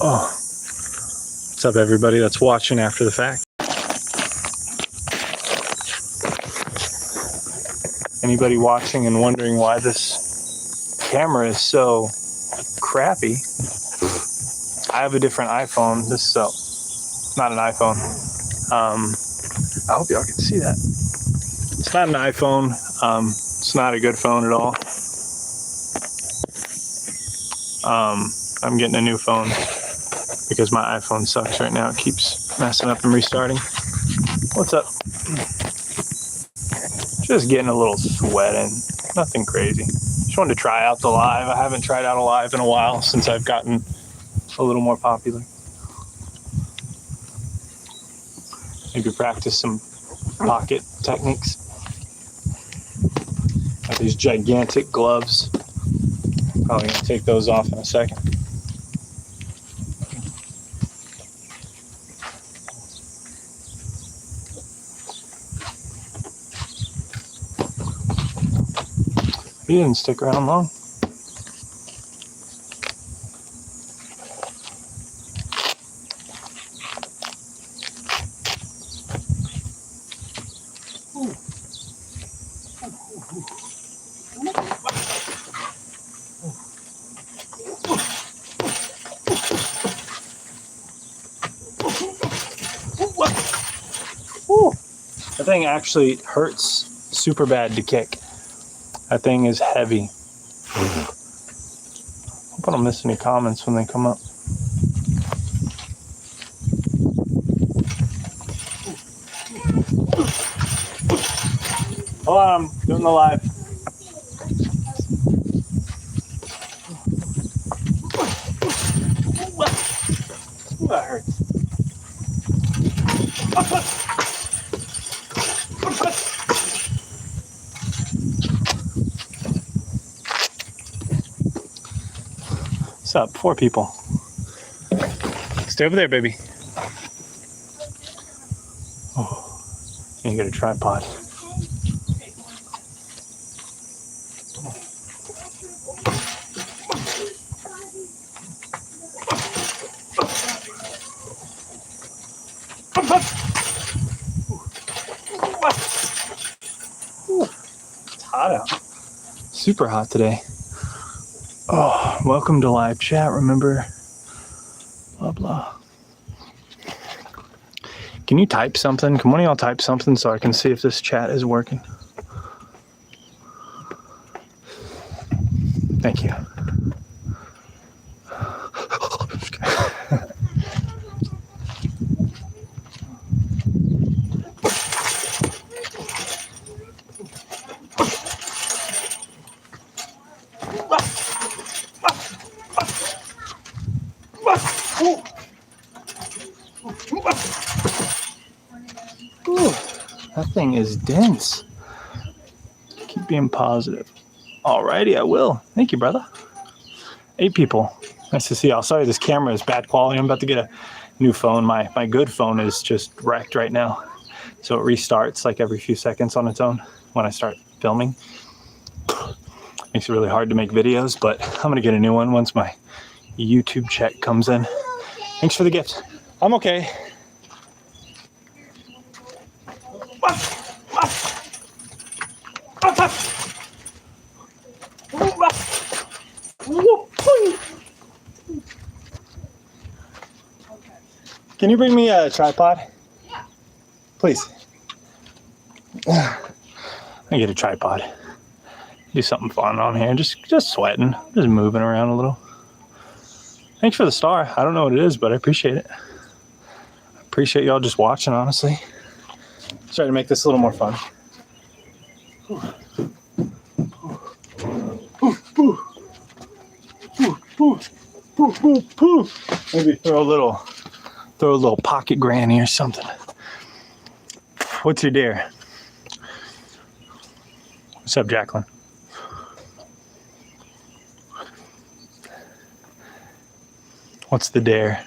Oh, what's up everybody that's watching after the fact? Anybody watching and wondering why this camera is so crappy? I have a different iPhone. This is not an iPhone. I hope y'all can see that. It's not an iPhone. It's not a good phone at all. I'm getting a new phone because my iPhone sucks right now. It keeps messing up and restarting. What's up? Just getting a little sweating. Nothing crazy. Just wanted to try out the live. I haven't tried out a live in a while since I've gotten a little more popular. Maybe practice some pocket techniques. Got these gigantic gloves. Probably gonna take those off in a second. He didn't stick around long. That thing actually hurts super bad to kick. That thing is heavy. Hope I don't miss any comments when they come up. Hold on, I'm doing the live. Ooh, that hurts. What's up? 4 people. Stay over there, baby. Oh, you get a tripod. It's hot out. Super hot today. Oh, welcome to live chat, remember? Blah, blah. Can you type something? Can one of y'all type something so I can see if this chat is working? Thank you. Ooh, that thing is dense. Keep being positive. Alrighty, I will. Thank you, brother. 8 people. Nice to see y'all. Sorry, this camera is bad quality. I'm about to get a new phone. My good phone is just wrecked right now. So it restarts like every few seconds on its own when I start filming. Makes it really hard to make videos, but I'm gonna get a new one once my YouTube check comes in. Thanks for the gift. I'm okay. Can you bring me a tripod? Yeah. Please. I get a tripod. Do something fun on here. Just sweating. Just moving around a little. Thanks for the star. I don't know what it is, but I appreciate it. I appreciate y'all just watching, honestly. Try to make this a little more fun. Maybe throw a little pocket granny or something. What's your dare? What's up, Jacqueline? What's the dare?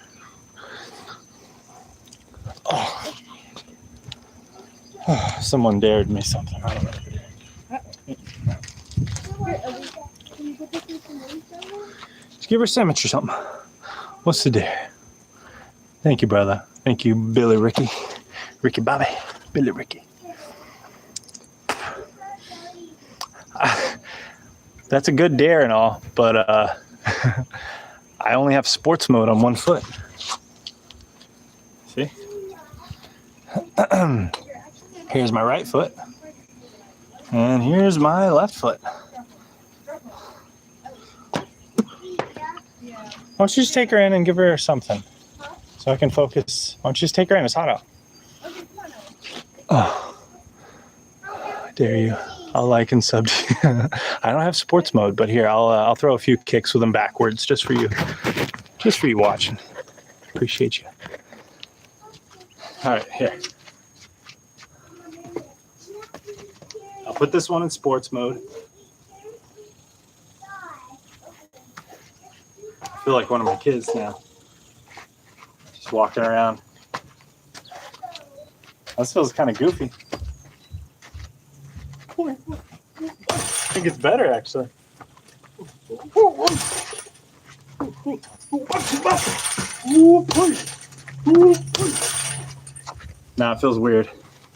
Oh. Oh, someone dared me something. I don't know what it is. Just give her a sandwich or something. What's the dare? Thank you, brother. Thank you, Billy Ricky. Ricky Bobby. Billy Ricky. That's a good dare and all, but I only have sports mode on one foot. See? Here's my right foot. And here's my left foot. Why don't you just take her in and give her something so I can focus? Why don't you just take her in? It's hot out. Oh, I dare you. I'll like and sub to you. I don't have sports mode, but here, I'll throw a few kicks with them backwards just for you. Just for you watching. Appreciate you. All right, here. I'll put this one in sports mode. I feel like one of my kids now. Just walking around. This feels kind of goofy. I think it's better, actually. Nah, it feels weird.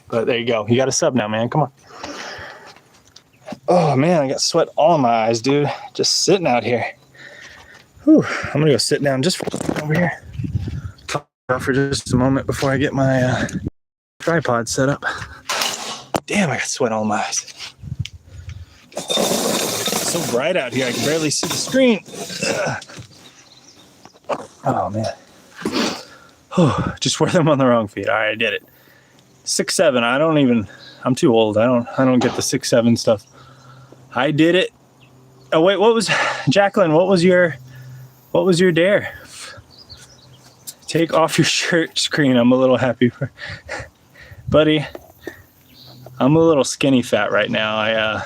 But there you go. You got a sub now, man. Come on. Oh, man, I got sweat all in my eyes, dude. Just sitting out here. Whew. I'm going to go sit down just over here. Talk for just a moment before I get my tripod set up. Damn, I got sweat all in my eyes. It's so bright out here, I can barely see the screen. Oh, man. Just wear them on the wrong feet. All right, I did it. 6'7". I'm too old. I don't get the 6'7" stuff. I did it. Oh, wait, Jacqueline, what was your dare? Take off your shirt screen. I'm a little happy for buddy. I'm a little skinny fat right now.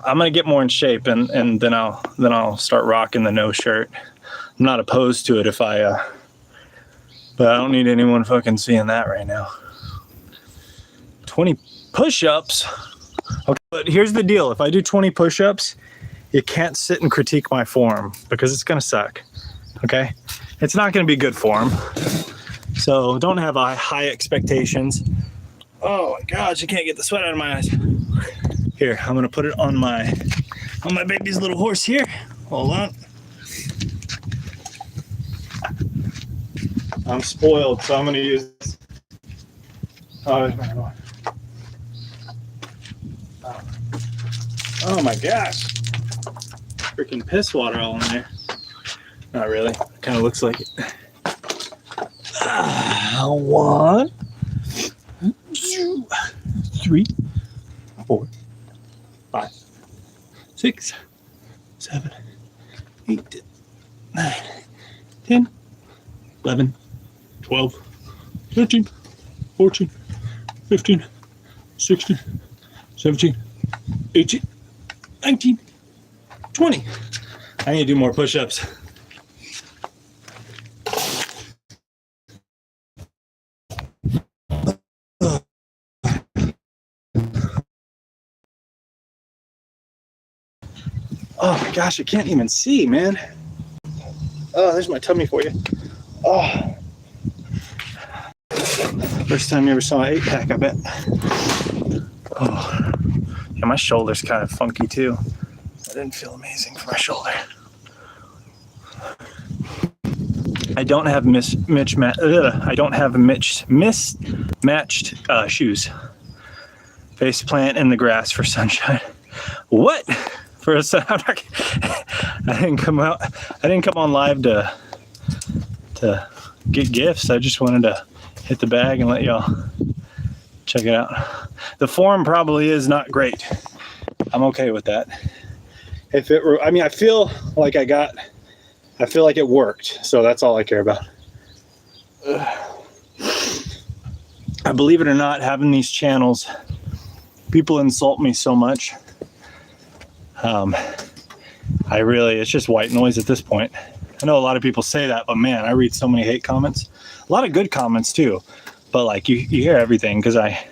I'm gonna get more in shape and then I'll start rocking the no shirt. I'm not opposed to it but I don't need anyone fucking seeing that right now. 20 push-ups. Okay, but here's the deal. If I do 20 push-ups, you can't sit and critique my form because it's gonna suck. Okay? It's not gonna be good form. So don't have high expectations. Oh my gosh, I can't get the sweat out of my eyes. Here, I'm gonna put it on my baby's little horse here. Hold on. I'm spoiled, so I'm gonna use this. Oh my gosh. Freaking piss water all in there. Not really. Kind of looks like it. 1, 2, 3, 4, 5, 6, 7, 8, 9, 10, 11, 12, 13, 14, 15, 16, 17, 18, 19, 20. I need to do more push-ups. Oh my gosh, I can't even see, man. Oh, there's my tummy for you. Oh. First time you ever saw an 8-pack, I bet. Oh. Yeah, my shoulder's kind of funky too. I didn't feel amazing for my shoulder. I don't have mismatched shoes. Face plant in the grass for sunshine. What? For a second, I didn't come on live to get gifts. I just wanted to hit the bag and let y'all check it out. The form probably is not great. I'm okay with that. If it were, I mean, I feel like it worked. So that's all I care about. I believe it or not, having these channels, people insult me so much. It's just white noise at this point. I know a lot of people say that, but man, I read so many hate comments. A lot of good comments too. But like you hear everything because I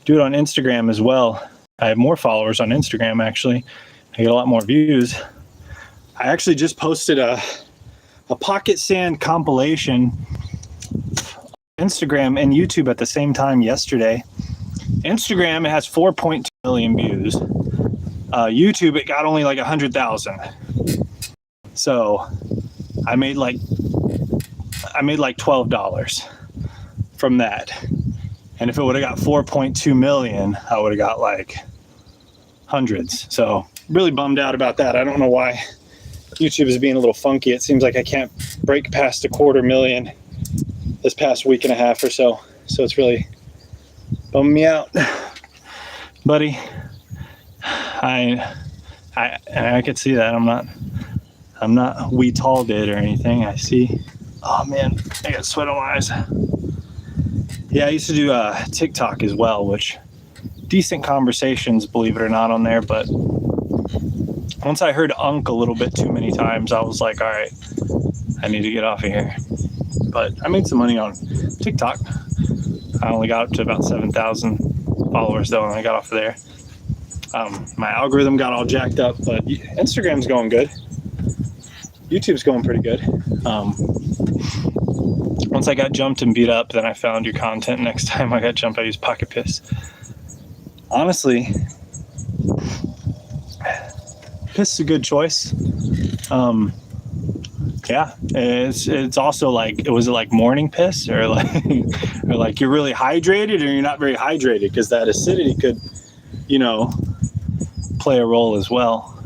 do it on Instagram as well. I have more followers on Instagram actually. I get a lot more views. I actually just posted a Pocket Sand compilation, Instagram and YouTube at the same time yesterday. Instagram, it has 4.2 million views. YouTube, it got only like 100,000. So I made like $12 from that. And if it would have got 4.2 million, I would have got like hundreds. So really bummed out about that. I don't know why YouTube is being a little funky. It seems like I can't break past 250,000 this past week and a half or so. So it's really bumming me out. Buddy, I could see that. I'm not wee tall did or anything. I see. Oh man, I got sweat on my eyes. Yeah, I used to do TikTok as well, which decent conversations, believe it or not, on there. But once I heard "unk" a little bit too many times, I was like, all right, I need to get off of here. But I made some money on TikTok. I only got up to about 7,000 followers though, and I got off of there. My algorithm got all jacked up, but Instagram's going good. YouTube's going pretty good. Once I got jumped and beat up, then I found your content. Next time I got jumped, I used Pocket Piss. Honestly, piss is a good choice. Yeah, it's also like, was it like morning piss or like you're really hydrated or you're not very hydrated? Because that acidity could, play a role as well.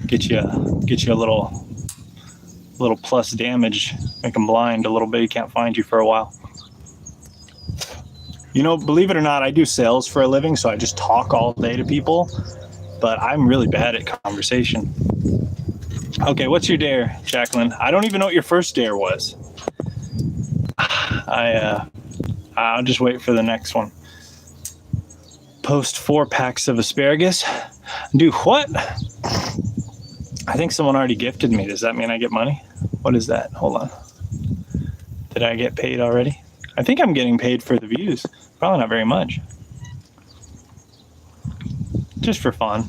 Get you a little plus damage, make them blind a little bit. You can't find you for a while. Believe it or not, I do sales for a living, so I just talk all day to people, but I'm really bad at conversation. Okay, what's your dare, Jacqueline? I don't even know what your first dare was. I'll just wait for the next one. Post 4 packs of asparagus. Do what? I think someone already gifted me. Does that mean I get money? What is that? Hold on. Did I get paid already? I think I'm getting paid for the views. Probably not very much. Just for fun.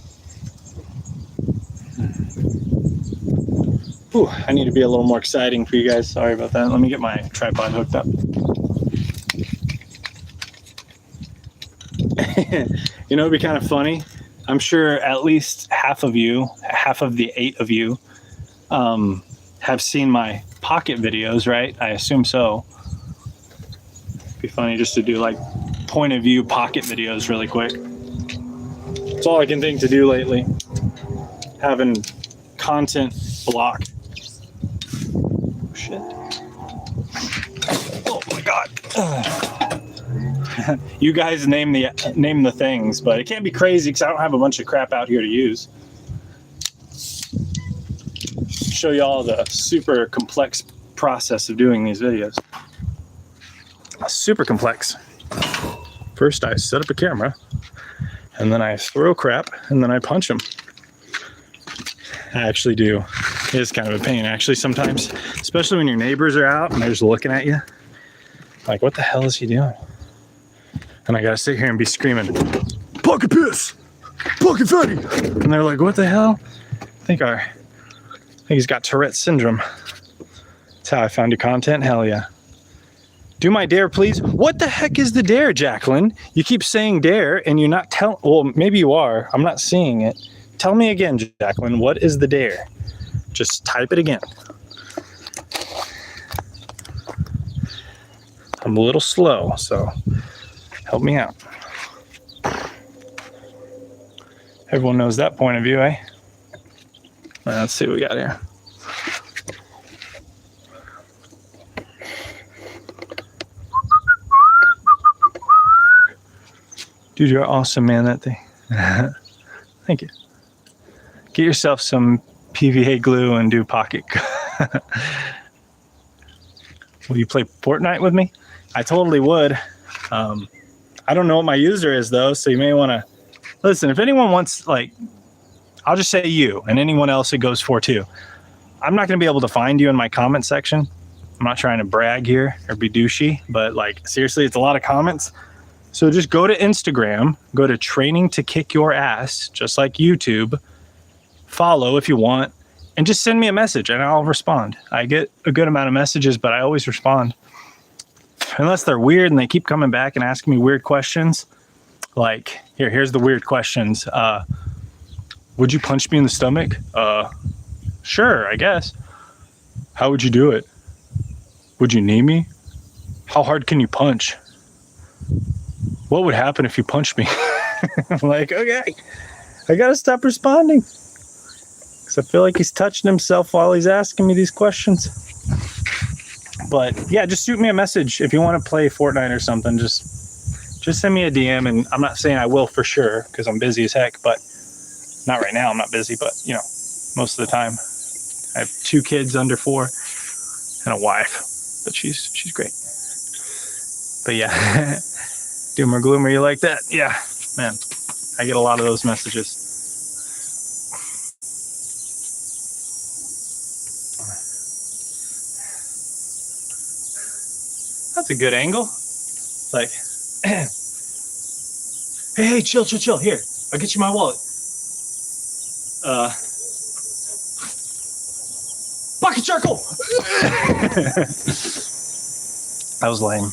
Ooh, I need to be a little more exciting for you guys. Sorry about that. Let me get my tripod hooked up. It'd be kind of funny. I'm sure at least half of the 8 of you, have seen my Pocket videos, right? I assume so. It'd be funny just to do like point of view Pocket videos really quick. It's all I can think to do lately. Having content blocked. Shit. Oh my God. You guys name the things, but it can't be crazy because I don't have a bunch of crap out here to use. Show you all the super complex process of doing these videos. Super complex. First I set up a camera, and then I throw crap, and then I punch them. I actually do. It is kind of a pain actually sometimes, especially when your neighbors are out and they're just looking at you. Like, what the hell is he doing? And I gotta sit here and be screaming, "Pocket Piss! Pocket Fatty!" And they're like, what the hell? I think he's got Tourette's syndrome. That's how I found your content. Hell yeah. Do my dare, please. What the heck is the dare, Jacqueline? You keep saying dare and you're not telling. Well, maybe you are. I'm not seeing it. Tell me again, Jacqueline. What is the dare? Just type it again. I'm a little slow, so help me out. Everyone knows that point of view, eh? Let's see what we got here. Dude, you're awesome, man, that thing. Thank you. Get yourself some PVA glue and do Pocket. Will you play Fortnite with me? I totally would. I don't know what my user is though, so you may want to listen. If anyone wants, like, I'll just say you and anyone else it goes for too. I'm not going to be able to find you in my comment section. I'm not trying to brag here or be douchey, but like seriously, it's a lot of comments. So just go to Instagram, go to Training to Kick Your Ass, just like YouTube. Follow if you want, And just send me a message and I'll respond. I get a good amount of messages, but I always respond. Unless they're weird and they keep coming back and asking me weird questions. Like, here's the weird questions. Would you punch me in the stomach? Sure, I guess. How would you do it? Would you knee me? How hard can you punch? What would happen if you punched me? I'm like, okay, I gotta stop responding. Because I feel like he's touching himself while he's asking me these questions. But yeah, just shoot me a message if you want to play Fortnite or something. Just send me a DM, and I'm not saying I will for sure because I'm busy as heck, but not right now. I'm not busy, but you know, most of the time. I have 2 kids under 4 and a wife, but she's great. But yeah, doomer gloomer, you like that? Yeah, man, I get a lot of those messages. That's a good angle. It's like, hey, chill. Here, I'll get you my wallet. Bucket charcoal. That was lame.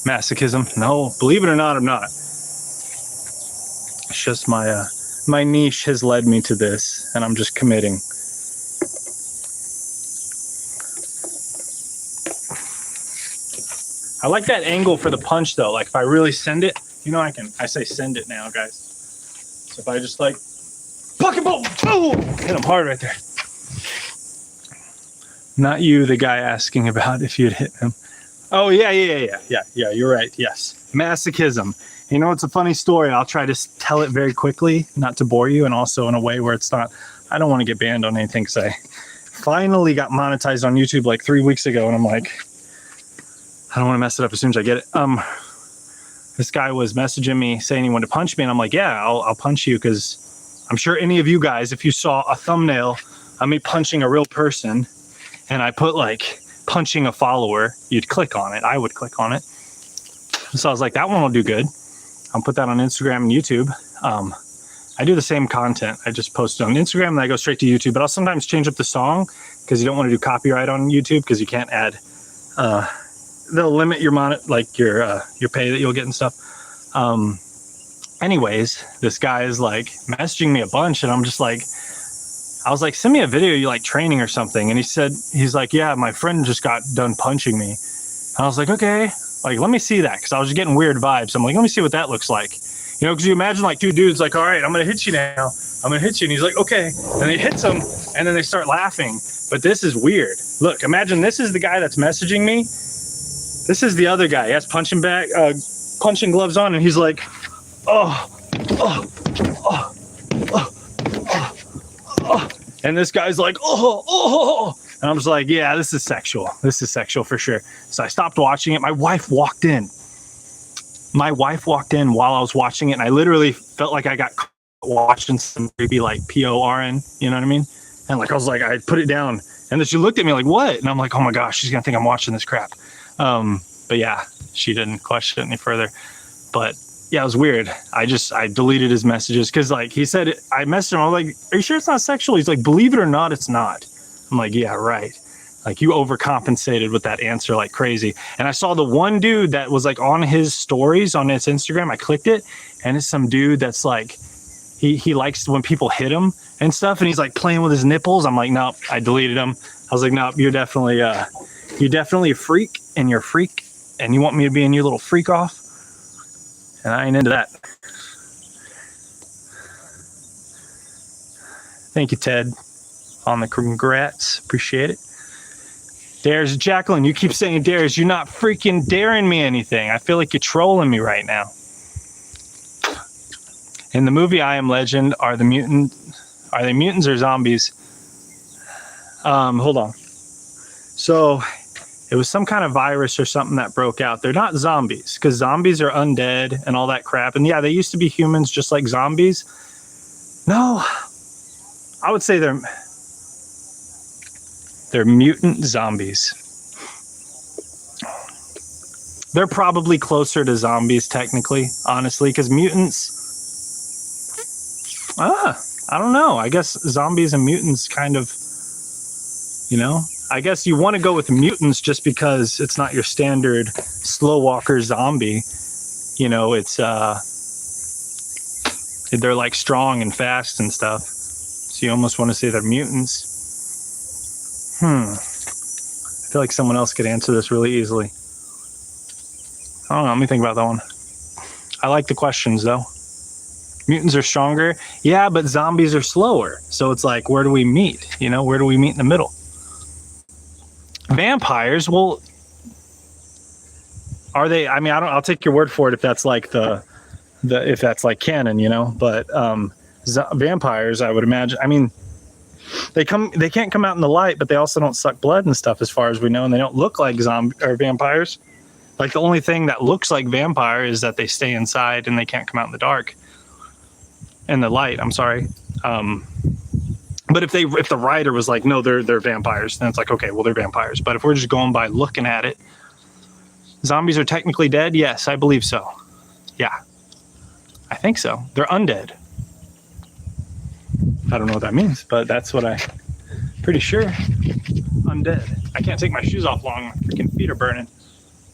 Masochism? No, believe it or not, I'm not. It's just my niche has led me to this, and I'm just committing. I like that angle for the punch though. Like if I really send it, you know, I say send it now, guys. So if I just like, pocket boom, boom, hit him hard right there. Not you, the guy asking about if you'd hit him. Oh yeah, you're right, yes. Masochism. You know, it's a funny story. I'll try to tell it very quickly, not to bore you, and also in a way where it's not, I don't want to get banned on anything because I finally got monetized on YouTube like 3 weeks ago, and I'm like, I don't want to mess it up as soon as I get it. This guy was messaging me saying he wanted to punch me, and I'm like, yeah, I'll punch you, because I'm sure any of you guys, if you saw a thumbnail of me punching a real person, and I put like punching a follower, you'd click on it. I would click on it. So I was like, that one will do good. I'll put that on Instagram and YouTube. I do the same content. I just post it on Instagram and I go straight to YouTube, but I'll sometimes change up the song because you don't want to do copyright on YouTube because you can't add, they'll limit your your pay that you'll get and stuff. Anyways, this guy is like messaging me a bunch, and I'm just like, I was like, send me a video you like training or something. And he's like, yeah, my friend just got done punching me. And I was like, okay, like, let me see that. Because I was just getting weird vibes. I'm like, let me see what that looks like. You know, because you imagine like 2 dudes like, all right, I'm going to hit you now. I'm going to hit you. And he's like, okay. And he hits him, and then they start laughing. But this is weird. Look, imagine this is the guy that's messaging me. This is the other guy. He has punching gloves on, and he's like, oh. And this guy's like, oh. And I'm just like, yeah, this is sexual. This is sexual for sure. So I stopped watching it. My wife walked in while I was watching it, and I literally felt like I got watching some creepy like PORN, you know what I mean? And like I was like, I put it down, and then she looked at me like, what? And I'm like, oh my gosh, she's gonna think I'm watching this crap. But yeah, she didn't question it any further. But yeah, it was weird. I deleted his messages because like he said, I messaged him. I was like, are you sure it's not sexual? He's like, believe it or not, it's not. I'm like, yeah, right. Like you overcompensated with that answer like crazy. And I saw the one dude that was like on his stories on his Instagram. I clicked it, and it's some dude that's like, he likes when people hit him and stuff, and he's like playing with his nipples. I'm like, nope. I deleted him. I was like, nope, you're definitely a freak, and you're a freak, and you want me to be in your little freak off, and I ain't into that. Thank you, Ted, on the congrats. Appreciate it. Dares, Jacqueline, you keep saying dares. You're not freaking daring me anything. I feel like you're trolling me right now. In the movie I Am Legend, are they mutants or zombies? Hold on. So it was some kind of virus or something that broke out. They're not zombies, because zombies are undead and all that crap. And yeah, they used to be humans just like zombies. No, I would say they're mutant zombies. They're probably closer to zombies technically, honestly, because mutants. I don't know. I guess zombies and mutants kind of, you know, I guess you want to go with mutants just because it's not your standard slow walker zombie. You know, it's they're like strong and fast and stuff. So you almost want to say they're mutants. I feel like someone else could answer this really easily. I don't know. Let me think about that one. I like the questions though. Mutants are stronger. Yeah, but zombies are slower. So it's like, where do we meet? You know, where do we meet in the middle? Vampires, well, are they? I mean, I'll take your word for it if that's like if that's like canon, you know. But vampires, I would imagine. I mean, they can't come out in the light, but they also don't suck blood and stuff, as far as we know, and they don't look like vampires. Like the only thing that looks like vampire is that they stay inside and they can't come out in the dark. In the light, I'm sorry. But if the writer was like, no, they're vampires, then it's like, okay, well, they're vampires. But if we're just going by looking at it, zombies are technically dead. Yes, I believe so. Yeah, I think so. They're undead. I don't know what that means, but that's what I'm pretty sure. Undead. I can't take my shoes off long. My freaking feet are burning.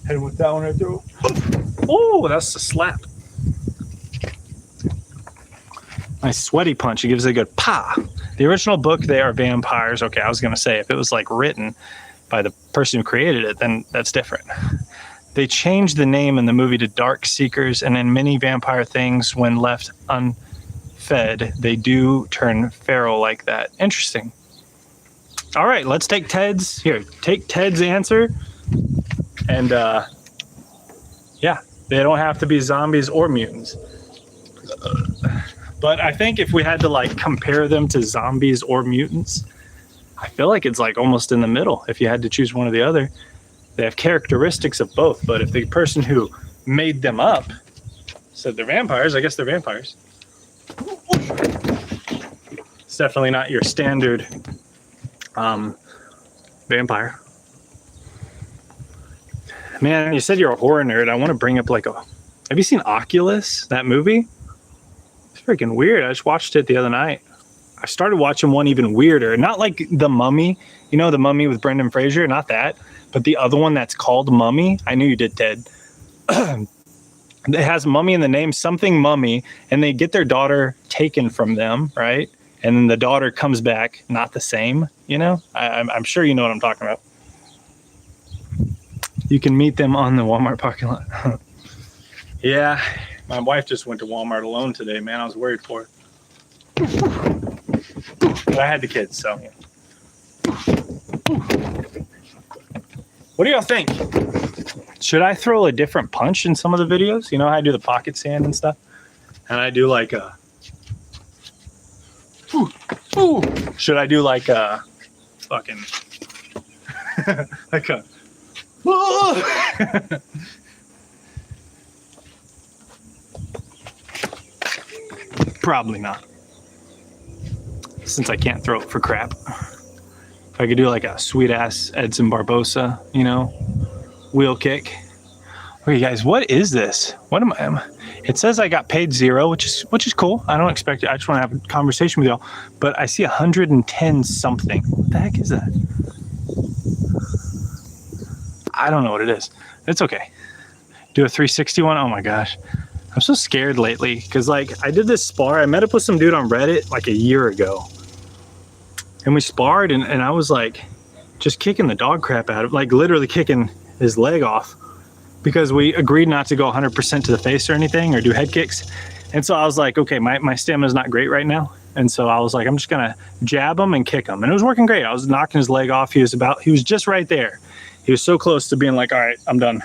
Hit him with that one right through. Oh, that's a slap. Nice sweaty punch. He gives it a good pa. The original book, they are vampires. Okay, I was going to say, if it was like written by the person who created it, then that's different. They changed the name in the movie to Dark Seekers, and in many vampire things, when left unfed, they do turn feral like that. Interesting. All right, let's take Ted's. Here, take Ted's answer. And yeah, they don't have to be zombies or mutants. But I think if we had to like compare them to zombies or mutants, I feel like it's like almost in the middle. If you had to choose one or the other, they have characteristics of both. But if the person who made them up said they're vampires, I guess they're vampires. It's definitely not your standard vampire. Man, you said you're a horror nerd. I want to bring up like have you seen Oculus, that movie? It's freaking weird. I just watched it the other night. I started watching one even weirder. Not like The Mummy. You know, The Mummy with Brendan Fraser? Not that. But the other one that's called Mummy. I knew you did, Ted. It has Mummy in the name, something Mummy. And they get their daughter taken from them, right? And then the daughter comes back not the same, you know? I'm sure you know what I'm talking about. You can meet them on the Walmart parking lot. Yeah, my wife just went to Walmart alone today, man. I was worried for her. But I had the kids, so. Yeah. What do y'all think? Should I throw a different punch in some of the videos? You know how I do the pocket sand and stuff? And I do like a... Should I do like a fucking... like a... Probably not, since I can't throw it for crap. If I could do like a sweet ass Edson Barbosa, you know, wheel kick. Okay, guys, what is this? What am I? It says I got paid 0, which is cool. I don't expect it. I just want to have a conversation with y'all. But I see 110 something. What the heck is that? I don't know what it is. It's okay. Do a 360 one. Oh my gosh. I'm so scared lately because like I did this spar. I met up with some dude on Reddit like a year ago. And we sparred and I was like just kicking the dog crap out of, like literally kicking his leg off because we agreed not to go 100% to the face or anything or do head kicks. And so I was like, okay, my stamina is not great right now. And so I was like, I'm just going to jab him and kick him. And it was working great. I was knocking his leg off. He was just right there. He was so close to being like, all right, I'm done.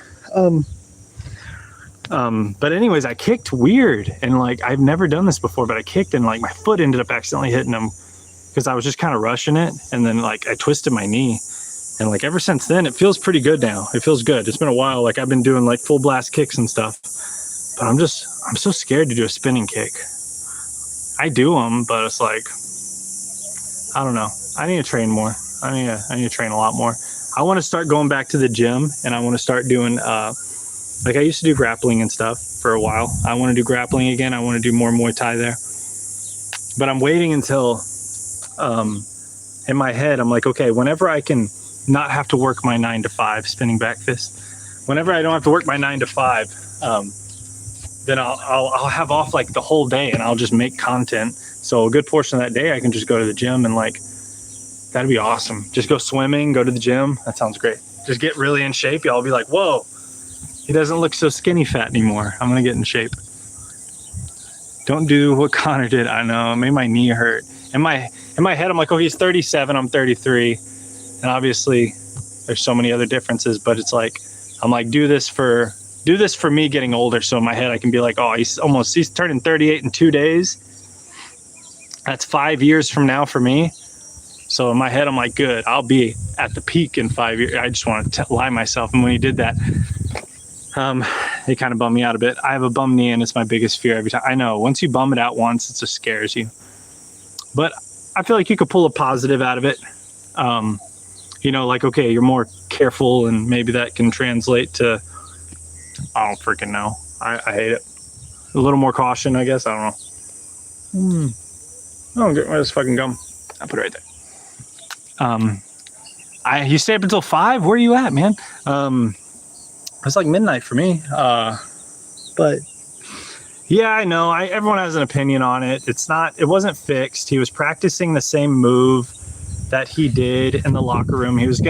But anyways, I kicked weird. And like, I've never done this before, but I kicked and like my foot ended up accidentally hitting him because I was just kind of rushing it. And then like I twisted my knee. And like ever since then, it feels pretty good now. It feels good. It's been a while. Like I've been doing like full blast kicks and stuff. But I'm so scared to do a spinning kick. I do them, but it's like, I don't know. I need to train more. I need to train a lot more. I want to start going back to the gym and I want to start doing, like I used to do grappling and stuff for a while. I want to do grappling again. I want to do more Muay Thai there. but I'm waiting until, in my head, I'm like, okay, whenever I can not have to work my 9 to 5 spinning back fist, whenever I don't have to work my 9 to 5, then I'll have off like the whole day and I'll just make content. So a good portion of that day, I can just go to the gym and like, that'd be awesome. Just go swimming, go to the gym. That sounds great. Just get really in shape. Y'all be like, whoa, he doesn't look so skinny fat anymore. I'm going to get in shape. Don't do what Connor did. I know, it made my knee hurt. In my head, I'm like, oh, he's 37, I'm 33. And obviously there's so many other differences, but it's like, I'm like, do this for me getting older. So in my head, I can be like, oh, he's turning 38 in 2 days. That's 5 years from now for me. So in my head, I'm like, good, I'll be at the peak in 5 years. I just want to lie myself. And when he did that, it kind of bummed me out a bit. I have a bum knee and it's my biggest fear every time. I know once you bum it out once, it just scares you. But I feel like you could pull a positive out of it. You know, like, okay, you're more careful and maybe that can translate to, I don't freaking know. I hate it. A little more caution, I guess. I don't know. Oh, get rid of this fucking gum. I'll put it right there. You stay up until 5? Where are you at, man? It's like midnight for me. But yeah, I know. Everyone has an opinion on it. It wasn't fixed. He was practicing the same move that he did in the locker room. He was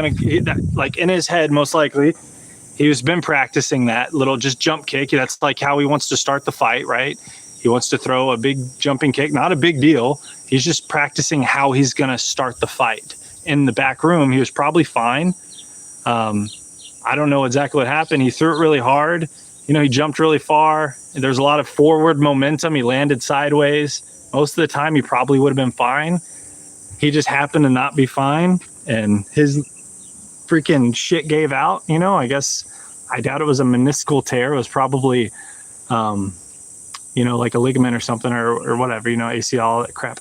like in his head, most likely, he's been practicing that little just jump kick. That's like how he wants to start the fight, right? He wants to throw a big jumping kick, not a big deal. He's just practicing how he's going to start the fight. In the back room, he was probably fine. I don't know exactly what happened. He threw it really hard. You know, he jumped really far. There's a lot of forward momentum. He landed sideways. Most of the time, he probably would have been fine. He just happened to not be fine. And his freaking shit gave out. You know, I guess, I doubt it was a meniscal tear. It was probably, you know, like a ligament or something or whatever, you know, ACL, all that crap.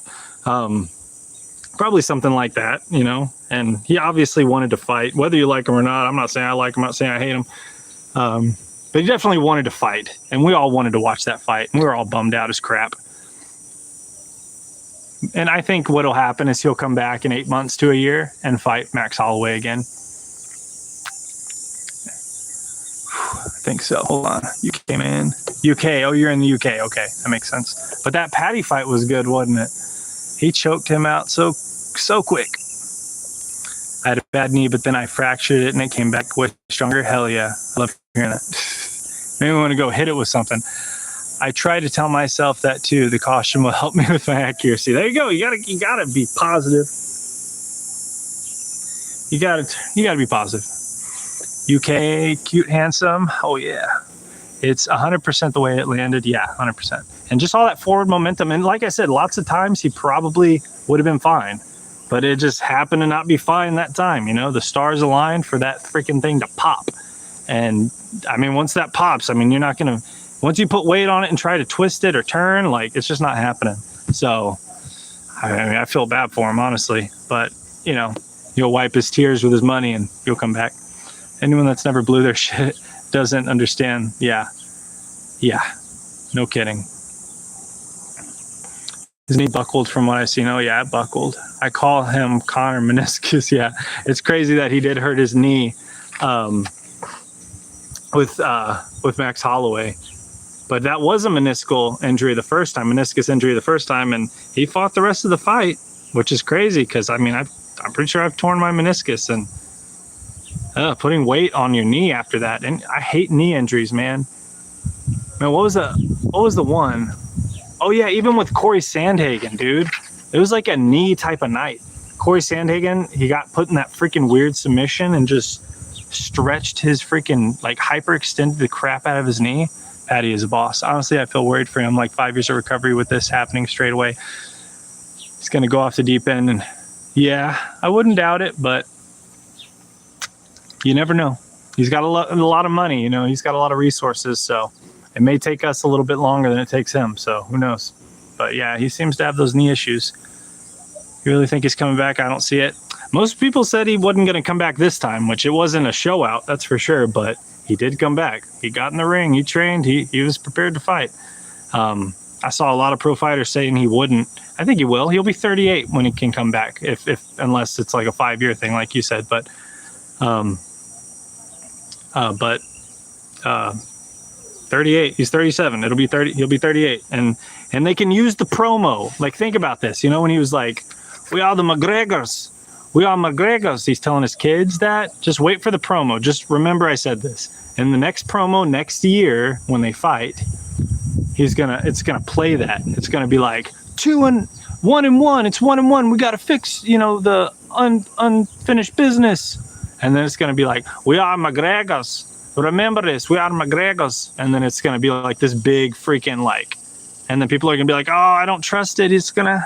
Probably something like that, you know, and he obviously wanted to fight, whether you like him or not. I'm not saying I like him, I'm not saying I hate him. But he definitely wanted to fight, and we all wanted to watch that fight, and we were all bummed out as crap. And I think what'll happen is he'll come back in 8 months to a year and fight Max Holloway again. I think so. Hold on. You came in. UK. Oh, you're in the UK. Okay, that makes sense. But that Paddy fight was good, wasn't it? He choked him out so quick. I had a bad knee, but then I fractured it and it came back way stronger. Hell yeah. I love hearing that. Maybe I want to go hit it with something. I try to tell myself that too. The caution will help me with my accuracy. There you go. You gotta be positive. You gotta be positive. UK, cute, handsome. Oh yeah. It's 100% the way it landed. Yeah, 100%. And just all that forward momentum. And like I said, lots of times he probably would have been fine, but it just happened to not be fine that time. You know, the stars aligned for that freaking thing to pop. And I mean, once that pops, I mean, you're not going to, once you put weight on it and try to twist it or turn, like, it's just not happening. So, I mean, I feel bad for him, honestly, but you know, he'll wipe his tears with his money and he'll come back. Anyone that's never blew their shit doesn't understand. Yeah, no kidding. His knee buckled from what I've seen. Oh yeah, it buckled. I call him Connor Meniscus. Yeah, it's crazy that he did hurt his knee with Max Holloway, but that was a meniscal injury the first time, meniscus injury the first time, and he fought the rest of the fight, which is crazy because I mean I'm pretty sure I've torn my meniscus, and putting weight on your knee after that, and I hate knee injuries, man. Man, what was the one? Oh yeah, even with Corey Sandhagen, dude, it was like a knee type of night. Corey Sandhagen, he got put in that freaking weird submission and just stretched his freaking, like, hyperextended the crap out of his knee. Paddy is a boss. Honestly, I feel worried for him. Like 5 years of recovery with this happening straight away. He's gonna go off the deep end, and yeah, I wouldn't doubt it, but you never know. He's got a lot of money, you know, he's got a lot of resources, so it may take us a little bit longer than it takes him, so who knows. But yeah, he seems to have those knee issues. You really think he's coming back? I don't see it. Most people said he wasn't going to come back this time, which it wasn't a show out, that's for sure, but he did come back. He got in the ring, he trained, he was prepared to fight. I saw a lot of pro fighters saying he wouldn't. I think he will. He'll be 38 when he can come back, if unless it's like a 5-year thing, like you said. But 38. He's 37. It'll be 30. He'll be 38, and they can use the promo. Like, think about this. You know, when he was like, "We are the McGregors. We are McGregors." He's telling his kids that. Just wait for the promo. Just remember I said this. In the next promo next year when they fight, it's gonna play that. It's gonna be like 1-1. It's 1-1. We got to fix, the unfinished business. And then it's gonna be like, "We are McGregors. Remember this. We are McGregors." And then it's gonna be like this big freaking like, and then people are gonna be like, "Oh, I don't trust it. It's gonna,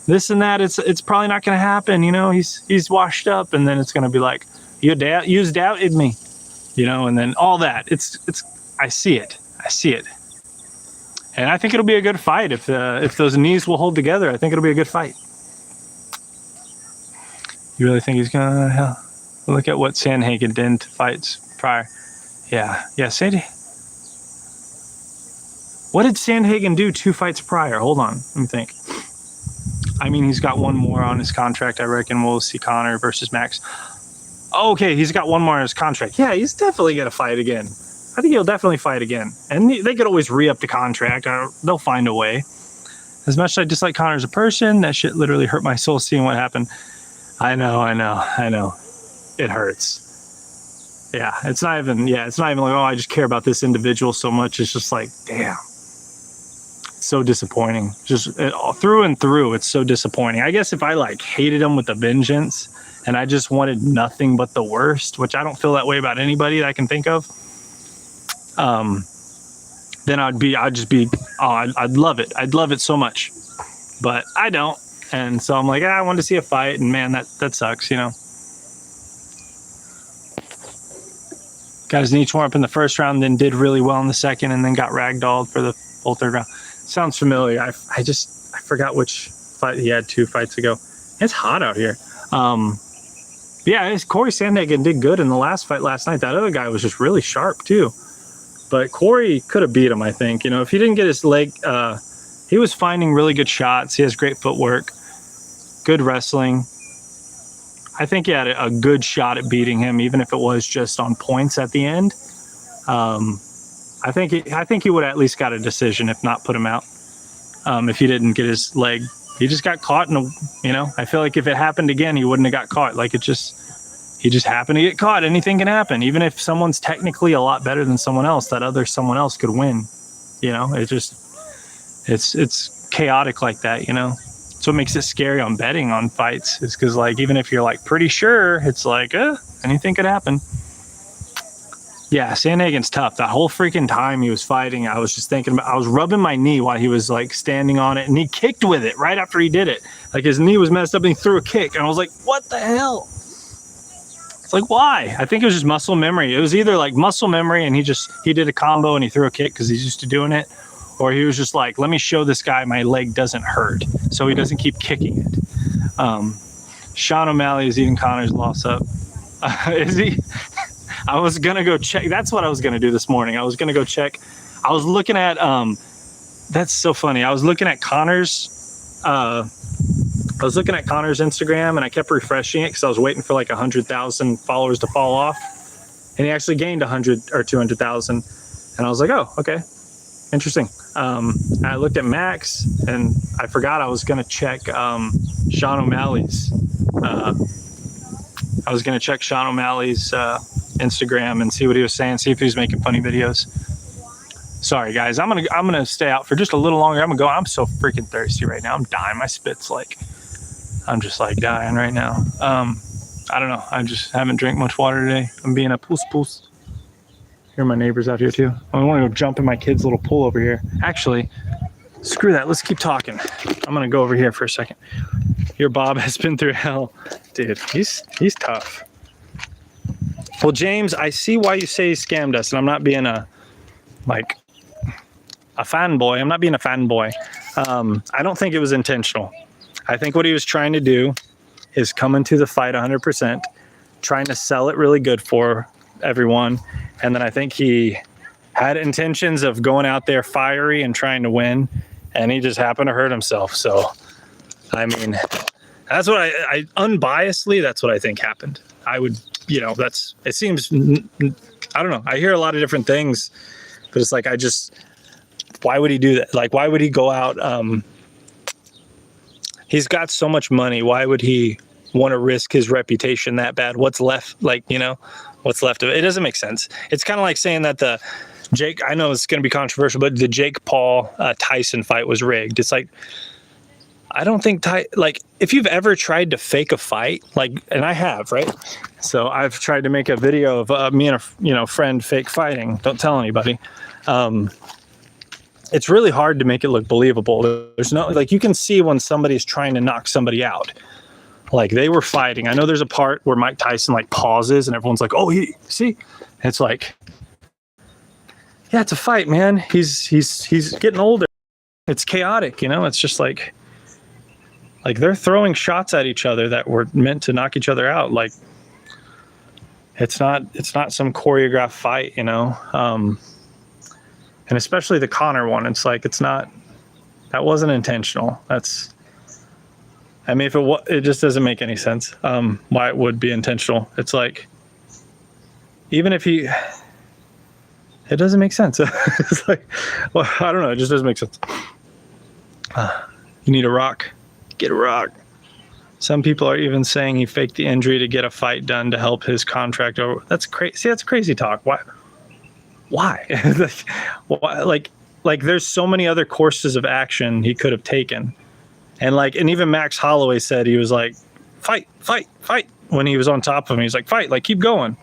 this and that. It's probably not gonna happen. He's washed up." And then it's gonna be like, "You doubted me." And then all that. I see it. And I think it'll be a good fight if those knees will hold together. I think it'll be a good fight. You really think he's gonna look at what Sandhagen did to fights prior? Yeah, Sandhagen. What did Sandhagen do 2 fights prior? Hold on, let me think. I mean, he's got one more on his contract. I reckon we'll see Conor versus Max. Okay, he's got one more on his contract. Yeah, he's definitely gonna fight again. I think he'll definitely fight again. And they could always re-up the contract. They'll find a way. As much as I dislike Conor as a person, that shit literally hurt my soul seeing what happened. I know. It hurts. Yeah, it's not even like, oh, I just care about this individual so much. It's just like, damn. It's so disappointing. Just through and through, it's so disappointing. I guess if I like hated him with a vengeance and I just wanted nothing but the worst, which I don't feel that way about anybody that I can think of, then I'd love it. I'd love it so much, but I don't. And so I'm like, I wanted to see a fight, and man, that sucks, Got his knee torn up in the first round, then did really well in the second, and then got ragdolled for the whole third round. Sounds familiar. I forgot which fight he had 2 fights ago. It's hot out here. Corey Sandhagen did good in the last fight last night. That other guy was just really sharp too. But Corey could have beat him, I think. If he didn't get his leg, he was finding really good shots. He has great footwork, good wrestling. I think he had a good shot at beating him, even if it was just on points at the end. I think he would have at least got a decision, if not put him out. If he didn't get his leg, he just got caught I feel like if it happened again, he wouldn't have got caught. Like he just happened to get caught. Anything can happen. Even if someone's technically a lot better than someone else, that other someone else could win. It's chaotic like that, So what makes it scary on betting on fights is because, like, even if you're like pretty sure, it's like, anything could happen. Yeah, Sandhagen's tough. That whole freaking time he was fighting, I was just thinking I was rubbing my knee while he was like standing on it, and he kicked with it right after he did it. Like his knee was messed up and he threw a kick, and I was like, what the hell? It's like, why? I think it was just muscle memory. It was either like muscle memory and he did a combo and he threw a kick because he's used to doing it, or he was just like, let me show this guy my leg doesn't hurt, so he doesn't keep kicking it. Sean O'Malley is eating Conor's loss up. Is he? I was going to go check. That's what I was going to do this morning. I was going to go check. I was looking at, that's so funny. I was looking at Conor's Instagram, and I kept refreshing it because I was waiting for like 100,000 followers to fall off. And he actually gained 100 or 200,000. And I was like, oh, okay. Interesting. I looked at Max, and I forgot I was going to check Sean O'Malley's. I was going to check Sean O'Malley's Instagram and see what he was saying, see if he was making funny videos. Sorry, guys. I'm gonna stay out for just a little longer. I'm so freaking thirsty right now. I'm dying. My spit's like, I'm just like dying right now. I don't know. I just haven't drank much water today. I'm being a poos. Here are my neighbors out here too. I want to go jump in my kid's little pool over here. Actually, screw that. Let's keep talking. I'm gonna go over here for a second. Your Bob has been through hell. Dude, he's tough. Well, James, I see why you say he scammed us, and I'm not being a fanboy. I'm not being a fanboy. I don't think it was intentional. I think what he was trying to do is come into the fight 100%, trying to sell it really good for everyone, and then I think he had intentions of going out there fiery and trying to win, and he just happened to hurt himself. So, I mean, that's what I unbiasedly, that's what I think happened. I would, it seems, I don't know. I hear a lot of different things, but it's like, why would he do that? Like, why would he go out? He's got so much money. Why would he want to risk his reputation that bad? What's left? What's left of it? It doesn't make sense. It's kind of like saying that I know it's going to be controversial, but the Jake Paul Tyson fight was rigged. It's like, I don't think if you've ever tried to fake a fight, and I have, right? So I've tried to make a video of me and a friend fake fighting. Don't tell anybody. It's really hard to make it look believable. There's no, you can see when somebody's trying to knock somebody out. Like, they were fighting. I know there's a part where Mike Tyson pauses and everyone's like, oh, see? And it's like, yeah, it's a fight, man. He's getting older. It's chaotic, It's just like they're throwing shots at each other that were meant to knock each other out. It's not some choreographed fight, and especially the Conor one. It's like, that wasn't intentional. It just doesn't make any sense why it would be intentional. It's like, even if it doesn't make sense. It's like, well, I don't know. It just doesn't make sense. You need a rock. Get a rock. Some people are even saying he faked the injury to get a fight done to help his contract over. That's crazy. See, that's crazy talk. Why? There's so many other courses of action he could have taken. And even Max Holloway said, he was like, fight, when he was on top of him. He's like, fight, keep going.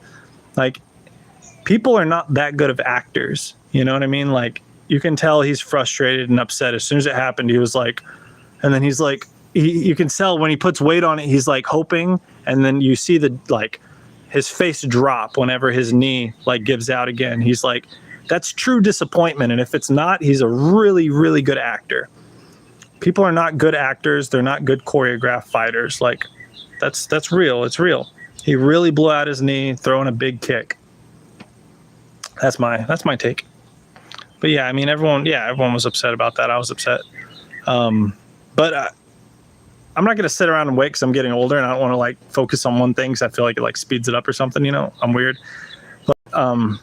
People are not that good of actors. You know what I mean? You can tell he's frustrated and upset. As soon as it happened, he was like, and then he's like, you can tell when he puts weight on it, he's hoping. And then you see his face drop whenever his knee gives out again. He's like, that's true disappointment. And if it's not, he's a really, really good actor. People are not good actors. They're not good choreographed fighters. That's real. It's real. He really blew out his knee throwing a big kick. That's my take. But yeah, I mean, everyone was upset about that. I was upset. But I'm not going to sit around and wait because I'm getting older and I don't want to focus on one thing because I feel like it speeds it up or something, I'm weird. But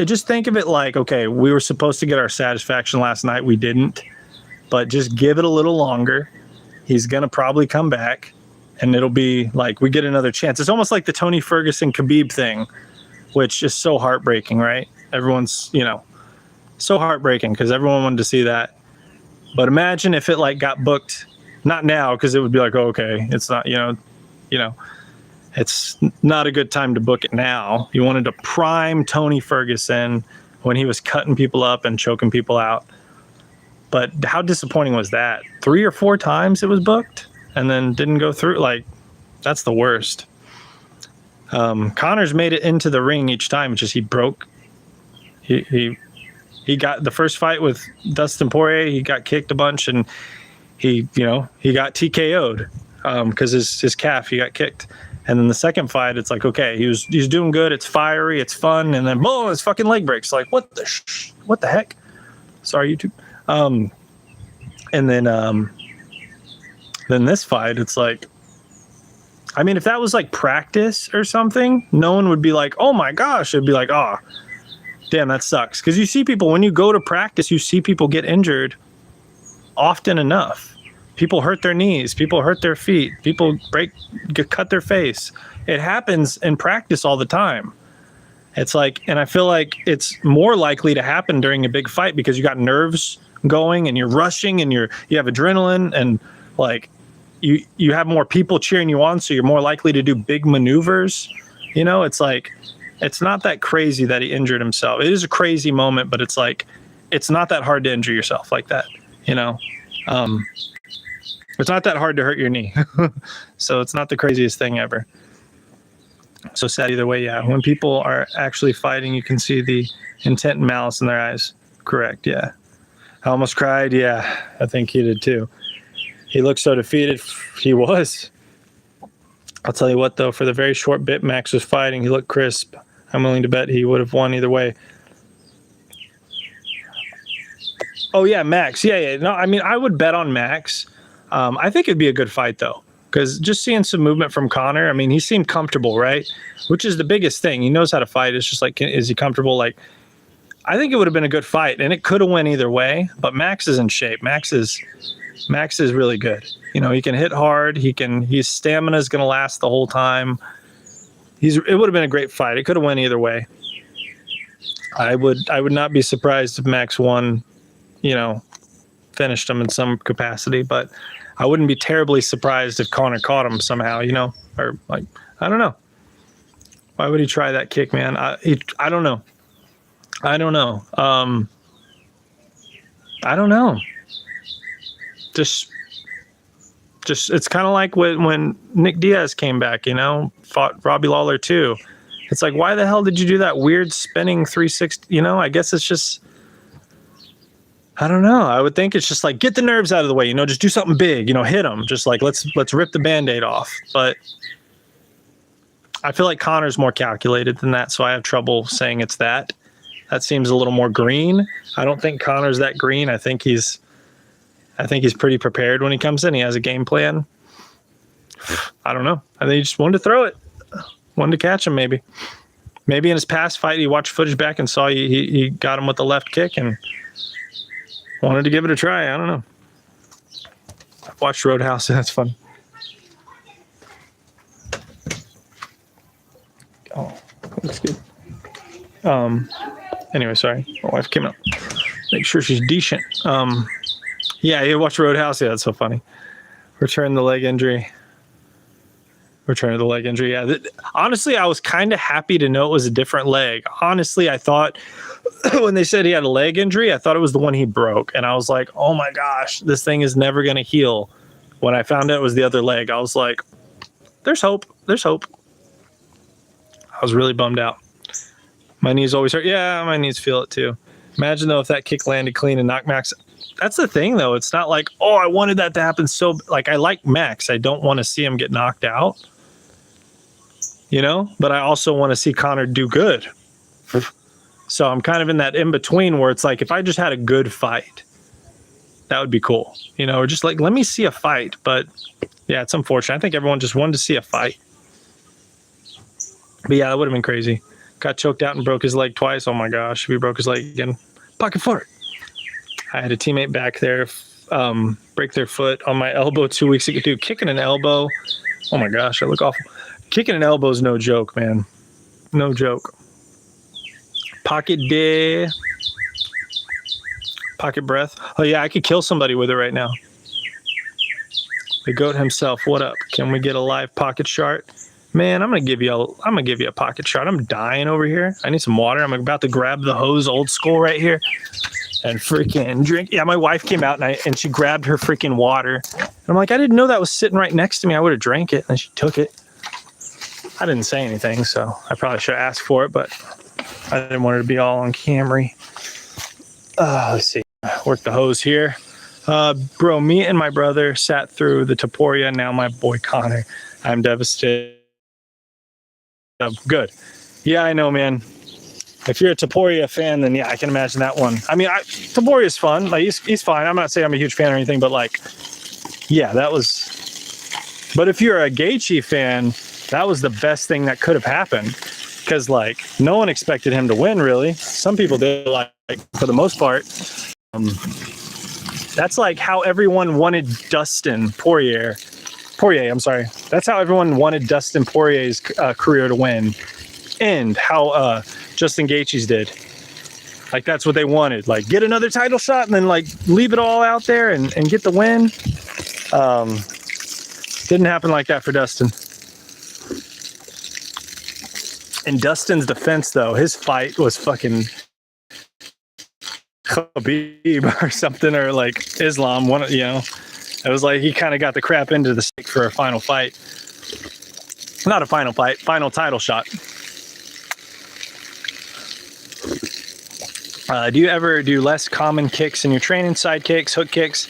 just think of it okay, we were supposed to get our satisfaction last night. We didn't, but just give it a little longer. He's going to probably come back and it'll be we get another chance. It's almost like the Tony Ferguson Khabib thing, which is so heartbreaking, right? Everyone's, so heartbreaking because everyone wanted to see that. But imagine if it got booked, not now, because it would be oh, okay, it's not, it's not a good time to book it now. You wanted to prime Tony Ferguson when he was cutting people up and choking people out. But how disappointing was that? 3 or 4 times it was booked and then didn't go through. That's the worst. Conor's made it into the ring each time. It's just he broke. He got the first fight with Dustin Poirier. He got kicked a bunch, and he got TKO'd because his calf, he got kicked. And then the second fight, it's okay, he's doing good. It's fiery, it's fun, and then boom, his fucking leg breaks. What the heck? Sorry, YouTube. And then this fight, it's I mean, if that was practice or something, no one would be oh my gosh. It'd be oh, damn, that sucks. Because you see people, when you go to practice, you see people get injured often enough. People hurt their knees. People hurt their feet. People cut their face. It happens in practice all the time. It's and I feel it's more likely to happen during a big fight because you got nerves going and you're rushing and you have adrenaline and you have more people cheering you on, so you're more likely to do big maneuvers. It's not that crazy that he injured himself. It is a crazy moment, but it's it's not that hard to injure yourself like that. It's not that hard to hurt your knee. So it's not the craziest thing ever. So sad either way. Yeah. When people are actually fighting, you can see the intent and malice in their eyes. Correct. Yeah. I almost cried. Yeah. I think he did too. He looked so defeated. He was. I'll tell you what, though, for the very short bit Max was fighting, he looked crisp. I'm willing to bet he would have won either way. Oh yeah, Max. Yeah. No, I mean, I would bet on Max. I think it'd be a good fight though, because just seeing some movement from Conor. I mean, he seemed comfortable, right? Which is the biggest thing. He knows how to fight. It's just like, is he comfortable? Like, I think it would have been a good fight, and it could have went either way. But Max is in shape. Max is really good. You know, he can hit hard. His stamina is going to last the whole time. It would have been a great fight. It could have went either way. I would not be surprised if Max won, you know, finished him in some capacity, but I wouldn't be terribly surprised if Conor caught him somehow, you know, or like, I don't know. Why would he try that kick, man? I don't know. I don't know. I don't know. Just it's kind of like when Nick Diaz came back, you know, fought Robbie Lawler too. It's like, why the hell did you do that weird spinning 360? You know, I guess it's just, I don't know. I would think it's just like, get the nerves out of the way, you know, just do something big, you know, hit them. Just like, let's rip the Band-Aid off. But I feel like Conor's more calculated than that, so I have trouble saying it's that. That seems a little more green. I don't think Conor's that green. I think he's pretty prepared when he comes in. He has a game plan. I don't know. I think he just wanted to throw it. Wanted to catch him maybe. Maybe in his past fight, he watched footage back and saw he got him with the left kick and wanted to give it a try. I don't know. I've watched Roadhouse. That's fun. Oh, looks good. Anyway, sorry. My wife came out. Make sure she's decent. Yeah, you watch Roadhouse. Yeah, that's so funny. Return to the leg injury. Yeah. Honestly, I was kind of happy to know it was a different leg. Honestly, I thought when they said he had a leg injury, I thought it was the one he broke. And I was like, oh my gosh, this thing is never going to heal. When I found out it was the other leg, I was like, there's hope. There's hope. I was really bummed out. My knees always hurt. Yeah, my knees feel it too. Imagine though if that kick landed clean and knocked Max. That's the thing though. It's not like, oh, I wanted that to happen. So like, I like Max. I don't want to see him get knocked out, you know, but I also want to see Conor do good. So I'm kind of in that in between where it's like, if I just had a good fight, that would be cool, you know, or just like, let me see a fight. But yeah, it's unfortunate. I think everyone just wanted to see a fight. But yeah, that would have been crazy. Got choked out and broke his leg twice. Oh my gosh, if he broke his leg again. Pocket fart. I had a teammate back there break their foot on my elbow 2 weeks ago. Dude, kicking an elbow. Oh my gosh, I look awful. Kicking an elbow is no joke, man. No joke. Pocket day. Pocket breath. Oh yeah, I could kill somebody with it right now. The goat himself. What up? Can we get a live pocket shot? Man, I'm gonna give you a pocket shot. I'm dying over here. I need some water. I'm about to grab the hose, old school, right here, and freaking drink. Yeah, my wife came out and she grabbed her freaking water. And I'm like, I didn't know that was sitting right next to me. I would have drank it, and she took it. I didn't say anything, so I probably should have asked for it, but I didn't want it to be all on Camry. Let's see. Work the hose here. Bro, me and my brother sat through the Topuria. Now my boy Conor. I'm devastated. Good. Yeah, I know, man. If you're a Topuria fan, then yeah, I can imagine that one. I mean, Topuria is fun. Like he's fine. I'm not saying I'm a huge fan or anything, but like, yeah, that was. But if you're a Gaethje fan, that was the best thing that could have happened, because like no one expected him to win, really. Some people did, like for the most part. That's like how everyone wanted Dustin Poirier. I'm sorry. That's how everyone wanted Dustin Poirier's career to win, and how Justin Gaethje's did. Like that's what they wanted. Like get another title shot and then like leave it all out there and get the win. Didn't happen like that for Dustin. In Dustin's defense, though, his fight was fucking Khabib or something, or like Islam. One, you know. It was like he kind of got the crap into the stick for a final fight. Not a final fight, final title shot. Do you ever do less common kicks in your training? Side kicks, hook kicks?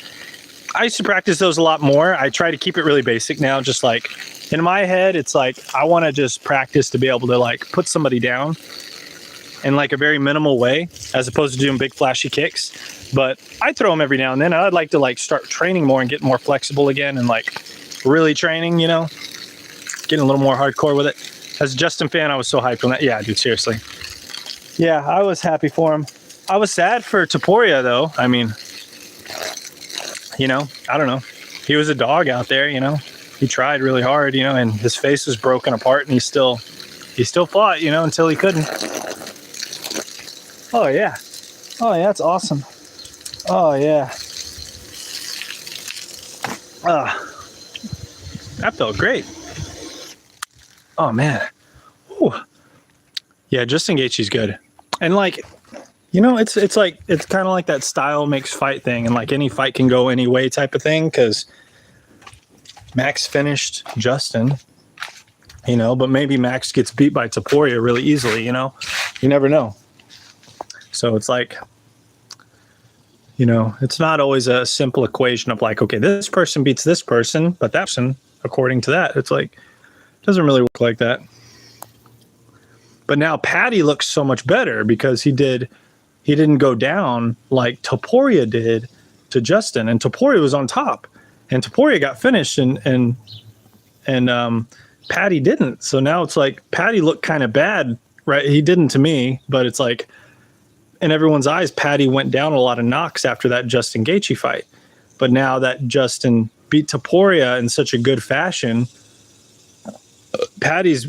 I used to practice those a lot more. I try to keep it really basic now. Just like in my head, it's like I want to just practice to be able to like put somebody down in like a very minimal way, as opposed to doing big flashy kicks. But I throw them every now and then. I'd like to like start training more and get more flexible again, and like really training, you know, getting a little more hardcore with it. As a Justin fan, I was so hyped on that. Yeah, dude, seriously. Yeah, I was happy for him. I was sad for Topuria, though. I mean, you know, I don't know. He was a dog out there, you know. He tried really hard, you know, and his face was broken apart, and he still fought, you know, until he couldn't. Oh yeah. Oh yeah, that's awesome. Oh yeah. That felt great. Oh man. Ooh. Yeah, Justin Gaethje's good. And like, you know, it's like, it's kind of like that style makes fight thing, and like any fight can go any way type of thing, because Max finished Justin, you know, but maybe Max gets beat by Topuria really easily, you know? You never know. So it's like, you know, it's not always a simple equation of like, okay, this person beats this person, but that person, according to that, it's like, it doesn't really work like that. But now Paddy looks so much better because he didn't go down like Topuria did to Justin, and Topuria was on top, and Topuria got finished, and Paddy didn't. So now it's like Paddy looked kind of bad, right? He didn't to me, but it's like in everyone's eyes, Paddy went down a lot of knocks after that Justin Gaethje fight. But now that Justin beat Topuria in such a good fashion, Paddy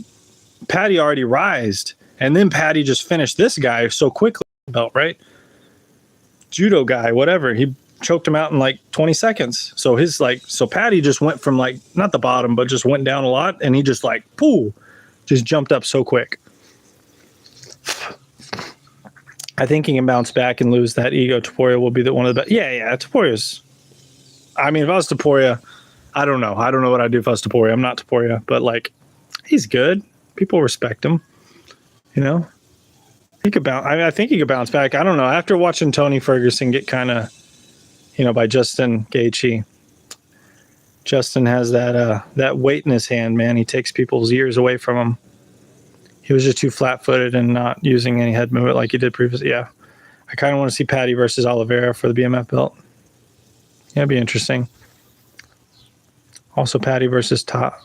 already rised, and then Paddy just finished this guy so quickly. Belt, right? Judo guy, whatever. He choked him out in like 20 seconds. So Paddy just went from like, not the bottom, but just went down a lot, and he just like, pooh, just jumped up so quick. I think he can bounce back and lose that ego. Topuria will be one of the best. Yeah. Topuria's. I mean, if I was Topuria, I don't know. I don't know what I'd do if I was Topuria. I'm not Topuria, but like, he's good. People respect him. You know, he could bounce. I think he could bounce back. I don't know. After watching Tony Ferguson get kind of, you know, by Justin Gaethje, Justin has that weight in his hand, man. He takes people's years away from him. He was just too flat-footed and not using any head movement like he did previously. Yeah, I kind of want to see Paddy versus Oliveira for the BMF belt. Yeah, it'd be interesting. Also, Paddy versus Top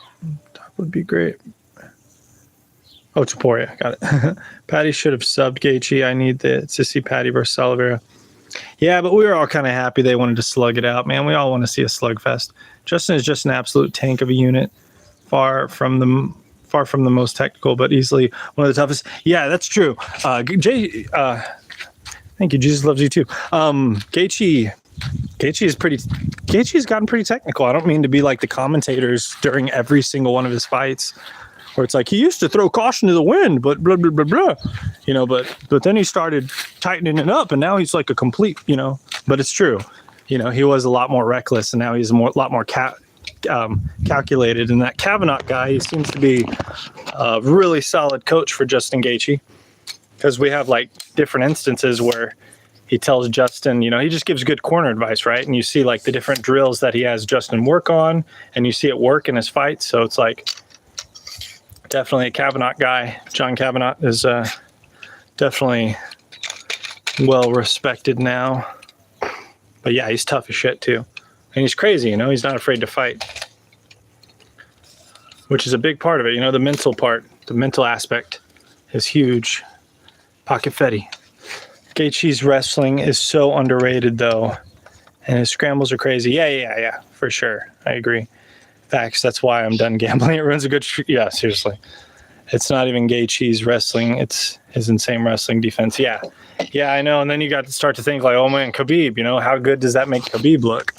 would be great. Oh, Topuria, got it. Paddy should have subbed Gaethje. I need to see Paddy versus Oliveira. Yeah, but we were all kind of happy they wanted to slug it out, man. We all want to see a slugfest. Justin is just an absolute tank of a unit, far from the most technical, but easily one of the toughest. Yeah, that's true. Thank you. Jesus loves you too. Gaethje's gotten pretty technical. I don't mean to be like the commentators during every single one of his fights, where it's like he used to throw caution to the wind, but blah blah blah blah, you know. But then he started tightening it up, and now he's like a complete, you know. But it's true, you know. He was a lot more reckless, and now he's a lot more calculated. And that Kavanagh guy, he seems to be a really solid coach for Justin Gaethje, because we have like different instances where he tells Justin, you know, he just gives good corner advice, right? And you see like the different drills that he has Justin work on, and you see it work in his fights. So it's like, definitely a Kavanagh guy. John Kavanagh is definitely well respected now. But yeah, he's tough as shit too. And he's crazy, you know, he's not afraid to fight, which is a big part of it. You know, the mental part, the mental aspect is huge. Pocket Fetty. Gaethje's wrestling is so underrated though, and his scrambles are crazy. Yeah, for sure. I agree. Facts. That's why I'm done gambling. It ruins a good yeah, seriously. It's not even Gaethje's wrestling, it's his insane wrestling defense. Yeah, I know. And then you got to start to think like, oh man, Khabib, you know, how good does that make Khabib look?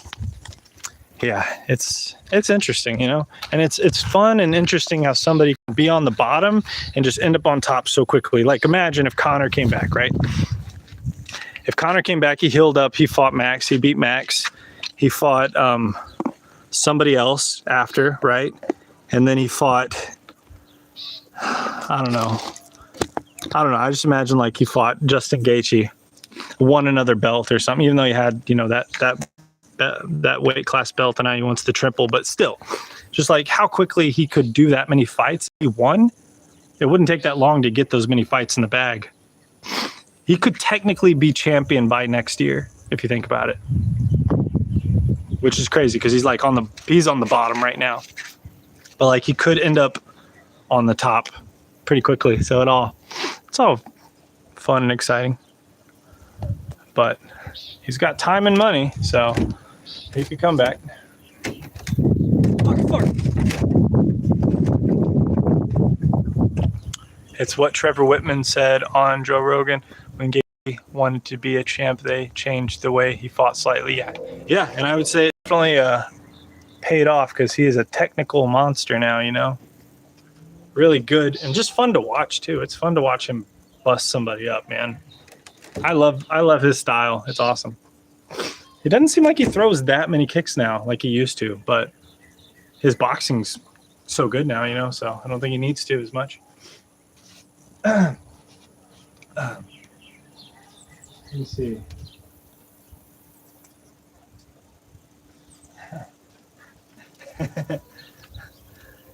Yeah, it's interesting, you know, and it's fun and interesting how somebody can be on the bottom and just end up on top so quickly. Like imagine if Conor came back, right? If Conor came back, he healed up, he fought Max, he beat Max, he fought somebody else after, right? And then he fought, I don't know. I just imagine like he fought Justin Gaethje, won another belt or something, even though he had, you know, that that weight class belt, and now he wants the triple. But still, just like how quickly he could do that many fights. He won. It wouldn't take that long to get those many fights in the bag. He could technically be champion by next year if you think about it, which is crazy because he's on the bottom right now. But like he could end up on the top pretty quickly. So it's all fun and exciting. But he's got time and money, so he could come back. Fuck. It's what Trevor Whitman said on Joe Rogan. When Gaethje wanted to be a champ, they changed the way he fought slightly. Yeah, and I would say it definitely paid off because he is a technical monster now, you know? Really good and just fun to watch, too. It's fun to watch him bust somebody up, man. I love his style. It's awesome. He doesn't seem like he throws that many kicks now like he used to, but his boxing's so good now, you know, so I don't think he needs to as much. Let me see.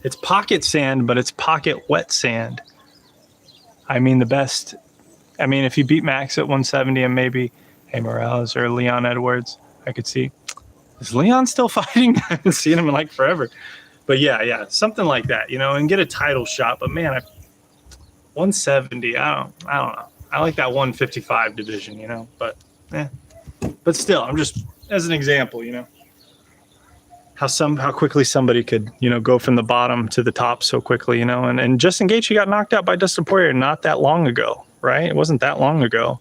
It's pocket sand, but it's pocket wet sand. I mean, the best. I mean, if you beat Max at 170 and maybe Morales or Leon Edwards, I could see. Is Leon still fighting? I haven't seen him in like forever. But yeah, something like that, you know, and get a title shot. But man, 170, I don't know. I like that 155 division, you know, but But still, I'm just as an example, you know, how quickly somebody could, you know, go from the bottom to the top so quickly, you know, and Justin Gaethje got knocked out by Dustin Poirier not that long ago, right? It wasn't that long ago.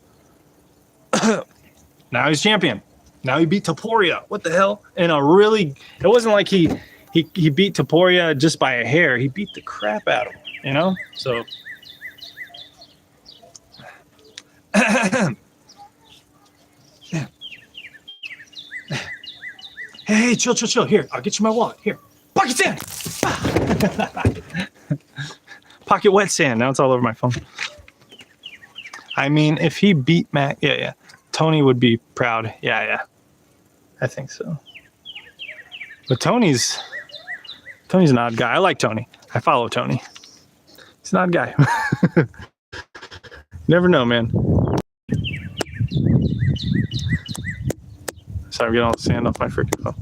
Now he's champion. Now he beat Topuria. What the hell? And it wasn't like he beat Topuria just by a hair. He beat the crap out of him, you know? So Hey, chill. Here, I'll get you my wallet. Here, pocket sand. Pocket wet sand. Now it's all over my phone. I mean, if he beat Mac, yeah. Tony would be proud. Yeah. I think so. But Tony's an odd guy. I like Tony. I follow Tony. He's an odd guy. Never know, man. Sorry, I'm getting all the sand off my freaking phone.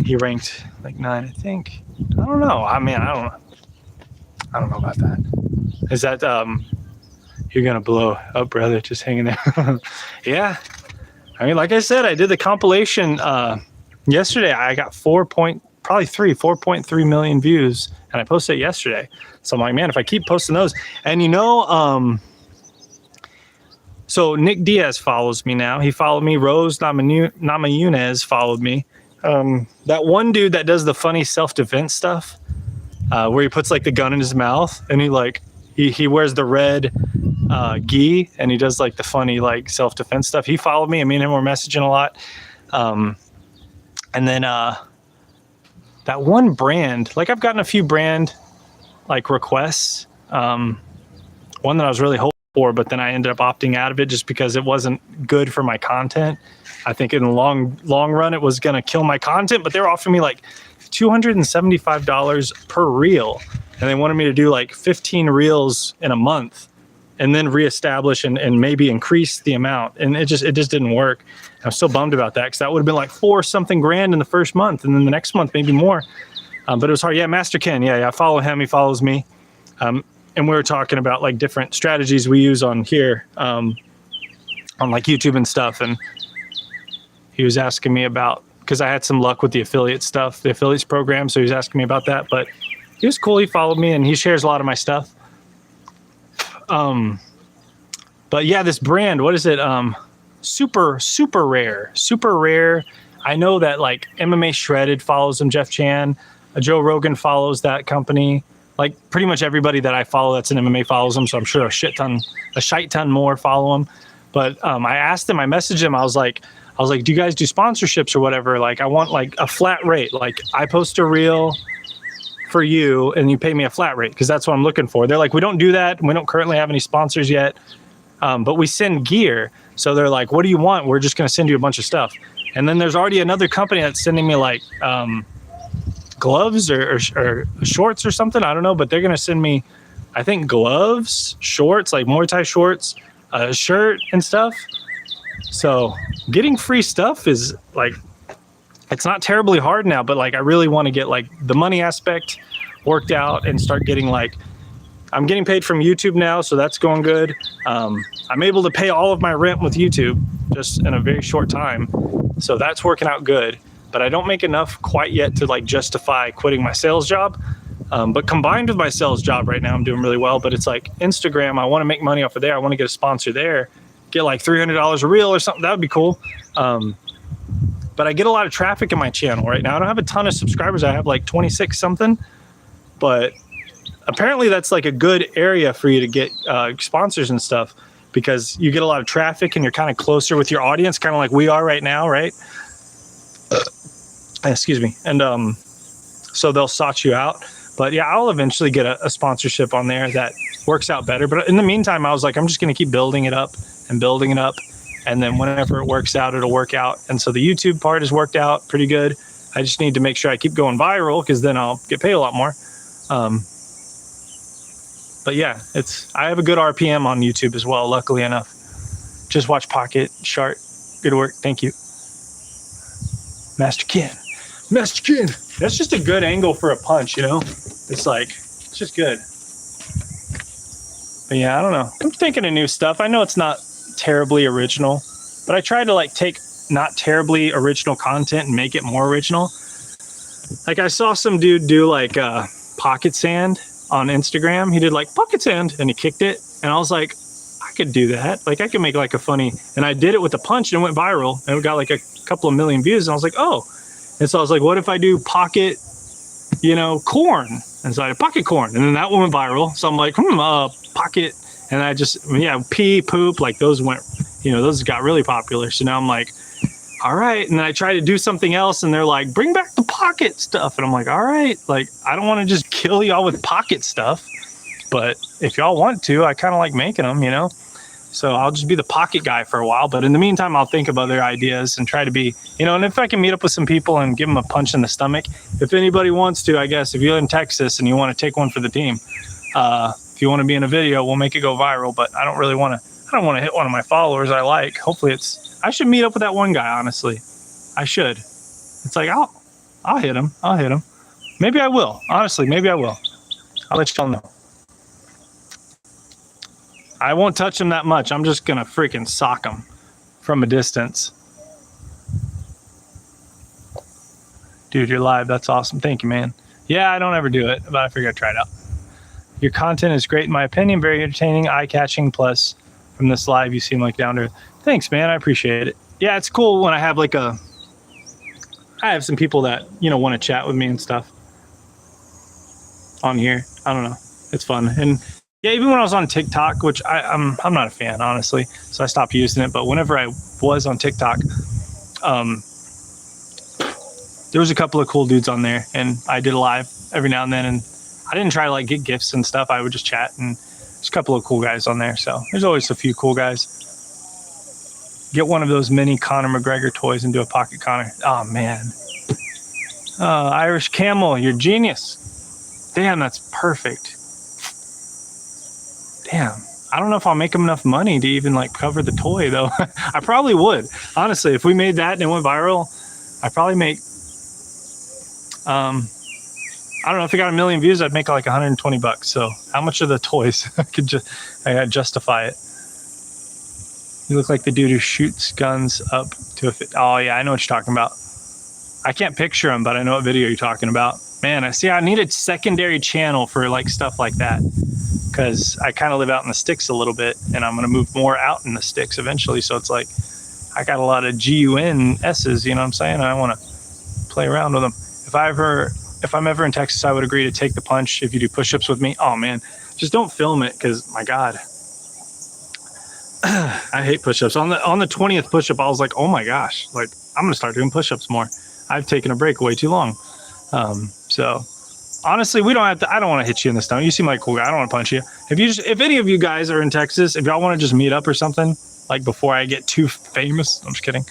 He ranked like 9, I think. I don't know. I mean, I don't know about that. Is that you're gonna blow up, brother? Just hanging there. Yeah. I mean, like I said, I did the compilation yesterday. I got 4.3 million views, and I posted it yesterday. So I'm like, man, if I keep posting those, and you know, so Nick Diaz follows me now. He followed me. Rose Namajunas followed me. That one dude that does the funny self-defense stuff, where he puts like the gun in his mouth, and he wears the red gi, and he does like the funny like self-defense stuff. He followed me, and me and him were messaging a lot. And then that one brand, like I've gotten a few brand like requests. One that I was really hoping for, but then I ended up opting out of it just because it wasn't good for my content. I think in the long run it was going to kill my content, but they were offering me like $275 per reel, and they wanted me to do like 15 reels in a month and then reestablish and maybe increase the amount, and it just didn't work. I'm still bummed about that because that would have been like $4-something grand in the first month, and then the next month maybe more. But it was hard. Yeah, Master Ken. Yeah, I follow him. He follows me. And we were talking about like different strategies we use on here, on like YouTube and stuff. And he was asking me about, because I had some luck with the affiliate stuff, the affiliates program. So he was asking me about that, but he was cool. He followed me and he shares a lot of my stuff. But yeah, this brand, what is it? Super rare. I know that like MMA Shredded follows him. Jeff Chan, Joe Rogan follows that company. Like pretty much everybody that I follow that's an MMA follows him. So I'm sure a shite ton more follow him. But I asked him, I messaged him. I was like, do you guys do sponsorships or whatever? Like I want like a flat rate. Like I post a reel for you and you pay me a flat rate, because that's what I'm looking for. They're like, we don't do that. We don't currently have any sponsors yet. but we send gear. So they're like, what do you want? We're just going to send you a bunch of stuff. And then there's already another company that's sending me like gloves or shorts or something. I don't know, but they're going to send me, I think, gloves, shorts, like Muay Thai shorts, a shirt and stuff. So getting free stuff is like, it's not terribly hard now, but like I really want to get like the money aspect worked out and start getting like, I'm getting paid from YouTube now, so that's going good. I'm able to pay all of my rent with YouTube just in a very short time. So that's working out good, but I don't make enough quite yet to like justify quitting my sales job. But combined with my sales job right now, I'm doing really well. But it's like Instagram, I want to make money off of there. I want to get a sponsor there, get like $300 a reel or something. That would be cool. But I get a lot of traffic in my channel right now. I don't have a ton of subscribers. I have like 26 something, but apparently that's like a good area for you to get sponsors and stuff, because you get a lot of traffic and you're kind of closer with your audience, kind of like we are right now, right? Excuse me. And so they'll sort you out. But yeah, I'll eventually get a sponsorship on there that works out better. But in the meantime, I was like, I'm just going to keep building it up and building it up. And then whenever it works out, it'll work out. And so the YouTube part has worked out pretty good. I just need to make sure I keep going viral, because then I'll get paid a lot more. But yeah, I have a good RPM on YouTube as well, luckily enough. Just watch Pocket Shart. Good work. Thank you. Master Ken. Master Ken. That's just a good angle for a punch, you know? It's like, it's just good. But yeah, I don't know. I'm thinking of new stuff. I know it's not terribly original, but I try to like take not terribly original content and make it more original. Like I saw some dude do like pocket sand on Instagram. He did like pocket sand and he kicked it. And I was like, I could do that. Like I could make like a funny, and I did it with a punch and it went viral and it got like a couple of million views. And I was like, oh. And so I was like, what if I do pocket, corn? And so I did pocket corn, and then that one went viral. So I'm like, pocket. And I just, pee, poop, like those went, those got really popular. So now I'm like, all right. And then I try to do something else and they're like, bring back the pocket stuff. And I'm like, all right, like, I don't want to just kill y'all with pocket stuff, but if y'all want to, I kind of like making them, so I'll just be the pocket guy for a while. But in the meantime, I'll think of other ideas and try to be, and if I can meet up with some people and give them a punch in the stomach, if anybody wants to, I guess, if you're in Texas and you want to take one for the team, if you want to be in a video, we'll make it go viral. But I don't want to hit one of my followers I like. Hopefully I should meet up with that one guy, honestly. I should. It's like, I'll hit him. Maybe I will. Honestly, maybe I will. I'll let y'all know. I won't touch him that much. I'm just going to freaking sock him from a distance. Dude, you're live. That's awesome. Thank you, man. Yeah, I don't ever do it, but I figured I'd try it out. Your content is great, in my opinion. Very entertaining, eye-catching. Plus, from this live, you seem like down to earth. Thanks, man. I appreciate it. Yeah, it's cool when I have I have some people that, want to chat with me and stuff on here. I don't know. It's fun. And yeah, even when I was on TikTok, which I'm not a fan, honestly, so I stopped using it. But whenever I was on TikTok, there was a couple of cool dudes on there, and I did a live every now and then. And I didn't try to get gifts and stuff. I would just chat, and there's a couple of cool guys on there. So there's always a few cool guys. Get one of those mini Conor McGregor toys and do a pocket Conor. Oh man, Irish Camel, you're genius. Damn, that's perfect. Damn, I don't know if I'll make them enough money to even cover the toy though. I probably would, honestly. If we made that and it went viral, I'd probably make, I don't know, if it got 1 million views, I'd make like $120. So how much are the toys? I justify it. You look like the dude who shoots guns up to a fit. Oh yeah, I know what you're talking about. I can't picture him, but I know what video you're talking about. Man, I need a secondary channel for stuff like that, because I kind of live out in the sticks a little bit, and I'm going to move more out in the sticks eventually. So it's like I got a lot of GUNS's, you know what I'm saying? And I want to play around with them. If I'm ever in Texas, I would agree to take the punch if you do push-ups with me. Oh man, just don't film it, because my God, I hate push-ups. On the 20th push-up, I was like, oh my gosh, I'm going to start doing push-ups more. I've taken a break way too long. So honestly, we don't have to. I don't want to hit you in the stomach. You seem like a cool guy. I don't want to punch you. If any of you guys are in Texas, if y'all want to just meet up or something, like before I get too famous, I'm just kidding.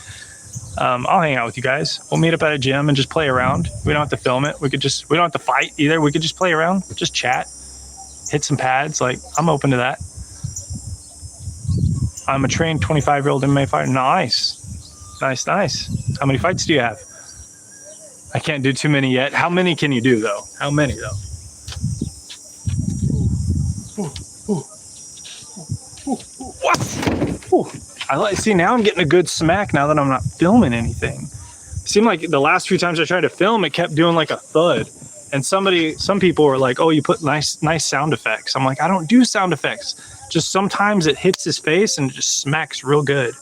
I'll hang out with you guys. We'll meet up at a gym and just play around. We don't have to film it. We don't have to fight either. We could just play around, just chat, hit some pads. Like, I'm open to that. I'm a trained 25-year-old MMA fighter. Nice. How many fights do you have? I can't do too many yet. How many can you do though? How many though? What? See, now I'm getting a good smack now that I'm not filming anything. It seemed like the last few times I tried to film, it kept doing like a thud. And some people were like, "Oh, you put nice sound effects." I'm like, I don't do sound effects. Just sometimes it hits his face and it just smacks real good,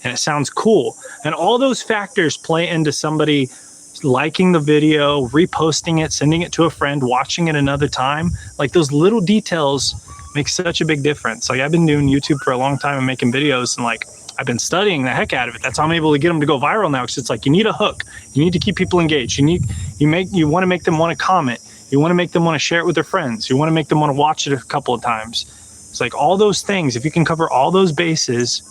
and it sounds cool. And all those factors play into somebody liking the video, reposting it, sending it to a friend, watching it another time. Like, those little details make such a big difference. Like, I've been doing YouTube for a long time and making videos, and like, I've been studying the heck out of it. That's how I'm able to get them to go viral now. Because it's like, you need a hook. You need to keep people engaged. You want to make them want to comment. You want to make them want to share it with their friends. You want to make them want to watch it a couple of times. It's like all those things. If you can cover all those bases,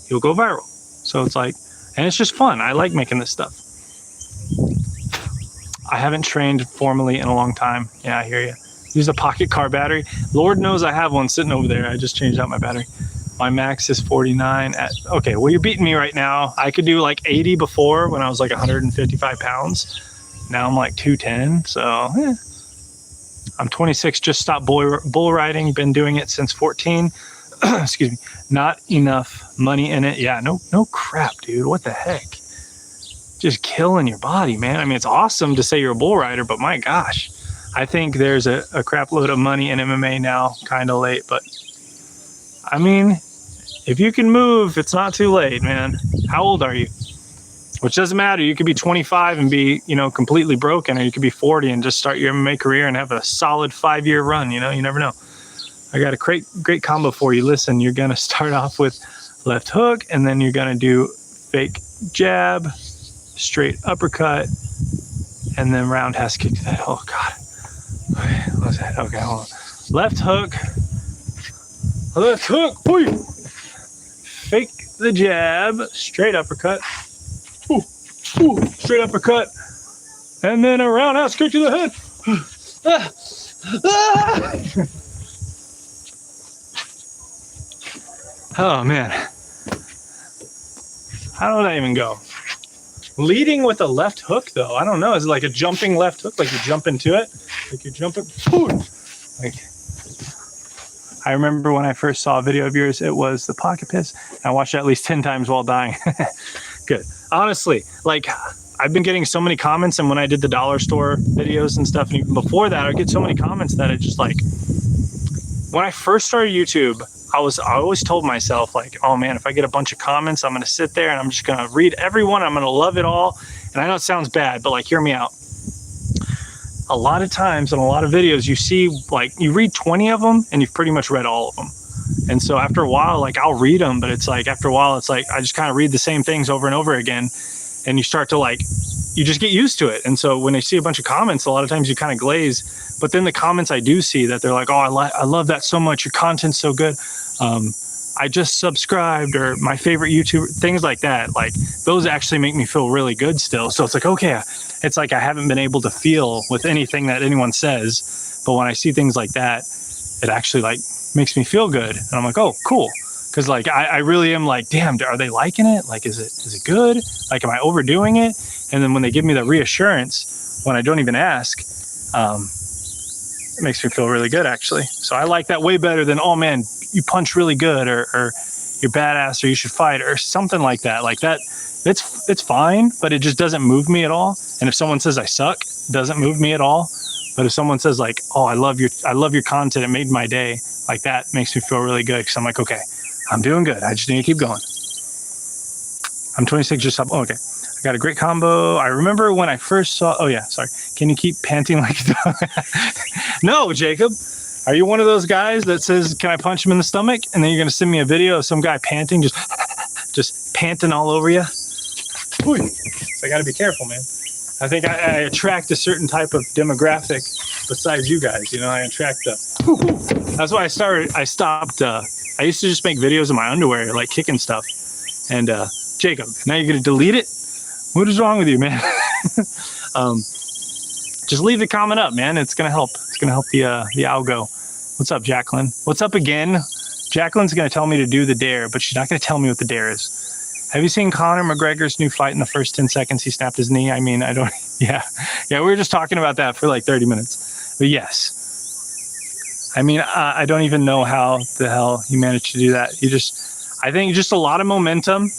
you'll go viral. So it's like, and it's just fun. I like making this stuff. I haven't trained formally in a long time. Yeah, I hear you. Use a pocket car battery. Lord knows I have one sitting over there. I just changed out my battery. My max is 49 okay, well, you're beating me right now. I could do like 80 before when I was like 155 pounds. Now I'm like 210, so I'm 26, just stopped bull riding, been doing it since 14. Excuse me. Not enough money in it. Yeah, no crap, dude. What the heck? Just killing your body, man. I mean, it's awesome to say you're a bull rider, but my gosh, I think there's a crap load of money in MMA now, kind of late, but I mean, if you can move, it's not too late, man. How old are you? Which doesn't matter. You could be 25 and be, completely broken, or you could be 40 and just start your MMA career and have a solid 5-year run. You never know. I got a great combo for you. Listen, you're going to start off with left hook, and then you're going to do fake jab, straight uppercut, and then roundhouse kick to that. Oh, God. What's that? Okay, hold on. Left hook. Boy. Fake the jab, straight uppercut. Straight uppercut. And then a roundhouse kick to the head. Oh, man. How did that even go? Leading with a left hook, though. I don't know. Is it like a jumping left hook? Like you jump into it? Like you're jumping. Like, I remember when I first saw a video of yours, it was the pocket piss. I watched it at least 10 times while dying. Good. Honestly, like, I've been getting so many comments, and when I did the dollar store videos and stuff, and even before that, I get so many comments that it just like, when I first started YouTube, I always told myself, like, oh man, if I get a bunch of comments, I'm going to sit there and I'm just going to read everyone. I'm going to love it all. And I know it sounds bad, but like, hear me out. A lot of times in a lot of videos, you see, like, you read 20 of them and you've pretty much read all of them. And so after a while, like, I'll read them, but it's like, after a while, it's like, I just kind of read the same things over and over again. And you start to like, you just get used to it. And so when I see a bunch of comments, a lot of times you kind of glaze. But then the comments I do see that they're like, oh, I love that so much. Your content's so good. I just subscribed, or my favorite YouTuber, things like that. Like, those actually make me feel really good still. So it's like, okay, it's like I haven't been able to feel with anything that anyone says. But when I see things like that, it actually like makes me feel good. And I'm like, oh, cool. Because like, I really am like, damn, are they liking it? Like, is it good? Like, am I overdoing it? And then when they give me the reassurance, when I don't even ask, it makes me feel really good, actually. So I like that way better than, oh man, you punch really good, or you're badass, or you should fight, or something like that. Like that, it's fine, but it just doesn't move me at all. And if someone says I suck, it doesn't move me at all. But if someone says like, oh, I love your content, it made my day, like that makes me feel really good. Because I'm like, okay, I'm doing good. I just need to keep going. I'm 26, just up. Oh, okay. I got a great combo. I remember when I first saw, oh yeah, sorry. Can you keep panting like that? No, Jacob. Are you one of those guys that says, can I punch him in the stomach? And then you're going to send me a video of some guy panting, just panting all over you? So I got to be careful, man. I think I attract a certain type of demographic besides you guys. You know, I attract the. That's why I stopped. I used to just make videos of my underwear, like kicking stuff. And Jacob, now you're gonna delete it? What is wrong with you, man? Just leave the comment up, man. It's gonna help. It's gonna help the algo. What's up, Jacqueline? What's up again? Jacqueline's gonna tell me to do the dare, but she's not gonna tell me what the dare is. Have you seen Conor McGregor's new fight? In the first 10 seconds, he snapped his knee. I mean, I don't. Yeah, we were just talking about that for like 30 minutes. But yes. I mean, I don't even know how the hell you managed to do that. I think just a lot of momentum.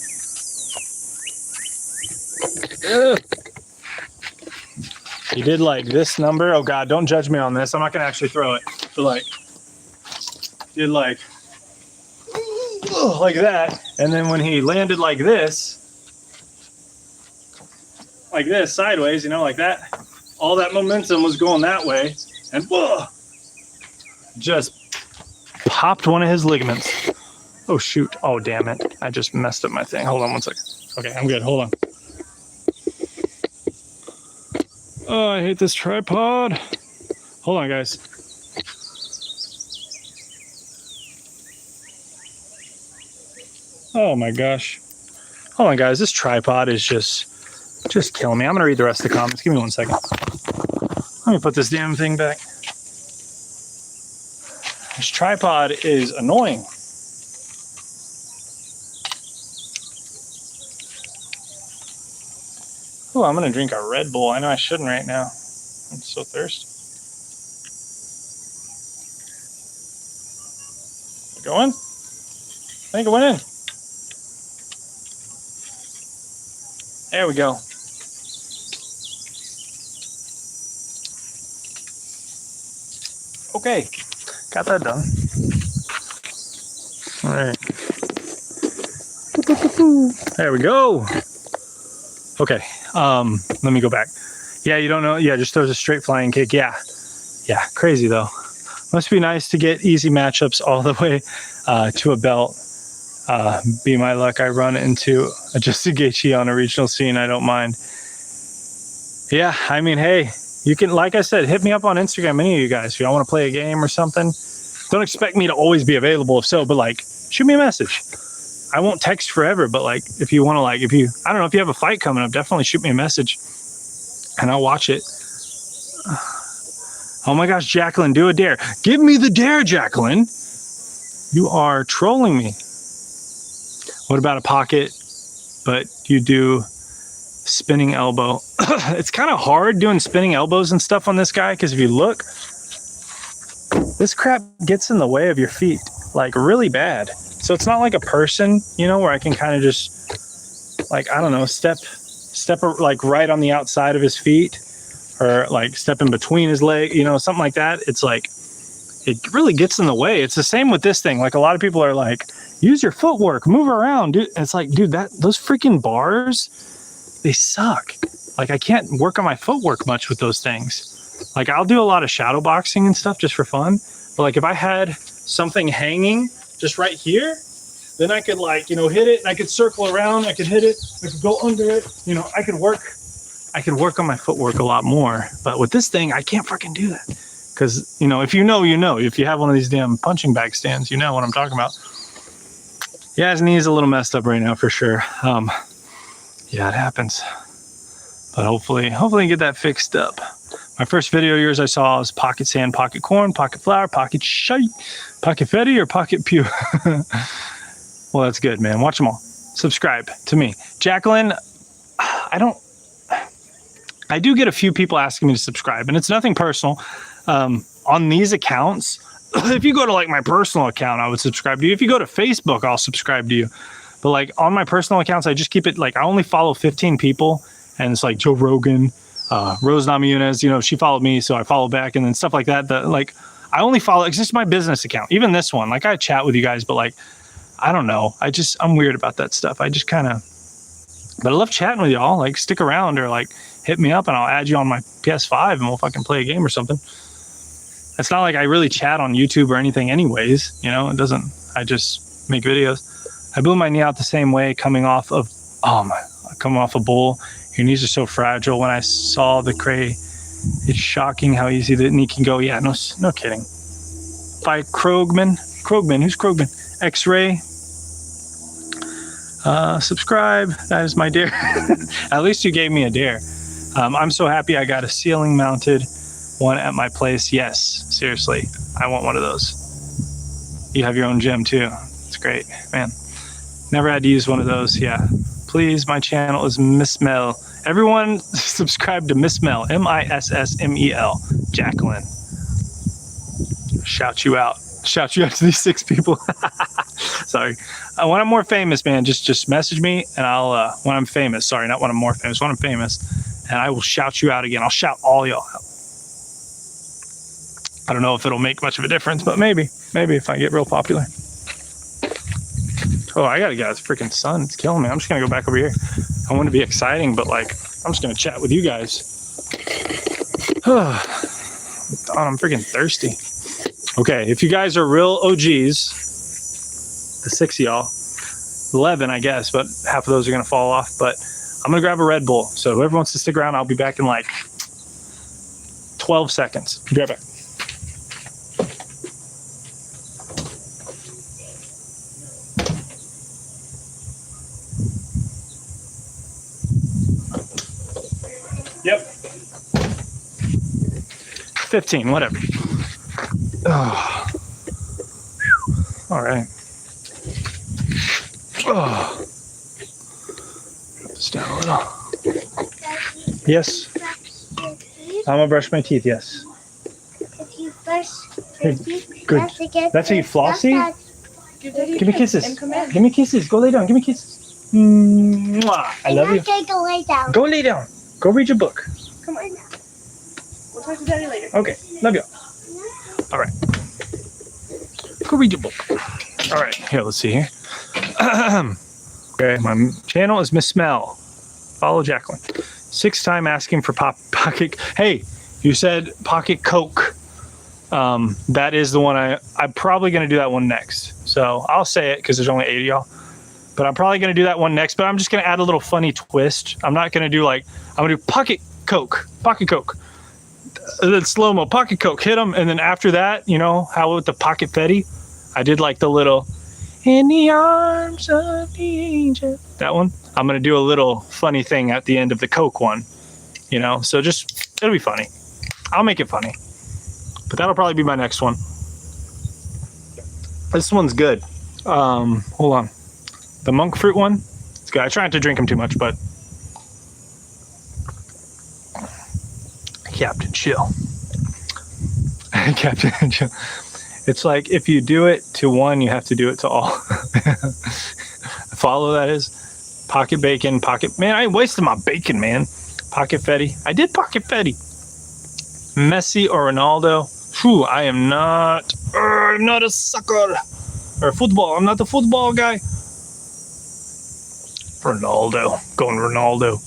Ugh. You did like this number. Oh God, don't judge me on this. I'm not gonna actually throw it. But like, did like that. And then when he landed like this sideways, you know, like that, all that momentum was going that way. And just popped one of his ligaments. Oh shoot. Oh damn it. I just messed up my thing. Hold on one second. Okay, I'm good. Hold on. Oh, I hate this tripod. Hold on, guys. Oh my gosh. Hold on, guys. This tripod is just killing me. I'm gonna read the rest of the comments. Give me 1 second. Let me put this damn thing back. This tripod is annoying. Oh, I'm gonna drink a Red Bull. I know I shouldn't right now. I'm so thirsty. Go in? I think it went in. There we go. Okay, got that done. All right. There we go. Okay, let me go back. Yeah, you don't know. Yeah, just throws a straight flying kick. Yeah, crazy though. Must be nice to get easy matchups all the way to a belt. Be my luck, I run into a Justin Gaethje on a regional scene. I don't mind. Yeah, I mean, hey, you can, like I said, hit me up on Instagram, any of you guys. If y'all want to play a game or something, don't expect me to always be available. If so, but like, shoot me a message. I won't text forever, but like, if you want to, like, I don't know, if you have a fight coming up, definitely shoot me a message and I'll watch it. Oh my gosh, Jacqueline, do a dare. Give me the dare, Jacqueline. You are trolling me. What about a pocket, but you do spinning elbow? It's kind of hard doing spinning elbows and stuff on this guy, because if you look, this crap gets in the way of your feet, like really bad. So it's not like a person, you know, where I can kind of just, like, I don't know, step like right on the outside of his feet, or like step in between his leg, you know, something like that. It's like, it really gets in the way. It's the same with this thing. Like, a lot of people are like, use your footwork, move around, dude. And it's like, dude, those freaking bars, they suck. Like, I can't work on my footwork much with those things. Like, I'll do a lot of shadow boxing and stuff just for fun. But like, if I had something hanging just right here, then I could, like, you know, hit it, and I could circle around, I could hit it, I could go under it, you know, I could work on my footwork a lot more. But with this thing, I can't fucking do that. Because, you know, if you know, you know. If you have one of these damn punching bag stands, you know what I'm talking about. Yeah, his knee is a little messed up right now for sure. Yeah, it happens. But hopefully get that fixed up. My first video of yours I saw was pocket sand, pocket corn, pocket flour, pocket shite, pocket fetty, or pocket pew. Well, that's good, man. Watch them all. Subscribe to me. Jacqueline, I do get a few people asking me to subscribe, and it's nothing personal. On these accounts, if you go to like my personal account, I would subscribe to you. If you go to Facebook, I'll subscribe to you. But like on my personal accounts, I just keep it like, I only follow 15 people, and it's like Joe Rogan, Rose Namajunas, you know, she followed me, so I follow back, and then stuff like that. Like, I only follow, it's just my business account. Even this one, like, I chat with you guys, but like, I don't know. I'm weird about that stuff. I just kind of, but I love chatting with y'all. Like, stick around, or like hit me up and I'll add you on my PS5 and we'll fucking play a game or something. It's not like I really chat on YouTube or anything anyways, you know, I just make videos. I blew my knee out the same way coming off a bull. Your knees are so fragile. When I saw the Cray It's shocking how easy the knee can go. Yeah, no kidding. By Krogman. Krogman, who's Krogman? X-Ray. Subscribe. That is my dare. At least you gave me a dare. I'm so happy I got a ceiling mounted one at my place. Yes, seriously. I want one of those. You have your own gym too. It's great, man. Never had to use one of those. Yeah. Please, my channel is Miss Mel. Everyone subscribe to Miss Mel. Missmel. Jacqueline. Shout you out. Shout you out to these 6 people. Sorry. When I'm more famous, man, just message me and I'll, when I'm famous, sorry, not when I'm more famous, when I'm famous, and I will shout you out again. I'll shout all y'all out. I don't know if it'll make much of a difference, but maybe if I get real popular. Oh, I gotta get out. It's freaking sun. It's killing me. I'm just gonna go back over here. I want to be exciting, but like, I'm just gonna chat with you guys. I'm freaking thirsty. Okay, if you guys are real OGs, the 6 of y'all, 11, I guess, but half of those are gonna fall off. But I'm gonna grab a Red Bull. So whoever wants to stick around, I'll be back in like 12 seconds. Be right back. Yep. 15, whatever. Oh. All right. Oh. Drop this down a little. Yes. I'm gonna brush my teeth, yes. If you brush your teeth, good. That's how you flossy? Give me kisses. Give me kisses. Go lay down. Give me kisses. Mwah. I love you. Go lay down. Go lay down. Go read your book. Come on now. We'll talk to Daddy later. Okay. Love you. All right. Go read your book. All right. Here, let's see here. Okay, my channel is Miss Smell. Follow Jacqueline. 6th time asking for pocket. Hey, you said Pocket Coke. That is the one I'm probably going to do that one next. So I'll say it because there's only 8 of y'all. But I'm probably going to do that one next. But I'm just going to add a little funny twist. I'm not going to do like, I'm going to do Pocket Coke. Pocket Coke. Then slow-mo, Pocket Coke. Hit them. And then after that, you know, how with the Pocket Fetty, I did like the little, in the arms of the angel. That one. I'm going to do a little funny thing at the end of the Coke one. You know, so just, it'll be funny. I'll make it funny. But that'll probably be my next one. This one's good. Hold on. The monk fruit one, it's good. I try not to drink them too much, but Captain Chill. Captain Chill. It's like if you do it to one, you have to do it to all. Follow that is Pocket Bacon, Pocket. Man, I ain't wasting my bacon, man. Pocket Fetty. I did Pocket Fetty. Messi or Ronaldo. Whew, I'm not a sucker. Or football. I'm not the football guy. Ronaldo. Going Ronaldo.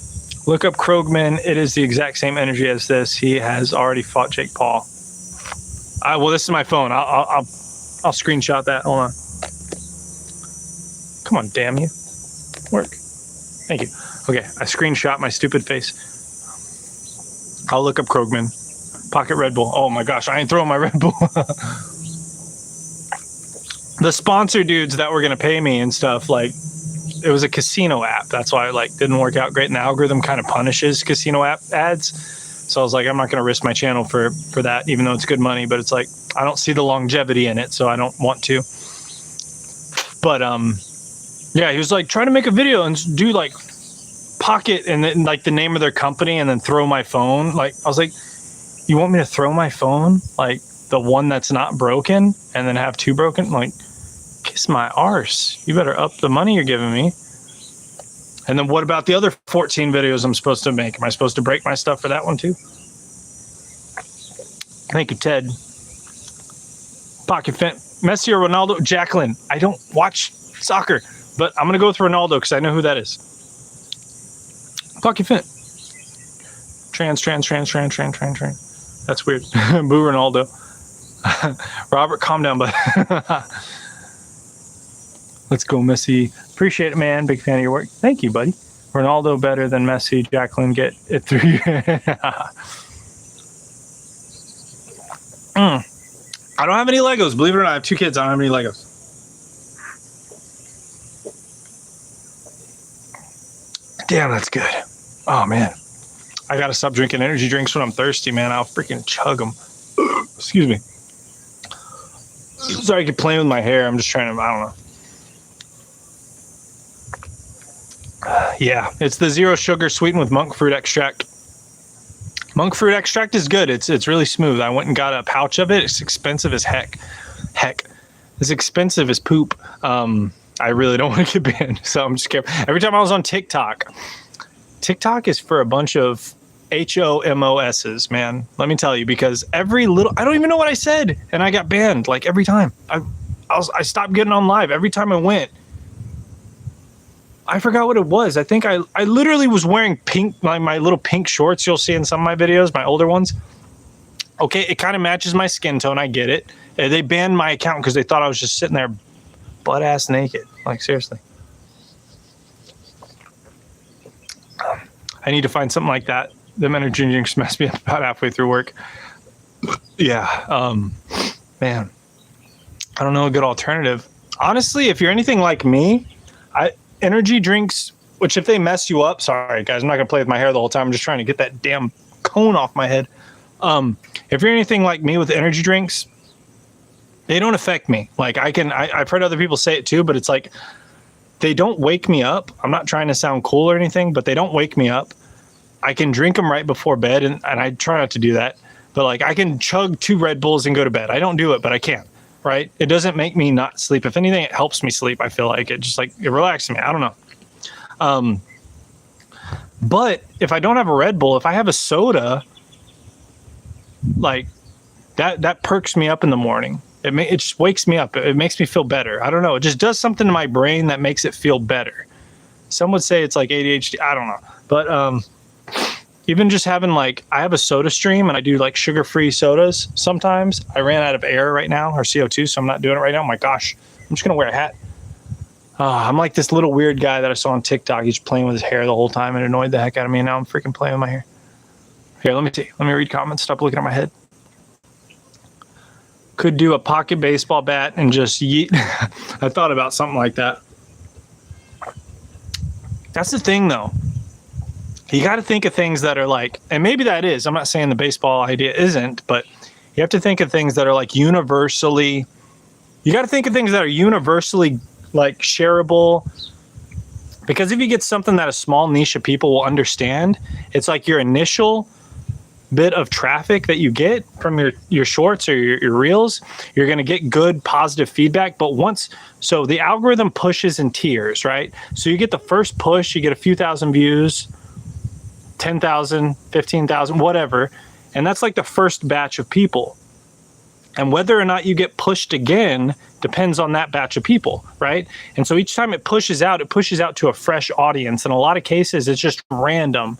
Look up Krogman. It is the exact same energy as this. He has already fought Jake Paul. Well, this is my phone. I'll screenshot that. Hold on. Come on, damn you. Work. Thank you. Okay, I screenshot my stupid face. I'll look up Krogman. Pocket Red Bull. Oh my gosh, I ain't throwing my Red Bull. The sponsor dudes that were gonna pay me and stuff, like, it was a casino app. That's why it like didn't work out great. And the algorithm kind of punishes casino app ads. So I was like, I'm not gonna risk my channel for that, even though it's good money. But it's like I don't see the longevity in it, so I don't want to. But yeah, he was like trying to make a video and do like Pocket and then like the name of their company and then throw my phone. Like I was like, you want me to throw my phone, like the one that's not broken, and then have 2 broken? Like, kiss my arse. You better up the money you're giving me. And then what about the other 14 videos I'm supposed to make? Am I supposed to break my stuff for that one too? Thank you, Ted. Pocket Fent. Messi or Ronaldo? Jacqueline. I don't watch soccer, but I'm going to go with Ronaldo because I know who that is. Pocket Fent. Trans. That's weird. Boo Ronaldo. Robert, calm down, bud. Let's go, Messi. Appreciate it, man. Big fan of your work. Thank you, buddy. Ronaldo better than Messi. Jacqueline, get it through you. I don't have any Legos. Believe it or not, I have 2 kids. I don't have any Legos. Damn, that's good. Oh, man. I got to stop drinking energy drinks when I'm thirsty, man. I'll freaking chug them. Excuse me. Sorry, I keep playing with my hair. I'm just trying to, I don't know. Yeah, it's the 0 sugar sweetened with monk fruit extract. Monk fruit extract is good. It's really smooth. I went and got a pouch of it. It's expensive as heck. It's expensive as poop. I really don't want to get banned, so I'm just careful. Every time I was on TikTok is for a bunch of HOMOSs, man. Let me tell you, because I don't even know what I said, and I got banned like every time. I stopped getting on live every time I went. I forgot what it was. I think I literally was wearing pink, my little pink shorts you'll see in some of my videos, my older ones. Okay, it kind of matches my skin tone. I get it. They banned my account because they thought I was just sitting there butt-ass naked. Like, seriously. I need to find something like that. Them energy drinks messed me up about halfway through work. Yeah, man. I don't know a good alternative. Honestly, if you're anything like me, energy drinks, which if they mess you up, sorry guys, I'm not gonna play with my hair the whole time. I'm just trying to get that damn cone off my head. If you're anything like me with energy drinks, they don't affect me. Like I've heard other people say it too, but it's like they don't wake me up. I'm not trying to sound cool or anything, but they don't wake me up. I can drink them right before bed, and I try not to do that. But like I can chug 2 Red Bulls and go to bed. I don't do it, but I can. Right? It doesn't make me not sleep. If anything, it helps me sleep. I feel like it just like it relaxes me. I don't know. But if I don't have a Red Bull, if I have a soda, like that perks me up in the morning. It just wakes me up. It makes me feel better. I don't know. It just does something to my brain that makes it feel better. Some would say it's like ADHD. I don't know. But even just having like, I have a soda stream and I do like sugar-free sodas sometimes. I ran out of air right now, or CO2, so I'm not doing it right now. Oh my gosh, I'm just gonna wear a hat. I'm like this little weird guy that I saw on TikTok. He's playing with his hair the whole time and annoyed the heck out of me. And now I'm freaking playing with my hair. Here, let me see. Let me read comments. Stop looking at my head. Could do a pocket baseball bat and just yeet. I thought about something like that. That's the thing though. You got to think of things that are like, and maybe that is, I'm not saying the baseball idea isn't, but you have to think of things that are like universally, you got to think of things that are universally like shareable. Because if you get something that a small niche of people will understand, it's like your initial bit of traffic that you get from your shorts or your reels, you're going to get good positive feedback. But so the algorithm pushes in tiers, right? So you get the first push, you get a few thousand views, 10,000, 15,000, whatever. And that's like the first batch of people. And whether or not you get pushed again depends on that batch of people, right? And so each time it pushes out to a fresh audience. In a lot of cases, it's just random.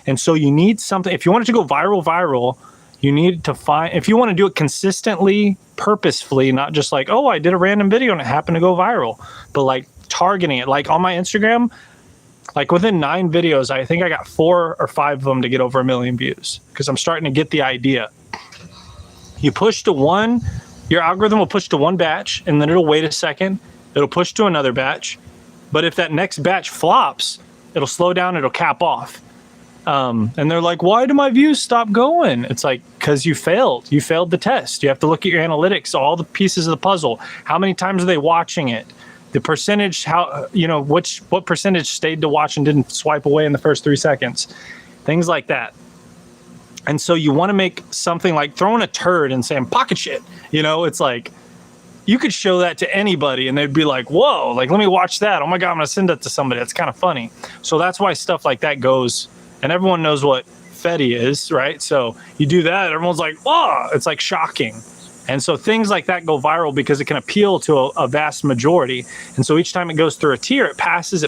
And so you need something, if you want it to go viral, you need to find, if you want to do it consistently, purposefully, not just like, oh, I did a random video and it happened to go viral, but like targeting it. Like on my Instagram, like within 9 videos, I think I got 4 or 5 of them to get over 1 million views because I'm starting to get the idea. You push to one, your algorithm will push to one batch and then it'll wait a second. It'll push to another batch. But if that next batch flops, it'll slow down, it'll cap off. And they're like, why do my views stop going? It's like, because you failed. You failed the test. You have to look at your analytics, all the pieces of the puzzle. How many times are they watching it? The percentage, what percentage stayed to watch and didn't swipe away in the first 3 seconds, things like that. And so you want to make something like throwing a turd and saying pocket shit. It's like you could show that to anybody and they'd be like, whoa, like, let me watch that. Oh my God, I'm going to send that to somebody. It's kind of funny. So that's why stuff like that goes, and everyone knows what Fetty is, right? So you do that, everyone's like, whoa, it's like shocking. And so things like that go viral because it can appeal to a vast majority. And so each time it goes through a tier, it passes.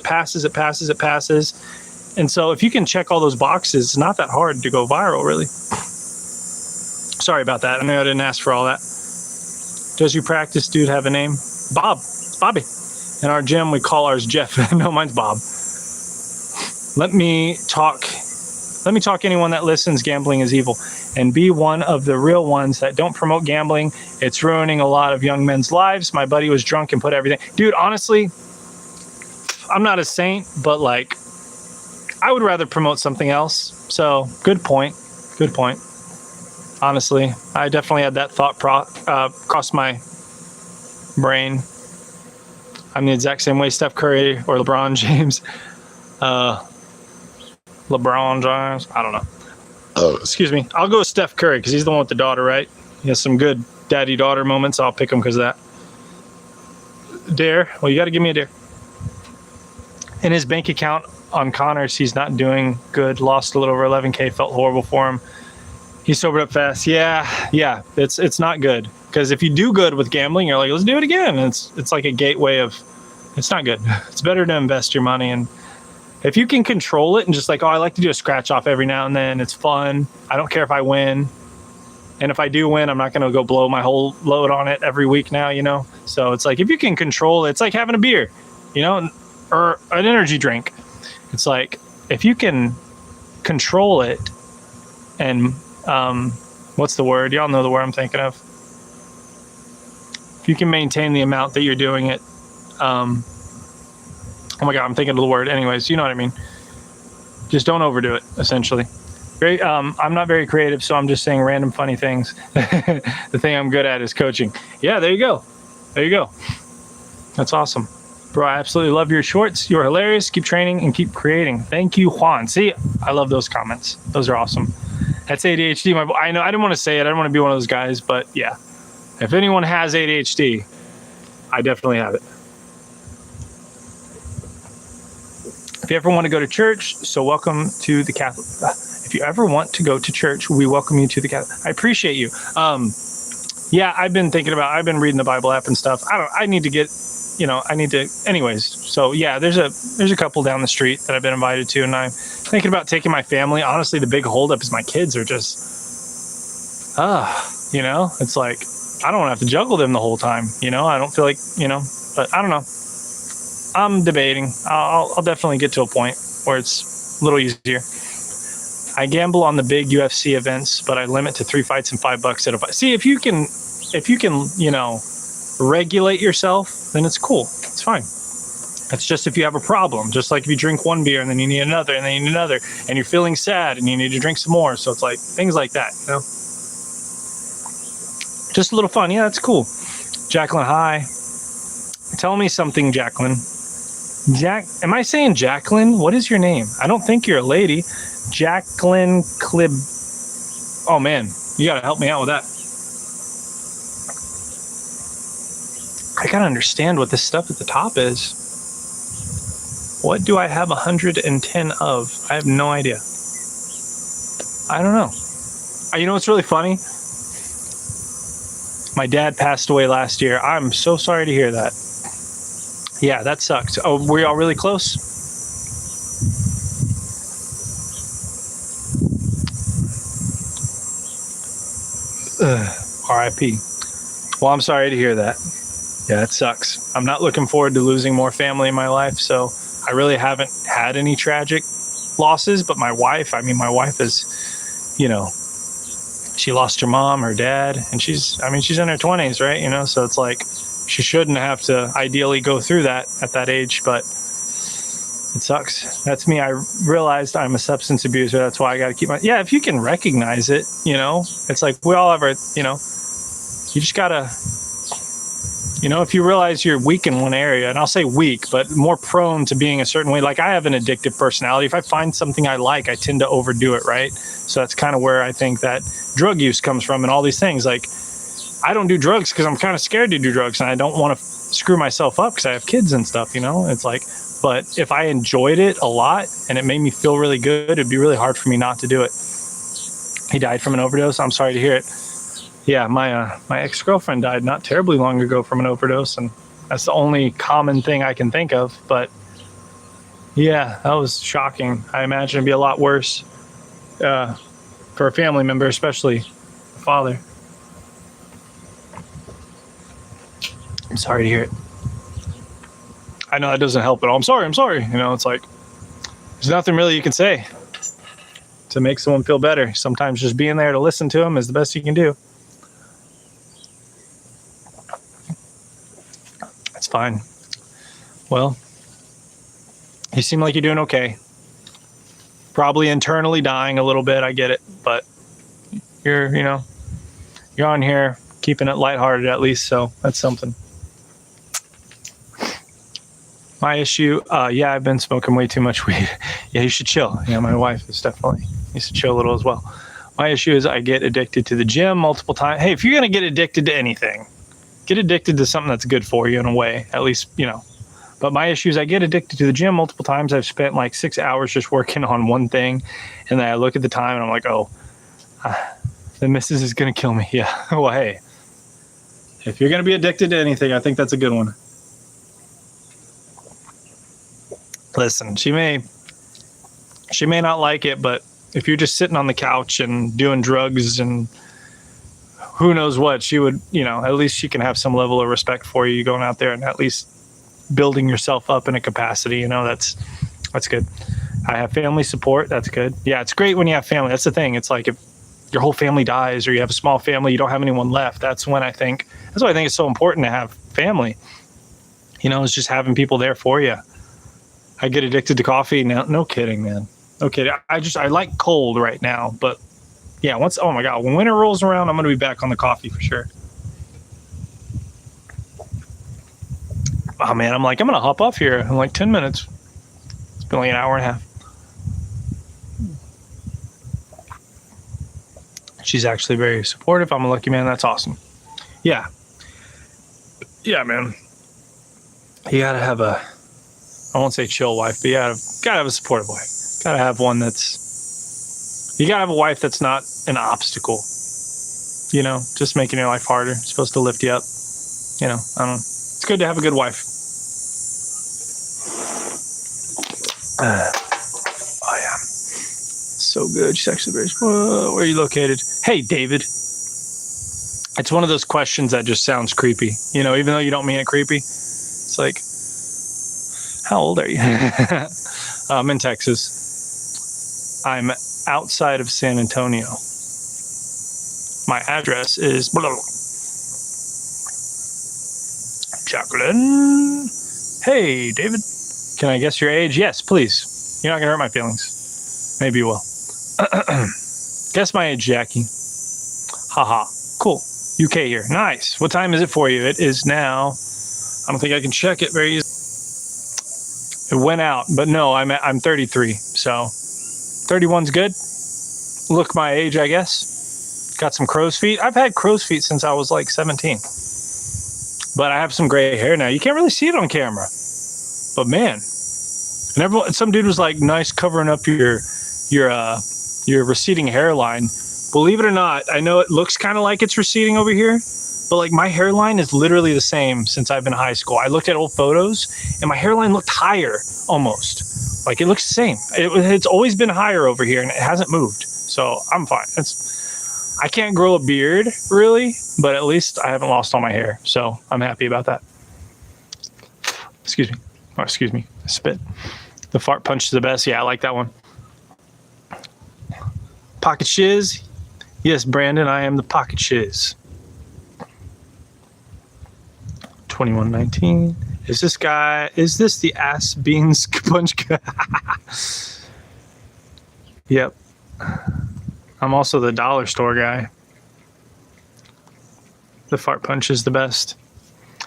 And so if you can check all those boxes, it's not that hard to go viral, really. Sorry about that. I know I didn't ask for all that. Does your practice dude have a name? Bob. It's Bobby. In our gym, we call ours Jeff. No, mine's Bob. Let me talk anyone that listens, gambling is evil. and be one of the real ones that don't promote gambling. It's ruining a lot of young men's lives. My buddy was drunk and put everything. Dude, honestly, I'm not a saint, but like, I would rather promote something else. So good point. Good point. Honestly, I definitely had that thought cross my brain. I'm the exact same way Steph Curry or LeBron James. LeBron James. I don't know. Oh, excuse me. I'll go with Steph Curry because he's the one with the daughter, right? He has some good daddy-daughter moments. I'll pick him because of that. Dare. Well, you got to give me a dare. In his bank account on Connors, he's not doing good. Lost a little over 11K. Felt horrible for him. He sobered up fast. Yeah. It's not good because if you do good with gambling, you're like, let's do it again. And it's like a gateway of. It's not good. It's better to invest your money, and if you can control it and just like, oh, I like to do a scratch off every now and then. It's fun. I don't care if I win. And if I do win, I'm not going to go blow my whole load on it every week now, you know? So it's like, if you can control it, it's like having a beer, you know, or an energy drink. It's like, if you can control it and, what's the word? Y'all know the word I'm thinking of. If you can maintain the amount that you're doing it, oh my God, I'm thinking of the word. Anyways, you know what I mean. Just don't overdo it, essentially. I'm not very creative, so I'm just saying random funny things. The thing I'm good at is coaching. Yeah, there you go. That's awesome. Bro, I absolutely love your shorts. You're hilarious. Keep training and keep creating. Thank you, Juan. See, I love those comments. Those are awesome. That's ADHD. I know I didn't want to say it. I don't want to be one of those guys, but yeah. If anyone has ADHD, I definitely have it. If you ever want to go to church, so welcome to the Catholic. If you ever want to go to church, we welcome you to the Catholic. I appreciate you. Yeah, I've been reading the Bible app and stuff. I need to get, anyways. So yeah, there's a couple down the street that I've been invited to, and I'm thinking about taking my family. Honestly, the big holdup is my kids are just, it's like, I don't want to have to juggle them the whole time. I don't feel like, but I don't know. I'm debating. I'll definitely get to a point where it's a little easier. I gamble on the big UFC events, but I limit to 3 fights and $5 at a fight. See, if you can, regulate yourself, then it's cool. It's fine. It's just if you have a problem, just like if you drink one beer and then you need another and then you need another and you're feeling sad and you need to drink some more. So it's like things like that, Just a little fun. Yeah, that's cool. Jacqueline, hi. Tell me something, Jacqueline. Am I saying Jacqueline? What is your name? I don't think you're a lady. Jacqueline Clib. Oh man, you gotta help me out with that. I gotta understand what this stuff at the top is. What do I have 110 of? I have no idea. I don't know. You know what's really funny? My dad passed away last year. I'm so sorry to hear that. Yeah, that sucks. Oh, were y'all really close? RIP. Well, I'm sorry to hear that. Yeah, it sucks. I'm not looking forward to losing more family in my life, so I really haven't had any tragic losses, but my wife is, she lost her mom, her dad, and she's in her 20s, right? So it's like, she shouldn't have to ideally go through that at that age, but it sucks. That's me. I realized I'm a substance abuser. That's why I got to keep yeah, if you can recognize it, it's like we all have our, you just got to, if you realize you're weak in one area, and I'll say weak, but more prone to being a certain way. Like I have an addictive personality. If I find something I like, I tend to overdo it, right? So that's kind of where I think that drug use comes from and all these things. Like, I don't do drugs because I'm kind of scared to do drugs and I don't want to screw myself up because I have kids and stuff, It's like, but if I enjoyed it a lot and it made me feel really good, it'd be really hard for me not to do it. He died from an overdose. I'm sorry to hear it. Yeah, my ex-girlfriend died not terribly long ago from an overdose, and that's the only common thing I can think of. But yeah, that was shocking. I imagine it'd be a lot worse for a family member, especially a father. I'm sorry to hear it. I know that doesn't help at all. I'm sorry. It's like, there's nothing really you can say to make someone feel better. Sometimes just being there to listen to them is the best you can do. That's fine. Well, you seem like you're doing okay. Probably internally dying a little bit, I get it, but you're on here keeping it lighthearted at least, so that's something. My issue, yeah, I've been smoking way too much weed. Yeah, you should chill. Yeah, my wife is definitely needs to chill a little as well. My issue is I get addicted to the gym multiple times. Hey, if you're gonna get addicted to anything, get addicted to something that's good for you in a way, at least, But my issue is I get addicted to the gym multiple times. I've spent like 6 hours just working on one thing, and then I look at the time and I'm like, oh, the missus is gonna kill me. Yeah, well, hey, if you're gonna be addicted to anything, I think that's a good one. Listen, she may not like it, but if you're just sitting on the couch and doing drugs and who knows what, she would, at least she can have some level of respect for you going out there and at least building yourself up in a capacity. That's good. I have family support. That's good. Yeah, it's great when you have family. That's the thing. It's like if your whole family dies or you have a small family, you don't have anyone left. That's why I think it's so important to have family. It's just having people there for you. I get addicted to coffee now. No kidding, man. No kidding. I like cold right now, but yeah, oh my God, when winter rolls around, I'm going to be back on the coffee for sure. Oh man, I'm going to hop off here in like 10 minutes. It's been like an hour and a half. She's actually very supportive. I'm a lucky man. That's awesome. Yeah. Yeah, man. You got to have I won't say chill wife, but you gotta have a supportive wife. Gotta have one you gotta have a wife that's not an obstacle. Just making your life harder. It's supposed to lift you up. I don't know. It's good to have a good wife. Oh yeah. So good. She's actually very, where are you located? Hey, David. It's one of those questions that just sounds creepy. Even though you don't mean it creepy. It's like, how old are you? I'm in Texas. I'm outside of San Antonio. My address is Jacqueline. Hey, David. Can I guess your age? Yes, please. You're not going to hurt my feelings. Maybe you will. Guess my age, Jackie. Haha. Cool. UK here. Nice. What time is it for you? It is now. I don't think I can check it very easily. It went out, but no, I'm 33, so 31's good. Look my age, I guess. Got some crow's feet. I've had crow's feet since I was like 17, but I have some gray hair now. You can't really see it on camera, but man, and some dude was like, nice covering up your receding hairline. Believe it or not, I know it looks kind of like it's receding over here, but like my hairline is literally the same since I've been in high school. I looked at old photos and my hairline looked higher almost. Like it looks the same. It's always been higher over here and it hasn't moved. So I'm fine. I can't grow a beard really, but at least I haven't lost all my hair. So I'm happy about that. Excuse me. Oh, excuse me. I spit. The fart punch is the best. Yeah, I like that one. Pocket shiz. Yes, Brandon, I am the pocket shiz. 2119. Is this the ass beans punch guy? Yep. I'm also the dollar store guy. The fart punch is the best.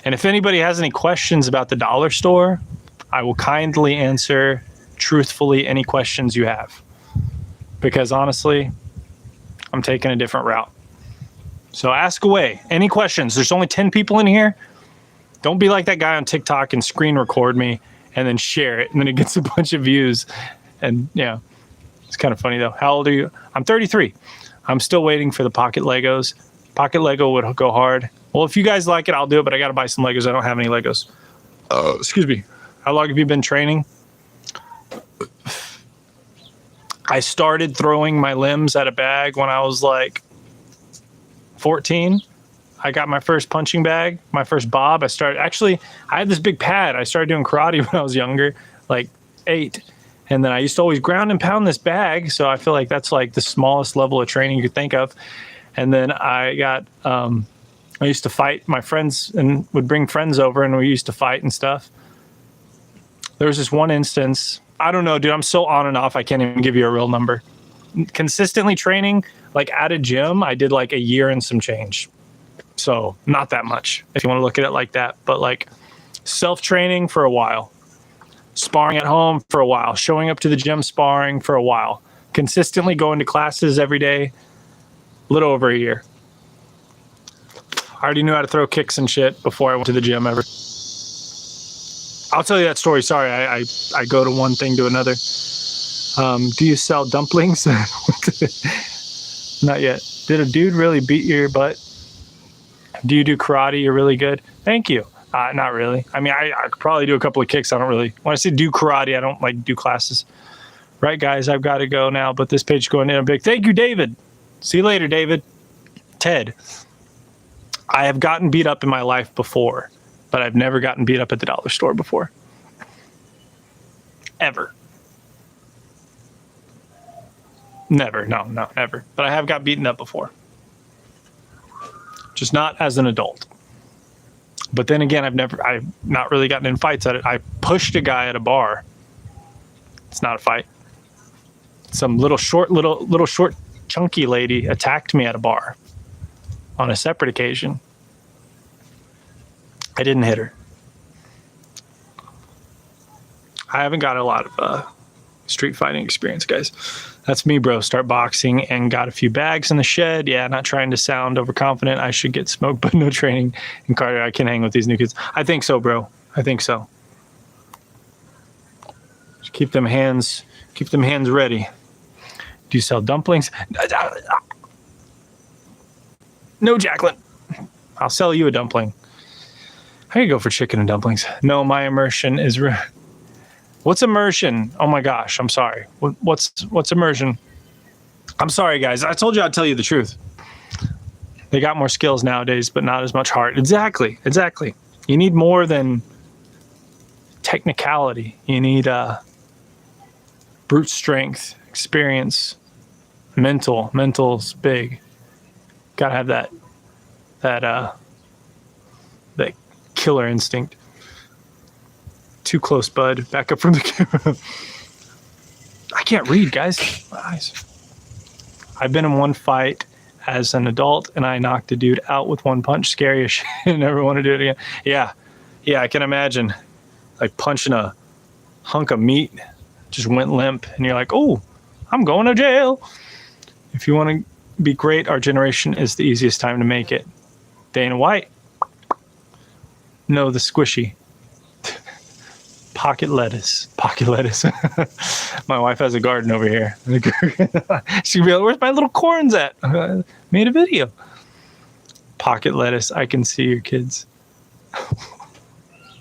And if anybody has any questions about the dollar store, I will kindly answer truthfully any questions you have. Because honestly, I'm taking a different route. So ask away. Any questions? There's only 10 people in here. Don't be like that guy on TikTok and screen record me and then share it. And then it gets a bunch of views. And yeah, it's kind of funny though. How old are you? I'm 33. I'm still waiting for the Pocket Legos. Pocket Lego would go hard. Well, if you guys like it, I'll do it, but I got to buy some Legos. I don't have any Legos. Excuse me. How long have you been training? I started throwing my limbs at a bag when I was like 14. I got my first punching bag, my first bob. I had this big pad. I started doing karate when I was younger, like 8. And then I used to always ground and pound this bag. So I feel like that's like the smallest level of training you could think of. And then I got, I used to fight my friends and would bring friends over and we used to fight and stuff. There was this one instance, I don't know, dude, I'm so on and off. I can't even give you a real number. Consistently training, like at a gym, I did like a year and some change. So not that much if you want to look at it like that, but like self-training for a while. Sparring at home for a while, showing up to the gym sparring for a while, consistently going to classes every day, a little over a year. I already knew how to throw kicks and shit before I went to the gym ever. I'll tell you that story. Sorry, I go to one thing to another. Do you sell dumplings? Not yet. Did a dude really beat your butt? Do you do karate? You're really good. Thank you. Not really. I mean, I could probably do a couple of kicks. I don't really, when I say do karate, I don't like do classes. Right, guys, I've got to go now, but this page is going in a big, thank you, David. See you later, David. Ted, I have gotten beat up in my life before, but I've never gotten beat up at the dollar store before. Ever. Never. No, never. But I have got beaten up before. Just not as an adult. But then again, I've not really gotten in fights at it. I pushed a guy at a bar. It's not a fight. Some little short, chunky lady attacked me at a bar on a separate occasion. I didn't hit her. I haven't got a lot of street fighting experience, guys. That's me, bro. Start boxing and got a few bags in the shed. Yeah, not trying to sound overconfident. I should get smoked, but no training in cardio. I can hang with these new kids. I think so, bro. I think so. Just keep them hands ready. Do you sell dumplings? No, Jacqueline. I'll sell you a dumpling. I could go for chicken and dumplings. No, my immersion is... What's immersion? Oh my gosh, I'm sorry. What's immersion? I'm sorry, guys. I told you I'd tell you the truth. They got more skills nowadays, but not as much heart. Exactly. You need more than technicality. You need brute strength, experience, mental. Mental's big. Gotta have that killer instinct. Too close, bud. Back up from the camera. I can't read, guys. My eyes. I've been in one fight as an adult, and I knocked a dude out with one punch. Scary as shit. Never want to do it again. Yeah, I can imagine. Like punching a hunk of meat, just went limp, and you're like, oh, I'm going to jail. If you want to be great, our generation is the easiest time to make it. Dana White. No, the squishy. Pocket lettuce. My wife has a garden over here. She'll be like, where's my little corns at? I made a video. Pocket lettuce. I can see your kids.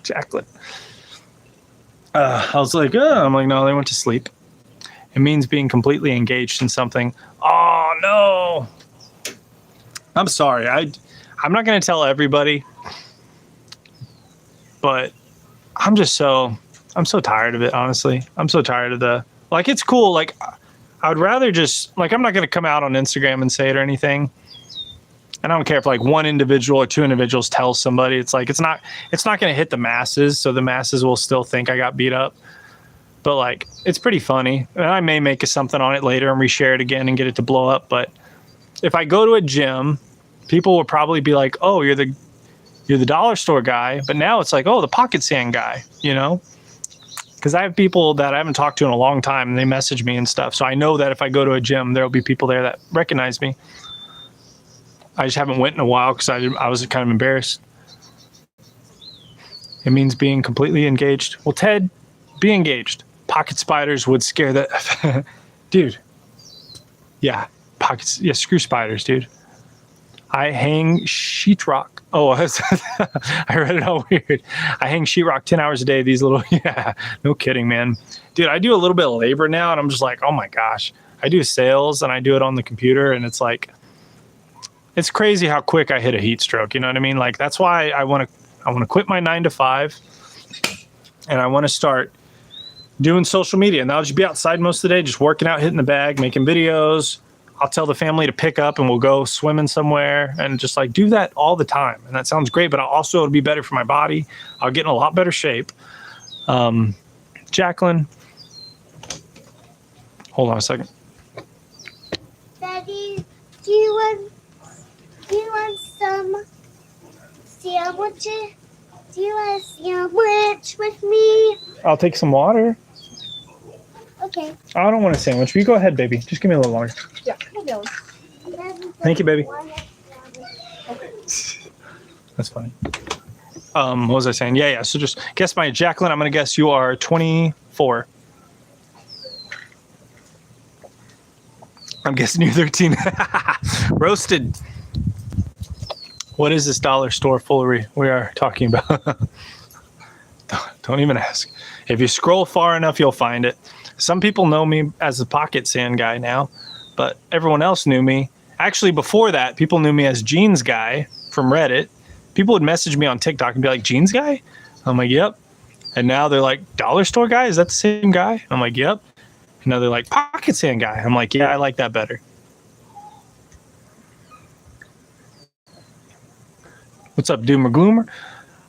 Jacqueline. I was like, I'm like, no, they went to sleep. It means being completely engaged in something. Oh, no. I'm sorry. I'm not going to tell everybody, but I'm so tired of it, honestly. I'm so tired of it's cool. Like, I would rather just, like, I'm not going to come out on Instagram and say it or anything. And I don't care if like one individual or two individuals tell somebody. It's like, it's not going to hit the masses. So the masses will still think I got beat up. But like, it's pretty funny. And I may make something on it later and reshare it again and get it to blow up. But if I go to a gym, people will probably be like, oh, you're the dollar store guy. But now it's like, oh, the pocket sand guy, you know? Because I have people that I haven't talked to in a long time and they message me and stuff. So I know that if I go to a gym, there'll be people there that recognize me. I just haven't went in a while because I was kind of embarrassed. It means being completely engaged. Well, Ted, be engaged. Pocket spiders would scare the... Dude. Yeah. Pockets. Yeah, screw spiders, dude. I hang sheetrock. Oh, I read it all weird. I hang sheetrock 10 hours a day. These little... Yeah, no kidding, man. Dude, I do a little bit of labor now, and I'm just like, oh my gosh. I do sales, and I do it on the computer, and it's like... It's crazy how quick I hit a heat stroke. You know what I mean? Like, that's why I want to quit my 9 to 5, and I want to start doing social media. And I'll just be outside most of the day, just working out, hitting the bag, making videos. I'll tell the family to pick up and we'll go swimming somewhere and just like do that all the time. And that sounds great, but also it'll be better for my body. I'll get in a lot better shape. Jacqueline, hold on a second. Daddy, do you want some sandwiches? Do you want a sandwich with me? I'll take some water. Okay. I don't want a sandwich. You go ahead, baby. Just give me a little longer. Yeah, no deal. Thank you, baby. Okay. That's funny. What was I saying? Yeah. So just guess my Jacqueline. I'm gonna guess you are 24. I'm guessing you're 13. Roasted. What is this dollar store foolery we are talking about? Don't even ask. If you scroll far enough, you'll find it. Some people know me as the pocket sand guy now, but everyone else knew me. Actually, before that, people knew me as Jeans Guy from Reddit. People would message me on TikTok and be like, Jeans Guy? I'm like, yep. And now they're like, Dollar Store Guy? Is that the same guy? I'm like, yep. And now they're like, Pocket Sand Guy. I'm like, yeah, I like that better. What's up, Doomer Gloomer?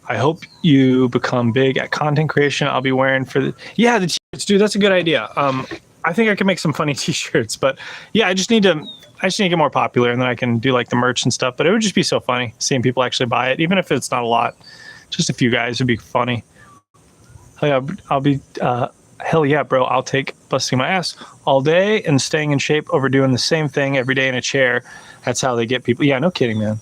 I hope you become big at content creation. I'll be wearing the t-shirts, dude. That's a good idea. I think I can make some funny t-shirts, but yeah, I just need to get more popular, and then I can do like the merch and stuff. But it would just be so funny seeing people actually buy it, even if it's not a lot. Just a few guys would be funny. Hell yeah, bro. I'll take busting my ass all day and staying in shape over doing the same thing every day in a chair. That's how they get people. Yeah, no kidding, man.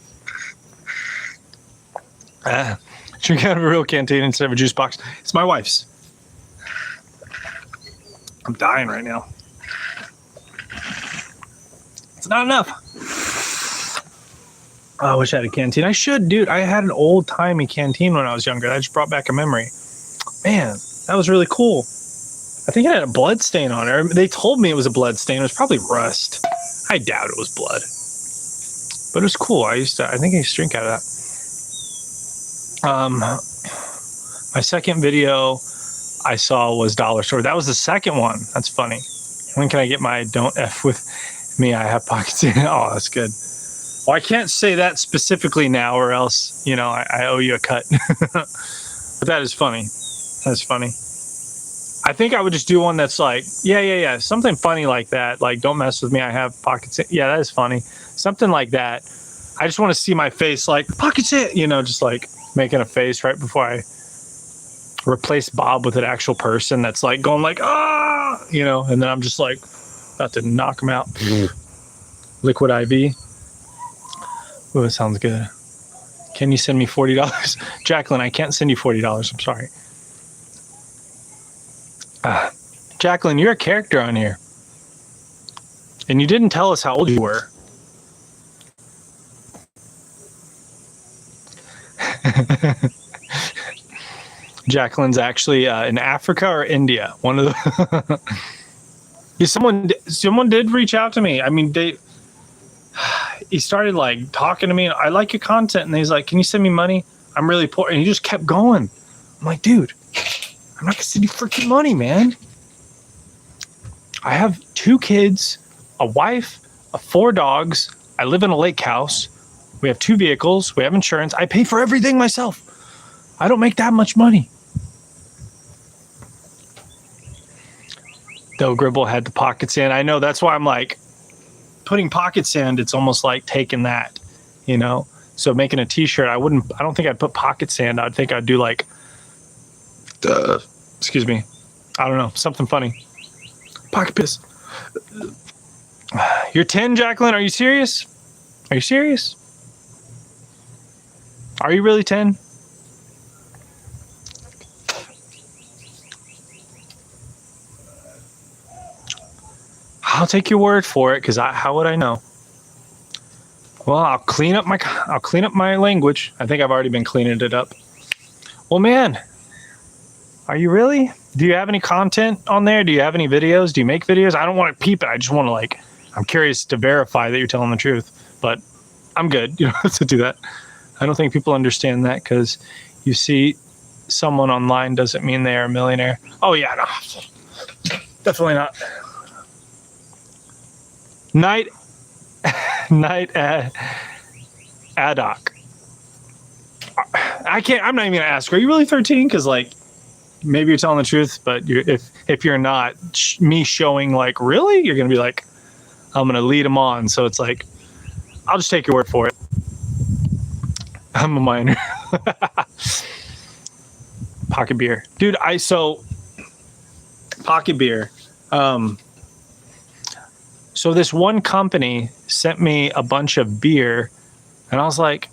Drink out of a real canteen instead of a juice box. It's my wife's. I'm dying right now. It's not enough. Oh, I wish I had a canteen. I should, dude. I had an old-timey canteen when I was younger. That just brought back a memory. Man, that was really cool. I think it had a blood stain on it. They told me it was a blood stain. It was probably rust. I doubt it was blood. But it was cool. I think I used to drink out of that. My second video I saw was Dollar Store. That was the second one. That's funny. When can I get my don't F with me? I have pockets in it. Oh, that's good. Well, I can't say that specifically now or else, I owe you a cut. But that is funny. That's funny. I think I would just do one that's like, yeah. Something funny like that. Like, don't mess with me. I have pockets in. Yeah, that is funny. Something like that. I just want to see my face like, pockets in, just like making a face right before I replace Bob with an actual person that's like going like, and then I'm just like about to knock him out. Liquid IV. Oh, that sounds good. Can you send me $40? Jacqueline, I can't send you $40. I'm sorry. Jacqueline, you're a character on here. And you didn't tell us how old you were. Jacqueline's actually in Africa or India. One of the. Yeah, someone did reach out to me. I mean, he started like talking to me. I like your content, and he's like, "Can you send me money? I'm really poor." And he just kept going. I'm like, dude, I'm not gonna send you freaking money, man. I have 2 kids, a wife, 4 dogs. I live in a lake house. We have 2 vehicles. We have insurance. I pay for everything myself. I don't make that much money. Though Gribble had the pocket sand. I know, that's why I'm like, putting pocket sand, it's almost like taking that, So making a t-shirt, I don't think I'd put pocket sand. I'd think I'd do like, excuse me. I don't know, something funny. Pocket piss. You're 10, Jacqueline? Are you serious? Are you serious? Are you really 10? I'll take your word for it, because how would I know? Well, I'll clean up my language. I think I've already been cleaning it up. Well, man, are you really? Do you have any content on there? Do you have any videos? Do you make videos? I don't want to peep it. I just want to I'm curious to verify that you're telling the truth. But I'm good. You don't have to do that. I don't think people understand that, because you see someone online doesn't mean they are a millionaire. Oh, yeah, no. Definitely not. Night Adoc. I'm not even gonna ask. Are you really 13? Because like, maybe you're telling the truth, but if you're not, me showing like, really, you're gonna be like, I'm gonna lead them on. So it's like, I'll just take your word for it. I'm a minor. Pocket beer, dude. Pocket beer. So this one company sent me a bunch of beer, and I was like,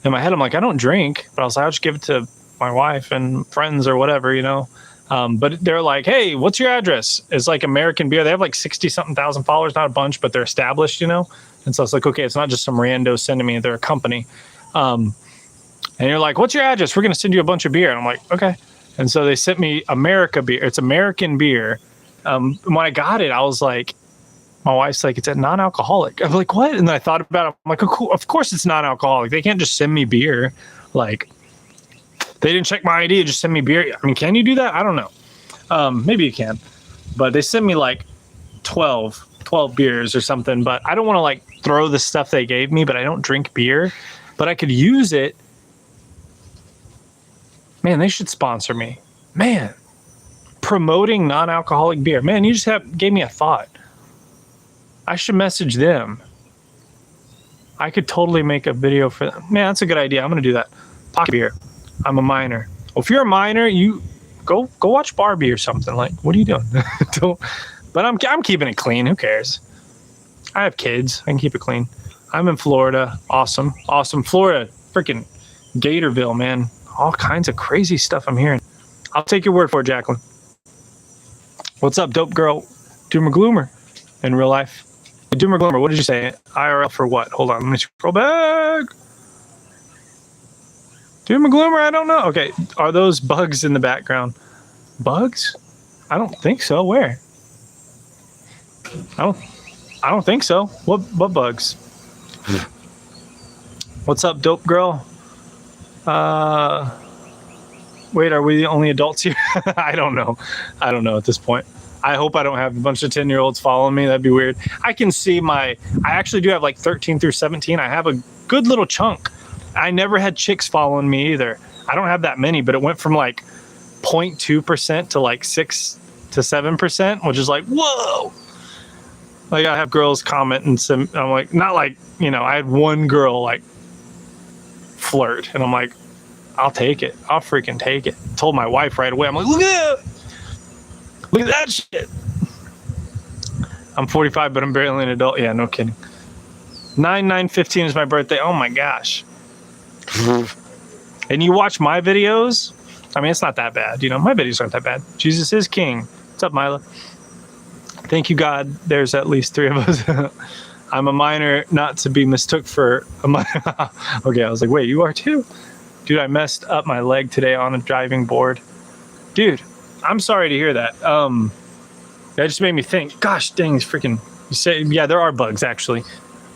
in my head, I'm like, I don't drink, but I was like, I'll just give it to my wife and friends or whatever, you know. But they're like, hey, what's your address? It's like American Beer. They have like 60-something thousand followers, not a bunch, but they're established, you know. And so it's like, okay, it's not just some rando sending me. They're a company. And you're like, what's your address? We're going to send you a bunch of beer. And I'm like, okay. And so they sent me America Beer. It's American Beer. When I got it, I was like, my wife's like, it's a non-alcoholic. I'm like, what? And then I thought about it. I'm like, oh, cool. Of course it's non-alcoholic. They can't just send me beer. Like, they didn't check my ID, just send me beer. I mean, can you do that? I don't know. Maybe you can. But they sent me like 12 beers or something. But I don't want to like throw the stuff they gave me, but I don't drink beer. But I could use it. Man, they should sponsor me. Man, promoting non-alcoholic beer. Man, you just gave me a thought. I should message them. I could totally make a video for them. Man, that's a good idea. I'm going to do that. Pocket beer. I'm a minor. Well, if you're a minor, you go watch Barbie or something. Like, what are you doing? But I'm keeping it clean. Who cares? I have kids. I can keep it clean. I'm in Florida. Awesome. Florida. Freaking Gatorville, man. All kinds of crazy stuff I'm hearing. I'll take your word for it, Jacqueline. What's up, dope girl? Doomer Gloomer in real life. Doomer Gloomer, what did you say? IRL for what? Hold on, let me scroll back. Doomer Gloomer, I don't know. Okay, are those bugs in the background? Bugs? I don't think so. Where? I don't think so. What bugs? What's up, dope girl? Wait, are we the only adults here? I don't know at this point. I hope I don't have a bunch of 10-year-olds following me. That'd be weird. I can see I actually do have like 13 through 17. I have a good little chunk. I never had chicks following me either. I don't have that many, but it went from like 0.2% to like 6 to 7%, which is like, whoa. Like I have girls comment and I'm like, not like, you know, I had one girl like flirt and I'm like, I'll take it. I'll freaking take it. Told my wife right away. I'm like, look at that. Look at that shit. I'm 45, but I'm barely an adult. Yeah, no kidding. 9/9/15 is my birthday. Oh my gosh. And you watch my videos? I mean, it's not that bad. You know, my videos aren't that bad. Jesus is king. What's up, Mila? Thank you, God. There's at least 3 of us. I'm a minor, not to be mistook for a minor. Okay, I was like, wait, you are too? Dude, I messed up my leg today on a diving board. Dude, I'm sorry to hear that. That just made me think, gosh dang, it's freaking, you say, yeah, there are bugs actually.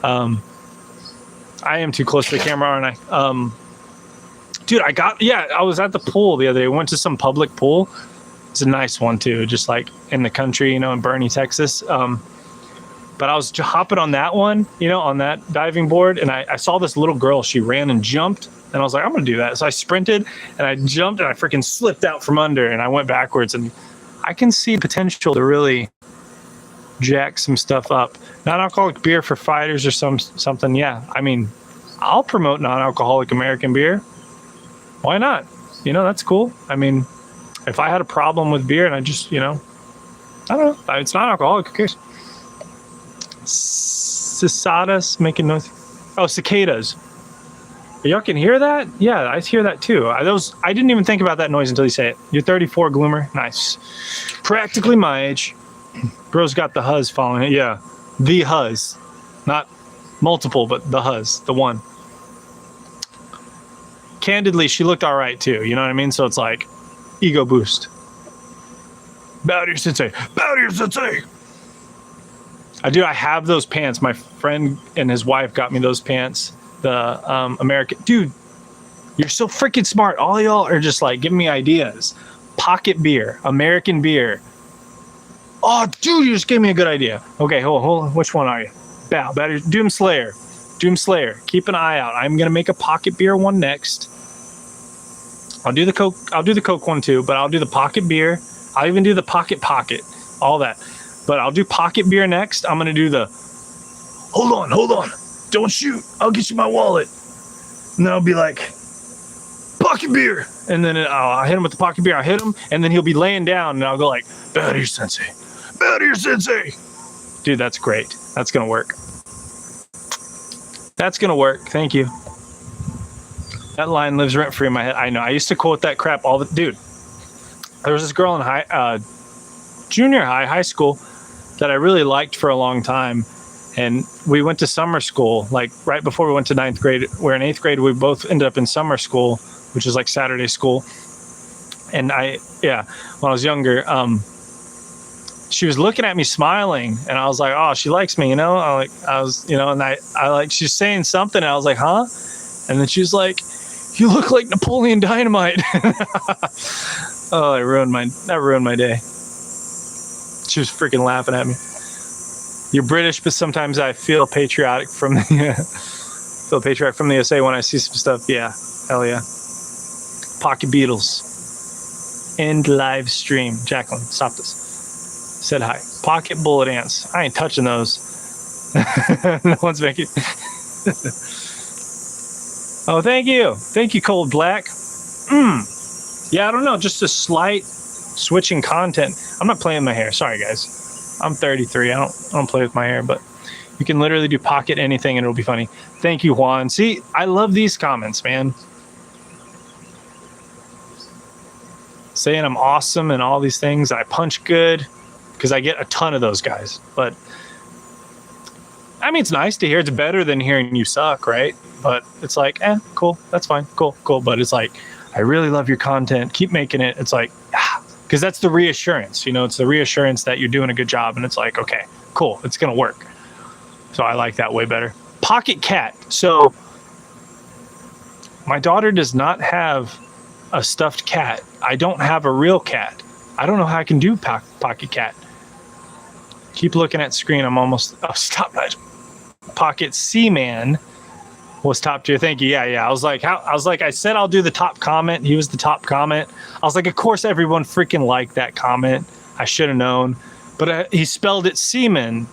I am too close to the camera, aren't I? Dude, I was at the pool the other day. We went to some public pool. It's a nice one too, just like in the country, you know, in Bernie, Texas. But I was hopping on that one, you know, on that diving board, and I saw this little girl. She ran and jumped, and I was like, I'm gonna do that. So I sprinted and I jumped and I freaking slipped out from under and I went backwards. And I can see potential to really jack some stuff up. Non-alcoholic beer for fighters or something. Yeah, I mean, I'll promote non-alcoholic American beer. Why not? You know, that's cool. I mean, if I had a problem with beer and I just, you know, I don't know, it's not alcoholic. Who cares? Cicadas making noise. Oh, cicadas. Y'all can hear that? Yeah, I hear that too. I didn't even think about that noise until you say it. You're 34, Gloomer. Nice. Practically my age. Bro's got the Huz following it. Yeah, the Huz. Not multiple, but the Huz. The one. Candidly, she looked all right too. You know what I mean? So it's like ego boost. Bow to your sensei. Bow to your sensei. I have those pants. My friend and his wife got me those pants. The American, dude, you're so freaking smart. All y'all are just like giving me ideas. Pocket beer, American beer. Oh, dude, you just gave me a good idea. Okay, hold on. Which one are you? Bow. Doom Slayer. Doom Slayer. Keep an eye out. I'm gonna make a pocket beer one next. I'll do the Coke one too, but I'll do the pocket beer. I'll even do the pocket, all that. But I'll do pocket beer next. I'm gonna do the. Hold on. Don't shoot. I'll get you my wallet. And then I'll be like, pocket beer. And then I'll hit him with the pocket beer. I'll hit him, and then he'll be laying down, and I'll go like, bow to your sensei. Bow to your sensei. Dude, that's great. That's gonna work. That's gonna work. Thank you. That line lives rent free in my head. I know. I used to quote that crap all the. Dude, there was this girl in junior high school that I really liked for a long time. And we went to summer school, like right before we went to 9th grade. We're in 8th grade. We both ended up in summer school, which is like Saturday school. And when I was younger, she was looking at me smiling, and I was like, oh, she likes me, and I she's saying something, and I was like, huh? And then she was like, you look like Napoleon Dynamite. Oh, that ruined my day. She was freaking laughing at me. You're British, but sometimes I feel patriotic from the USA when I see some stuff. Yeah, hell yeah. Pocket Beatles. End live stream. Jacqueline, stop this. Said hi. Pocket bullet ants. I ain't touching those. No one's making. Oh, thank you. Thank you, Cold Black. Yeah, I don't know. Just a slight switch in content. I'm not playing my hair. Sorry, guys. I'm 33. I don't play with my hair, but you can literally do pocket anything and it'll be funny. Thank you, Juan. See, I love these comments, man. Saying I'm awesome and all these things. I punch good because I get a ton of those guys. But I mean, it's nice to hear. It's better than hearing you suck, right? But it's like, cool. That's fine. Cool. But it's like, I really love your content. Keep making it. It's like, because that's the reassurance, it's the reassurance that you're doing a good job, and it's like, okay, cool, it's gonna work. So I like that way better. Pocket cat. So my daughter does not have a stuffed cat. I don't have a real cat. I don't know how I can do pocket cat. Keep looking at screen. I'm almost. Oh, stop that. Pocket Seaman was top tier. Thank you. Yeah. I was like, I said I'll do the top comment. He was the top comment. I was like, of course everyone freaking liked that comment. I should have known, but he spelled it seaman,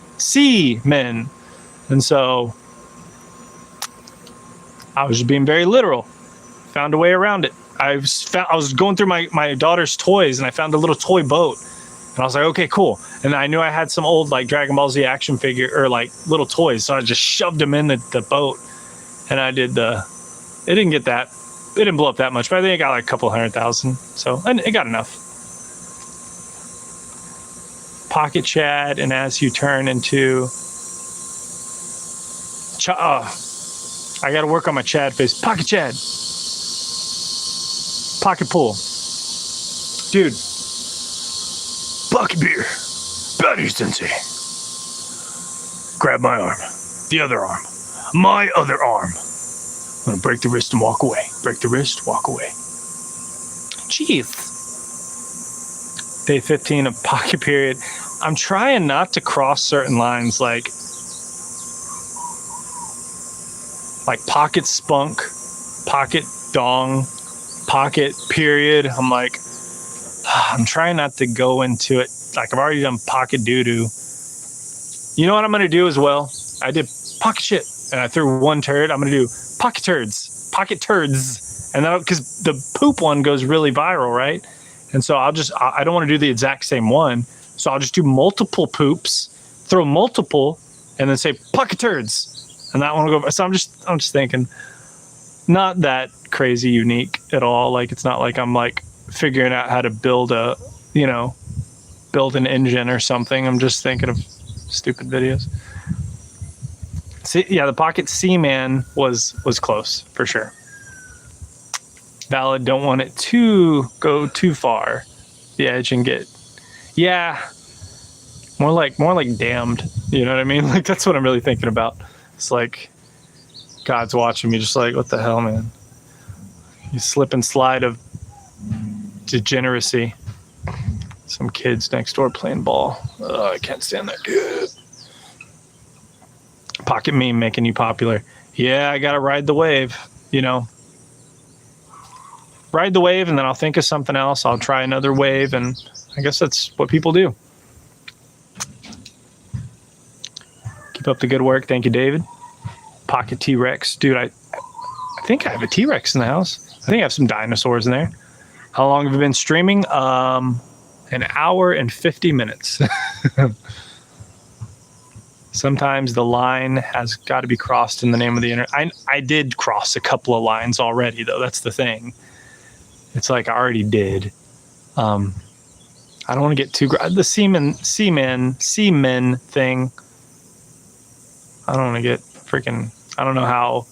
and so I was just being very literal. Found a way around it. I was going through my daughter's toys, and I found a little toy boat, and I was like, okay, cool. And I knew I had some old like Dragon Ball Z action figure or like little toys, so I just shoved them in the boat. And I did it didn't get that, it didn't blow up that much, but I think it got like a couple 100,000. So, and it got enough. Pocket Chad, and as you turn into, I got to work on my Chad face. Pocket Chad. Pocket pool. Dude. Pocket beer. Battery sensei. Grab my arm. The other arm. My other arm. I'm gonna break the wrist and walk away. Break the wrist, walk away. Jeez. Day 15 of pocket period. I'm trying not to cross certain lines like pocket spunk, pocket dong, pocket period. I'm like, I'm trying not to go into it. Like I've already done pocket doo-doo. You know what I'm gonna do as well? I did pocket shit. And I threw one turd. I'm going to do pocket turds. And then, because the poop one goes really viral, right? And so I don't want to do the exact same one. So I'll just do multiple poops, throw multiple, and then say pocket turds. And that one will go. So I'm just thinking, not that crazy unique at all. Like, it's not like I'm like figuring out how to build an engine or something. I'm just thinking of stupid videos. See, yeah, the Pocket Seaman was close for sure. Valid. Don't want it to go too far the edge and get, more like damned. You know what I mean? Like that's what I'm really thinking about. It's like God's watching me, just like, what the hell, man? You slip and slide of degeneracy. Some kids next door playing ball. I can't stand that kid. Pocket meme making you popular. Yeah, I gotta ride the wave, you know. Ride the wave, and then I'll think of something else. I'll try another wave, and I guess that's what people do. Keep up the good work. Thank you, David. Pocket T-Rex. Dude, I think I have a T-Rex in the house. I think I have some dinosaurs in there. How long have you been streaming? An hour and 50 minutes. Sometimes the line has got to be crossed in the name of the internet. I did cross a couple of lines already, though. That's the thing. It's like I already did. I don't want to get too the semen thing. I don't want to get freaking. I don't know how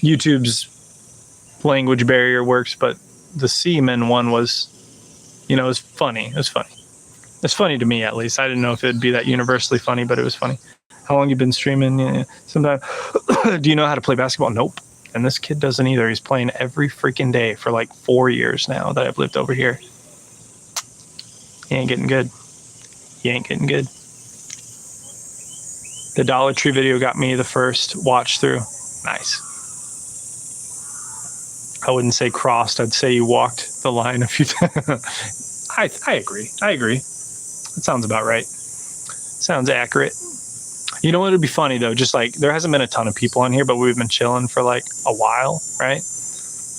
YouTube's language barrier works, but the semen one was, you know, it was funny. It was funny. It's funny to me, at least. I didn't know if it'd be that universally funny, but it was funny. How long you been streaming? Yeah. Sometimes. Do you know how to play basketball? Nope. And this kid doesn't either. He's playing every freaking day for like 4 years now that I've lived over here. He ain't getting good. He ain't getting good. The Dollar Tree video got me the first watch through. Nice. I wouldn't say crossed. I'd say you walked the line a few times. I agree. I agree. That sounds about right. Sounds accurate. You know what would be funny though? Just like there hasn't been a ton of people on here, but we've been chilling for like a while, right?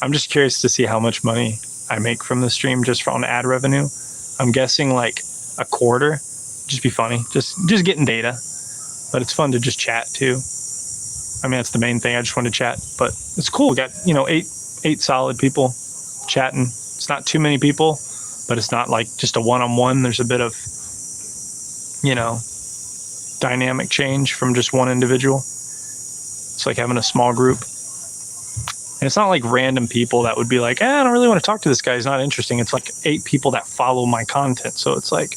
I'm just curious to see how much money I make from the stream just from ad revenue. I'm guessing like a quarter. Just be funny. Just getting data. But it's fun to just chat too. I mean, that's the main thing. I just want to chat, but it's cool. We got, you know, eight solid people chatting. It's not too many people, but it's not like just a one-on-one. There's a bit of, you know, dynamic change from just one individual. It's like having a small group. And it's not like random people that would be like, I don't really want to talk to this guy. He's not interesting. It's like 8 people that follow my content. So it's like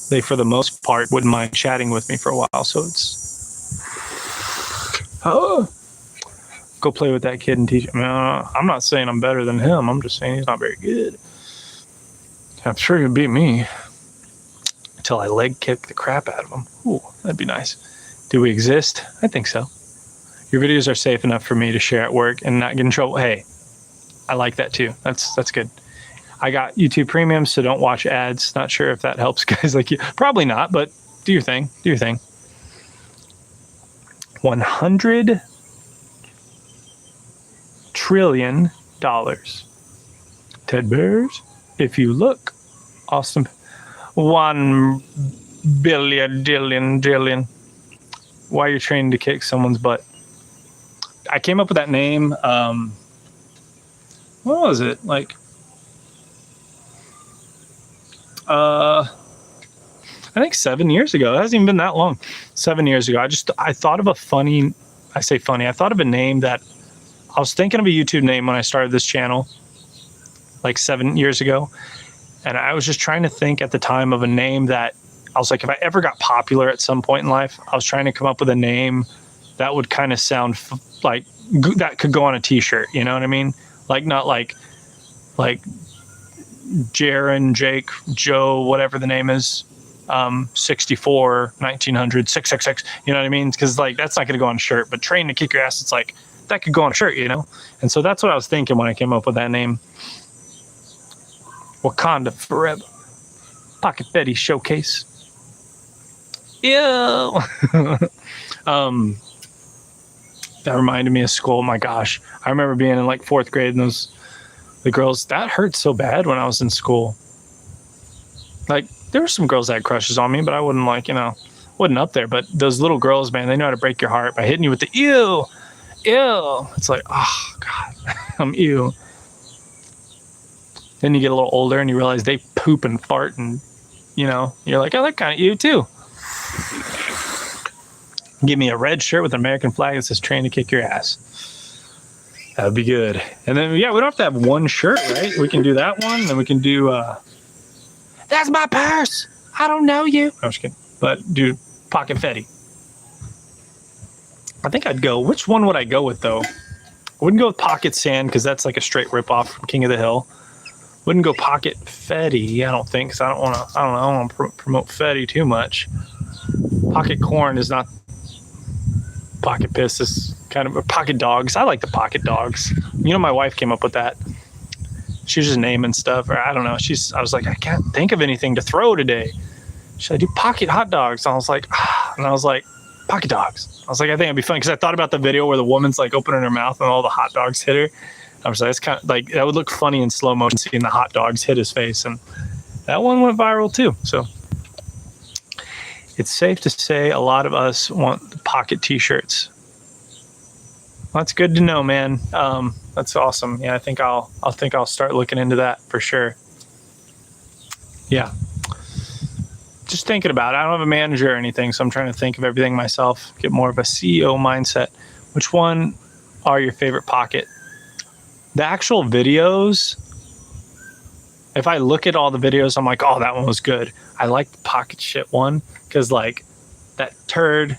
they, for the most part, wouldn't mind chatting with me for a while. So it's, go play with that kid and teach him. I'm not saying I'm better than him. I'm just saying he's not very good. I'm sure he'll beat me until I leg kick the crap out of him. Ooh, that'd be nice. Do we exist? I think so. Your videos are safe enough for me to share at work and not get in trouble. Hey, I like that too. That's good. I got YouTube Premium, so don't watch ads. Not sure if that helps guys like you. Probably not, but do your thing. Do your thing. 100 trillion dollars. Ted Bears, if you look, Austin, 1 billion, dillion. Why you're training to kick someone's butt? I came up with that name. What was it? Like, I think 7 years ago. It hasn't even been that long. 7 years ago. I thought of a funny, I say funny, I thought of a name that I was thinking of a YouTube name when I started this channel like 7 years ago. And I was just trying to think at the time of a name that I was like, if I ever got popular at some point in life, I was trying to come up with a name that would kind of sound like that could go on a t-shirt. You know what I mean? Like, not like Jaron, Jake, Joe, whatever the name is, 64, 1900, 666, you know what I mean? Because like, that's not going to go on a shirt, but train to kick your ass, it's like, that could go on a shirt, you know? And so that's what I was thinking when I came up with that name. Wakanda forever. Pocket Betty showcase. Ew. That reminded me of school. My gosh. I remember being in like 4th grade and the girls, that hurt so bad when I was in school. Like, there were some girls that had crushes on me, but I wouldn't like, you know, wasn't up there. But those little girls, man, they know how to break your heart by hitting you with the ew. It's like, oh God, I'm ew. Then you get a little older and you realize they poop and fart and, you know, you're like, oh, they're kind of ew too. Give me a red shirt with an American flag that says train to kick your ass. That would be good. And then, yeah, we don't have to have one shirt, right? We can do that one. Then we can do, that's my purse. I don't know you. I'm just kidding. But do Pocket Fetty. I think I'd go, which one would I go with though? I wouldn't go with Pocket Sand because that's like a straight ripoff from King of the Hill. Wouldn't go pocket Fetty, I don't think, because I don't want to promote Fetty too much. Pocket corn is not pocket piss. Is kind of pocket dogs. I like the pocket dogs. You know, my wife came up with that. She was just naming stuff, or I don't know. I was like, I can't think of anything to throw today. Should I do pocket hot dogs? And I was like, pocket dogs. I was like, I think it'd be fun because I thought about the video where the woman's like opening her mouth and all the hot dogs hit her. I was like, it's kind of like that would look funny in slow motion seeing the hot dogs hit his face, and that one went viral too. So it's safe to say a lot of us want the pocket T-shirts. Well, that's good to know, man. That's awesome. Yeah, I think I'll start looking into that for sure. Yeah. Just thinking about it. I don't have a manager or anything, so I'm trying to think of everything myself, get more of a CEO mindset. Which one are your favorite pocket? The actual videos, if I look at all the videos, I'm like, oh, that one was good. I like the pocket shit one because like that turd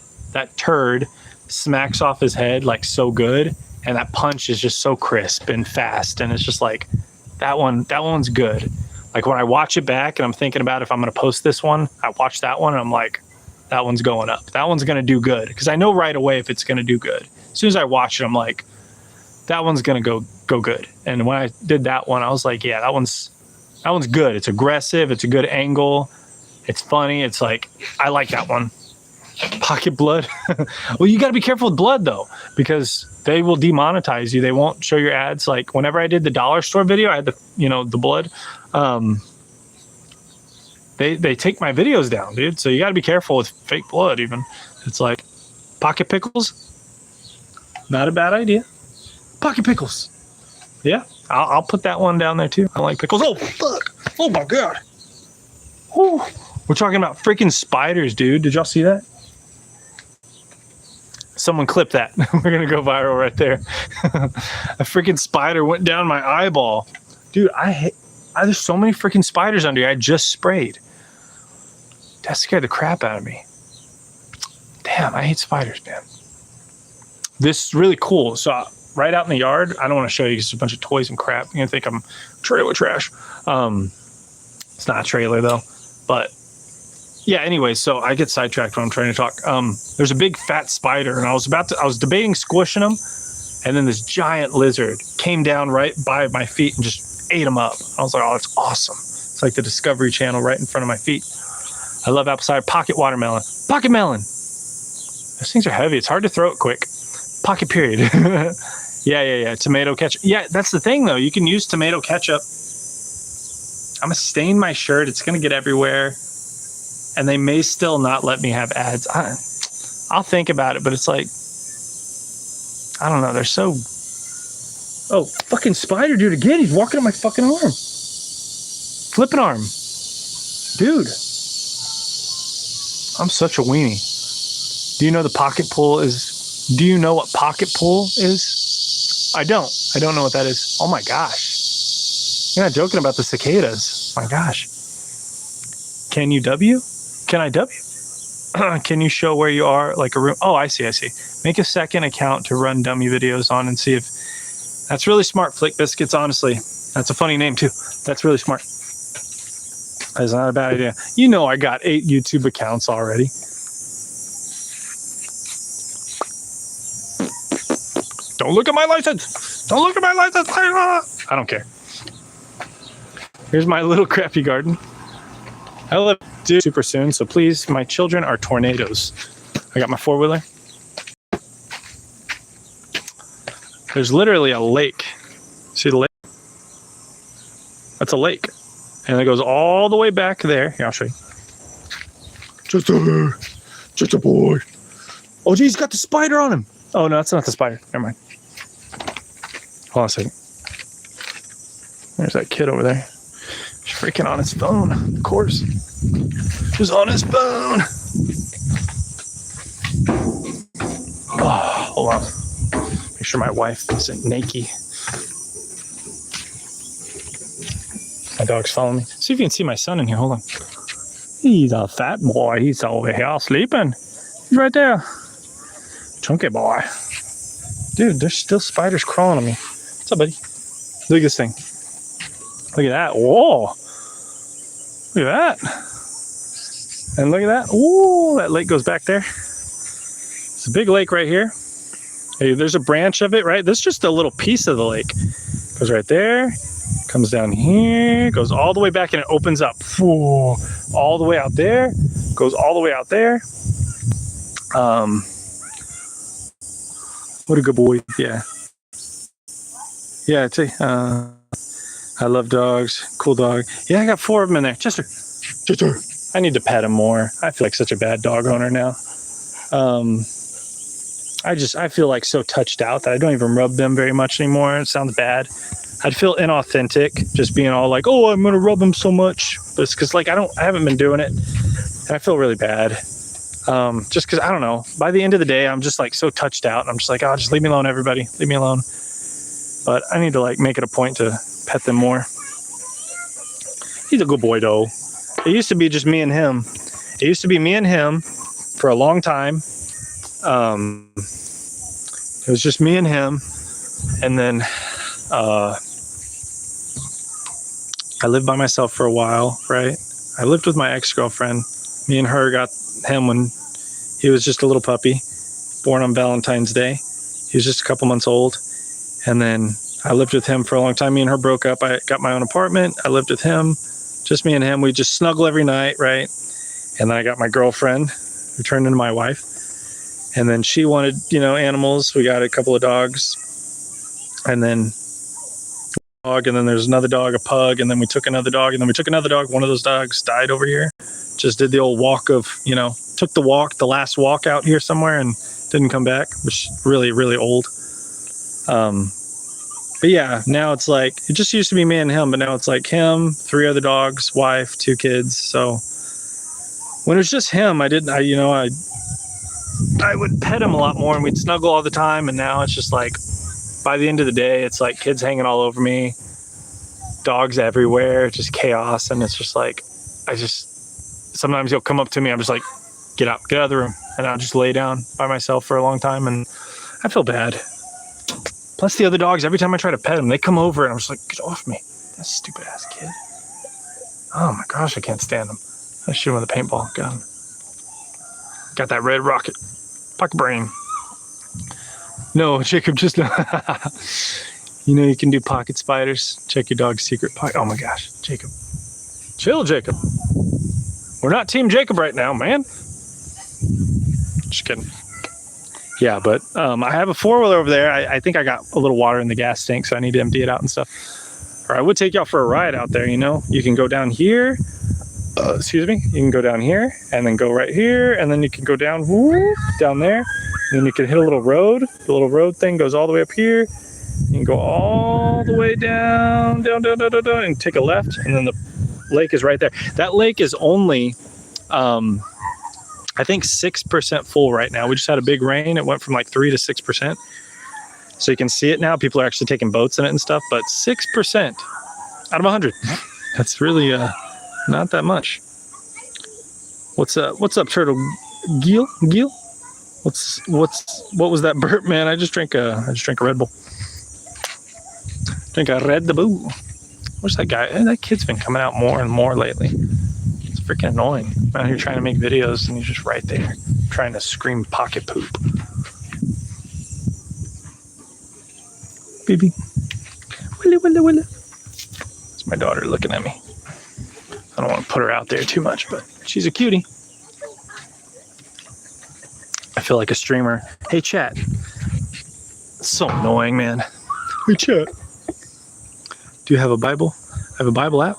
smacks off his head like so good, and that punch is just so crisp and fast, and it's just like that one's good. Like when I watch it back and I'm thinking about if I'm going to post this one, I watch that one and I'm like, that one's going up. That one's going to do good because I know right away if it's going to do good. As soon as I watch it, I'm like, that one's going to go good. And when I did that one, I was like, yeah, that one's good. It's aggressive. It's a good angle. It's funny. It's like, I like that one. Pocket blood. Well, you got to be careful with blood though, because they will demonetize you. They won't show your ads. Like whenever I did the dollar store video, I had the blood. They take my videos down, dude. So you got to be careful with fake blood. Even it's like pocket pickles. Not a bad idea. Pocket pickles. Yeah, I'll put that one down there too. I like pickles. Oh fuck! Oh my god! Whew. We're talking about freaking spiders, dude. Did y'all see that? Someone clip that. We're gonna go viral right there. A freaking spider went down my eyeball, dude. There's so many freaking spiders under here. I just sprayed. That scared the crap out of me. Damn, I hate spiders, man. This is really cool. So right out in the yard, I don't want to show you because there's a bunch of toys and crap. You're gonna think I'm trailer trash. It's not a trailer though. But yeah, anyway, so I get sidetracked when I'm trying to talk. There's a big fat spider, and I was debating squishing him, and then this giant lizard came down right by my feet and just ate him up. I was like, oh, that's awesome. It's like the Discovery Channel right in front of my feet. I love apple cider. Pocket watermelon. Pocket melon. Those things are heavy. It's hard to throw it quick. Pocket period. Yeah. Tomato ketchup. Yeah, that's the thing though. You can use tomato ketchup. I'm gonna stain my shirt. It's gonna get everywhere. And they may still not let me have ads. I'll think about it, but it's like, I don't know. They're so... Oh, fucking spider dude again. He's walking on my fucking arm. Flipping arm. Dude. I'm such a weenie. Do you know the pocket pull is... Do you know what pocket pull is? I don't know what that is. Oh my gosh. You're not joking about the cicadas. My gosh. Can you W? Can I W? Can you show where you are? Like a room? Oh, I see. Make a second account to run dummy videos on and see if... That's really smart, Flick Biscuits, honestly. That's a funny name, too. That's really smart. That's not a bad idea. You know I got 8 YouTube accounts already. Don't look at my license! Don't look at my license! I don't care. Here's my little crappy garden. I will do super soon, so please, my children are tornadoes. I got my 4-wheeler. There's literally a lake. See the lake? That's a lake. And it goes all the way back there. Here, I'll show you. Just a boy. Oh, geez, he's got the spider on him. Oh, no, that's not the spider. Never mind. Hold on a second. There's that kid over there. He's freaking on his phone, of course. He's on his phone. Oh, hold on. Make sure my wife isn't naked. My dog's following me. See if you can see my son in here. Hold on. He's a fat boy. He's over here sleeping. He's right there. Chunky boy. Dude, there's still spiders crawling on me. What's up, buddy? Look at this thing. Look at that. Whoa. Look at that. And look at that. Ooh, that lake goes back there. It's a big lake right here. Hey, there's a branch of it, right? This is just a little piece of the lake. Goes right there, comes down here, goes all the way back, and it opens up. Whoa, all the way out there, goes all the way out there. What a good boy. Yeah. Yeah, I love dogs. Cool dog. Yeah, I got 4 of them in there. Chester. I need to pet him more. I feel like such a bad dog owner now. I feel like so touched out that I don't even rub them very much anymore. It sounds bad. I'd feel inauthentic just being all like, oh, I'm going to rub them so much. But it's because like, I haven't been doing it. And I feel really bad. Just because, I don't know. By the end of the day, I'm just like so touched out. And I'm just like, oh, just leave me alone, everybody. Leave me alone. But I need to like make it a point to pet them more. He's a good boy though. It used to be just me and him. It used to be me and him for a long time. It was just me and him. And then I lived by myself for a while, right? I lived with my ex-girlfriend. Me and her got him when he was just a little puppy, born on Valentine's Day. He was just a couple months old. And then I lived with him for a long time. Me and her broke up. I got my own apartment. I lived with him, just me and him. We just snuggle every night, right? And then I got my girlfriend, who turned into my wife. And then she wanted, animals. We got a couple of dogs. And then there's another dog, a pug. And then we took another dog. And then we took another dog. One of those dogs died over here. Just did the old walk of, took the last walk out here somewhere and didn't come back, which is really, really old. But yeah, now it's like, it just used to be me and him, but now it's like him, 3 other dogs, wife, 2 kids. So when it was just him, I would pet him a lot more and we'd snuggle all the time. And now it's just like, by the end of the day, it's like kids hanging all over me, dogs everywhere, just chaos. And it's just like, sometimes he'll come up to me. I'm just like, get out of the room. And I'll just lay down by myself for a long time. And I feel bad. Plus the other dogs, every time I try to pet them, they come over and I'm just like, get off me. That stupid ass kid. Oh my gosh, I can't stand them. I shoot him with a paintball gun. Got that red rocket. Pocket brain. No, Jacob, just you can do pocket spiders. Check your dog's secret pocket. Oh my gosh, Jacob. Chill, Jacob. We're not Team Jacob right now, man. Just kidding. Yeah, but I have a 4-wheeler over there. I think I got a little water in the gas tank, so I need to empty it out and stuff. Or I would take y'all for a ride out there, You can go down here. You can go down here and then go right here. And then you can go down there. And then you can hit a little road. The little road thing goes all the way up here. You can go all the way down, and take a left. And then the lake is right there. That lake is only... I think 6% full right now. We just had a big rain. It went from like 3 to 6%. So you can see it now. People are actually taking boats in it and stuff, but 6% out of 100. That's really not that much. What's up, Turtle? Gil? What was that burp, man? I just drank a Red Bull. Drink a Red Bull. Where's that guy? That kid's been coming out more and more lately. It's freaking annoying. I'm out here trying to make videos and he's just right there trying to scream pocket poop. Baby. Willa. It's my daughter looking at me. I don't want to put her out there too much, but she's a cutie. I feel like a streamer. Hey, chat. It's so annoying, man. Hey, chat. Do you have a Bible? I have a Bible app.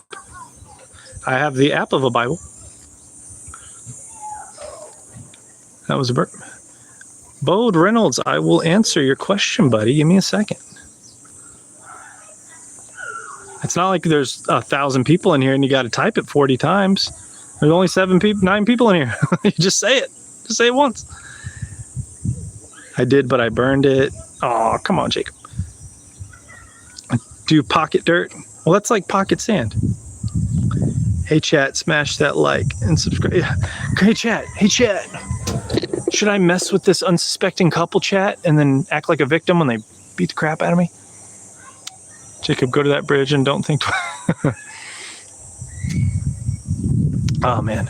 I have the app of a Bible. That was a burp. Bode Reynolds, I will answer your question, buddy. Give me a second. It's not like there's 1,000 people in here and you got to type it 40 times. There's only 9 people in here. You just say it. Just say it once. I did, but I burned it. Oh, come on, Jacob. Do pocket dirt? Well, that's like pocket sand. Hey, chat, smash that like and subscribe. Hey, chat. Should I mess with this unsuspecting couple, chat, and then act like a victim when they beat the crap out of me? Jacob, go to that bridge and don't think twice. Oh, man.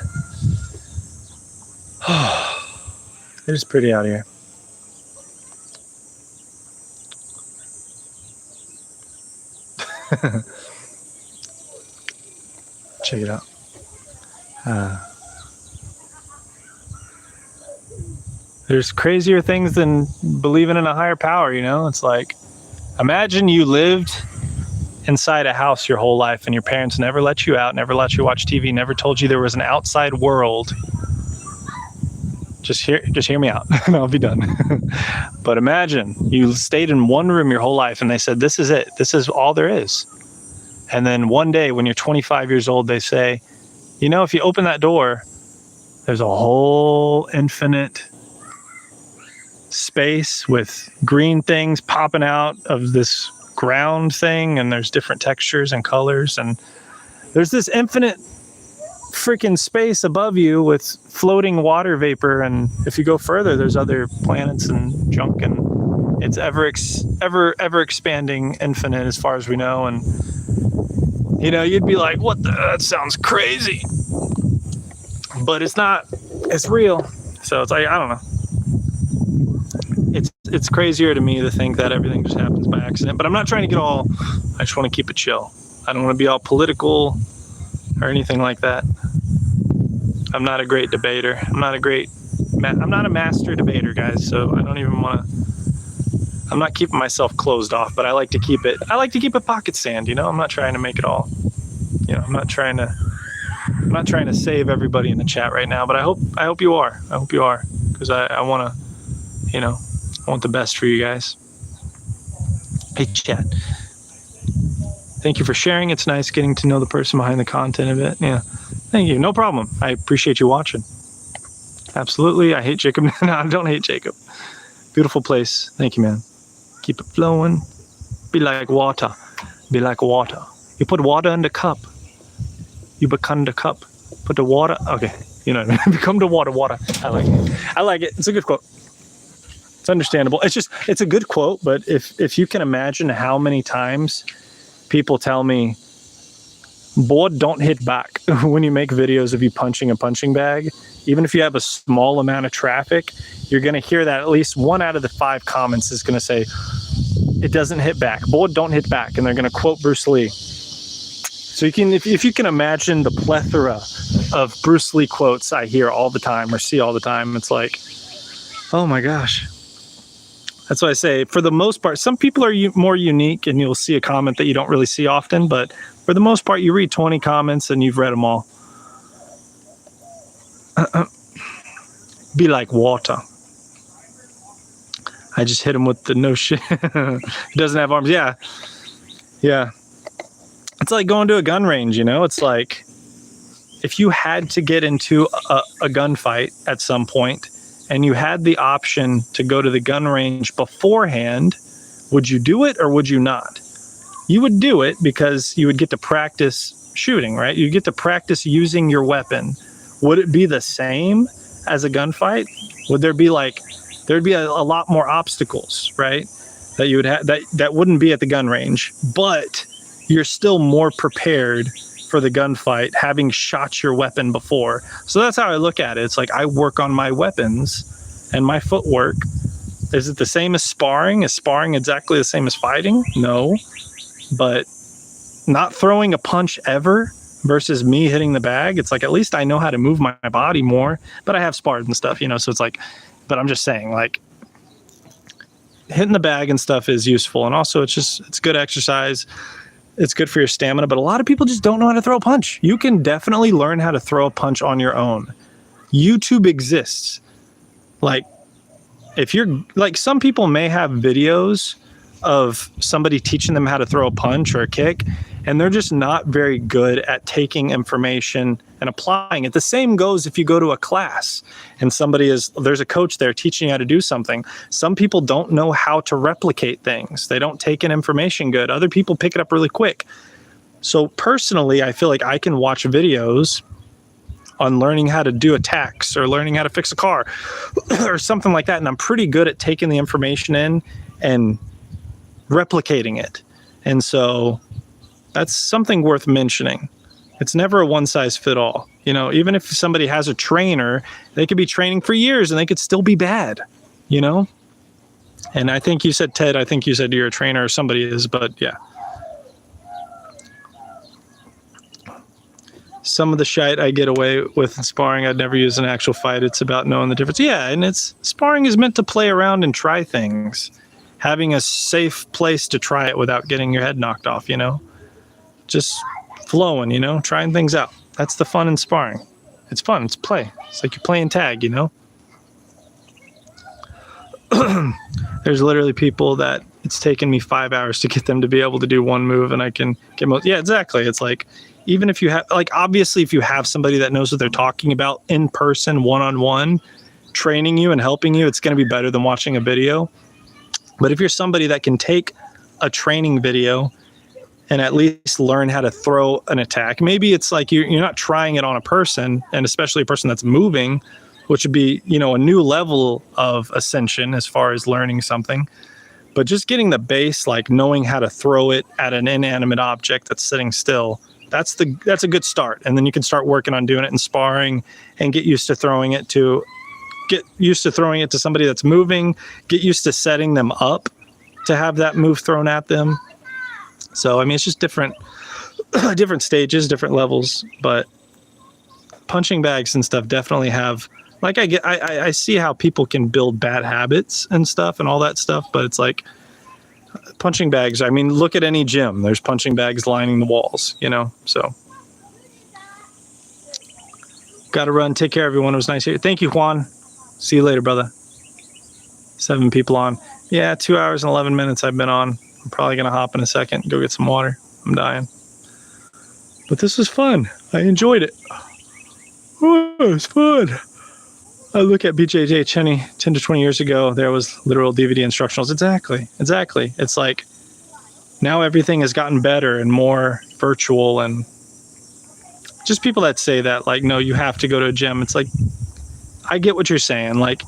It is pretty out here. Check it out. There's crazier things than believing in a higher power, you know? It's like, imagine you lived inside a house your whole life and your parents never let you out, never let you watch TV, never told you there was an outside world. Just hear me out and I'll be done. But imagine you stayed in one room your whole life and they said, this is it. This is all there is. And then one day when you're 25 years old, they say, you know, if you open that door, there's a whole infinite space with green things popping out of this ground thing, and there's different textures and colors, and there's this infinite freaking space above you with floating water vapor, and if you go further there's other planets and junk, and it's ever expanding, infinite as far as we know. And you know, you'd be like, what that sounds crazy, but it's not, it's real. So it's like, I don't know, it's crazier to me to think that everything just happens by accident. But I'm not trying to get all, I just want to keep it chill. I don't want to be all political or anything like that. I'm not a great debater. I'm not a master debater, guys. So I don't even want to, I'm not keeping myself closed off, but I like to keep it pocket sand, you know? I'm not trying to make it all, you know, I'm not trying to save everybody in the chat right now, but I hope you are. I hope you are, because I want to, you know, I want the best for you guys. Hey, chat. Thank you for sharing. It's nice getting to know the person behind the content of it. Yeah, thank you. No problem. I appreciate you watching. Absolutely. I hate Jacob. No, I don't hate Jacob. Beautiful place. Thank you, man. Keep it flowing. Be like water. Be like water. You put water in the cup. You become the cup. Put the water. Okay. You know, become the water. I like it. I like it. It's a good quote. It's understandable. It's a good quote, but if you can imagine how many times people tell me, boy, don't hit back when you make videos of you punching a punching bag. Even if you have a small amount of traffic, you're going to hear that at least 1 out of the 5 comments is going to say, it doesn't hit back. Boy, don't hit back. And they're going to quote Bruce Lee. So you can, if you can imagine the plethora of Bruce Lee quotes I hear all the time or see all the time, it's like, oh my gosh. That's why I say, for the most part, some people are more unique and you'll see a comment that you don't really see often, but for the most part, you read 20 comments and you've read them all. Be like water. I just hit him with the no shit. He doesn't have arms. Yeah. Yeah. It's like going to a gun range, you know? It's like, if you had to get into a gunfight at some point, and you had the option to go to the gun range beforehand, would you do it or would you not? You would do it because you would get to practice shooting, right? You get to practice using your weapon. Would it be the same as a gunfight? Would there be like, there'd be a lot more obstacles, right? That you would have, that wouldn't be at the gun range, but you're still more prepared for the gunfight, having shot your weapon before. So that's how I look at it. It's like, I work on my weapons and my footwork. Is it the same as sparring? Is sparring exactly the same as fighting? No. But not throwing a punch ever versus me hitting the bag, it's like, at least I know how to move my body more, but I have sparred and stuff, you know? So it's like, but I'm just saying, like, hitting the bag and stuff is useful. And also it's good exercise. It's good for your stamina, but a lot of people just don't know how to throw a punch. You can definitely learn how to throw a punch on your own. YouTube exists. Like, if you're like, some people may have videos of somebody teaching them how to throw a punch or a kick, and they're just not very good at taking information and applying it. The same goes if you go to a class and there's a coach there teaching you how to do something. Some people don't know how to replicate things. They don't take in information good. Other people pick it up really quick. So personally, I feel like I can watch videos on learning how to do attacks or learning how to fix a car or something like that. And I'm pretty good at taking the information in and replicating it And so that's something worth mentioning. It's never a one size fit all. You know, even if somebody has a trainer, they could be training for years and they could still be bad, you know? And I think you said, Ted, I think you said you're a trainer or somebody is, but yeah. Some of the shite I get away with in sparring, I'd never use in an actual fight. It's about knowing the difference. Yeah, and sparring is meant to play around and try things. Having a safe place to try it without getting your head knocked off, you know? Just flowing, you know, trying things out. That's the fun in sparring. It's fun. It's play. It's like you're playing tag, you know? There's literally people that it's taken me 5 hours to get them to be able to do one move, and I can get most. Yeah, exactly. It's like, even if you have, like, obviously, if you have somebody that knows what they're talking about in person, one-on-one, training you and helping you, it's going to be better than watching a video. But if you're somebody that can take a training video and at least learn how to throw an attack, maybe it's like you're not trying it on a person, and especially a person that's moving, which would be, you know, a new level of ascension as far as learning something. But just getting the base, like knowing how to throw it at an inanimate object that's sitting still, that's a good start. And then you can start working on doing it in sparring and get used to throwing it to somebody that's moving, get used to setting them up to have that move thrown at them. So, I mean, it's just different stages, different levels, but punching bags and stuff definitely have, like, I see how people can build bad habits and stuff and all that stuff, but it's like punching bags. I mean, look at any gym. There's punching bags lining the walls, you know, so. Got to run. Take care, everyone. It was nice here. Thank you, Juan. See you later, brother. 7 people on. Yeah, 2 hours and 11 minutes I've been on. I'm probably going to hop in a second and go get some water. I'm dying. But this was fun. I enjoyed it. Oh, it was fun. I look at BJJ Cheney 10 to 20 years ago. There was literal DVD instructionals. Exactly. It's like now everything has gotten better and more virtual, and just people that say that, like, no, you have to go to a gym. It's like, I get what you're saying. Like,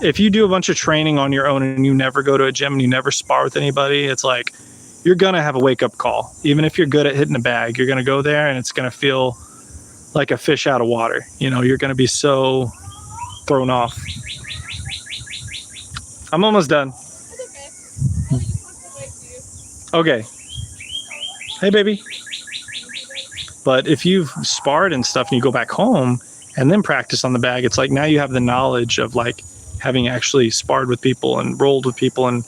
if you do a bunch of training on your own and you never go to a gym and you never spar with anybody, it's like you're going to have a wake-up call. Even if you're good at hitting a bag, you're going to go there and it's going to feel like a fish out of water. You know, you're going to be so thrown off. I'm almost done. Okay. Hey, baby. But if you've sparred and stuff and you go back home and then practice on the bag, it's like now you have the knowledge of, like, having actually sparred with people and rolled with people and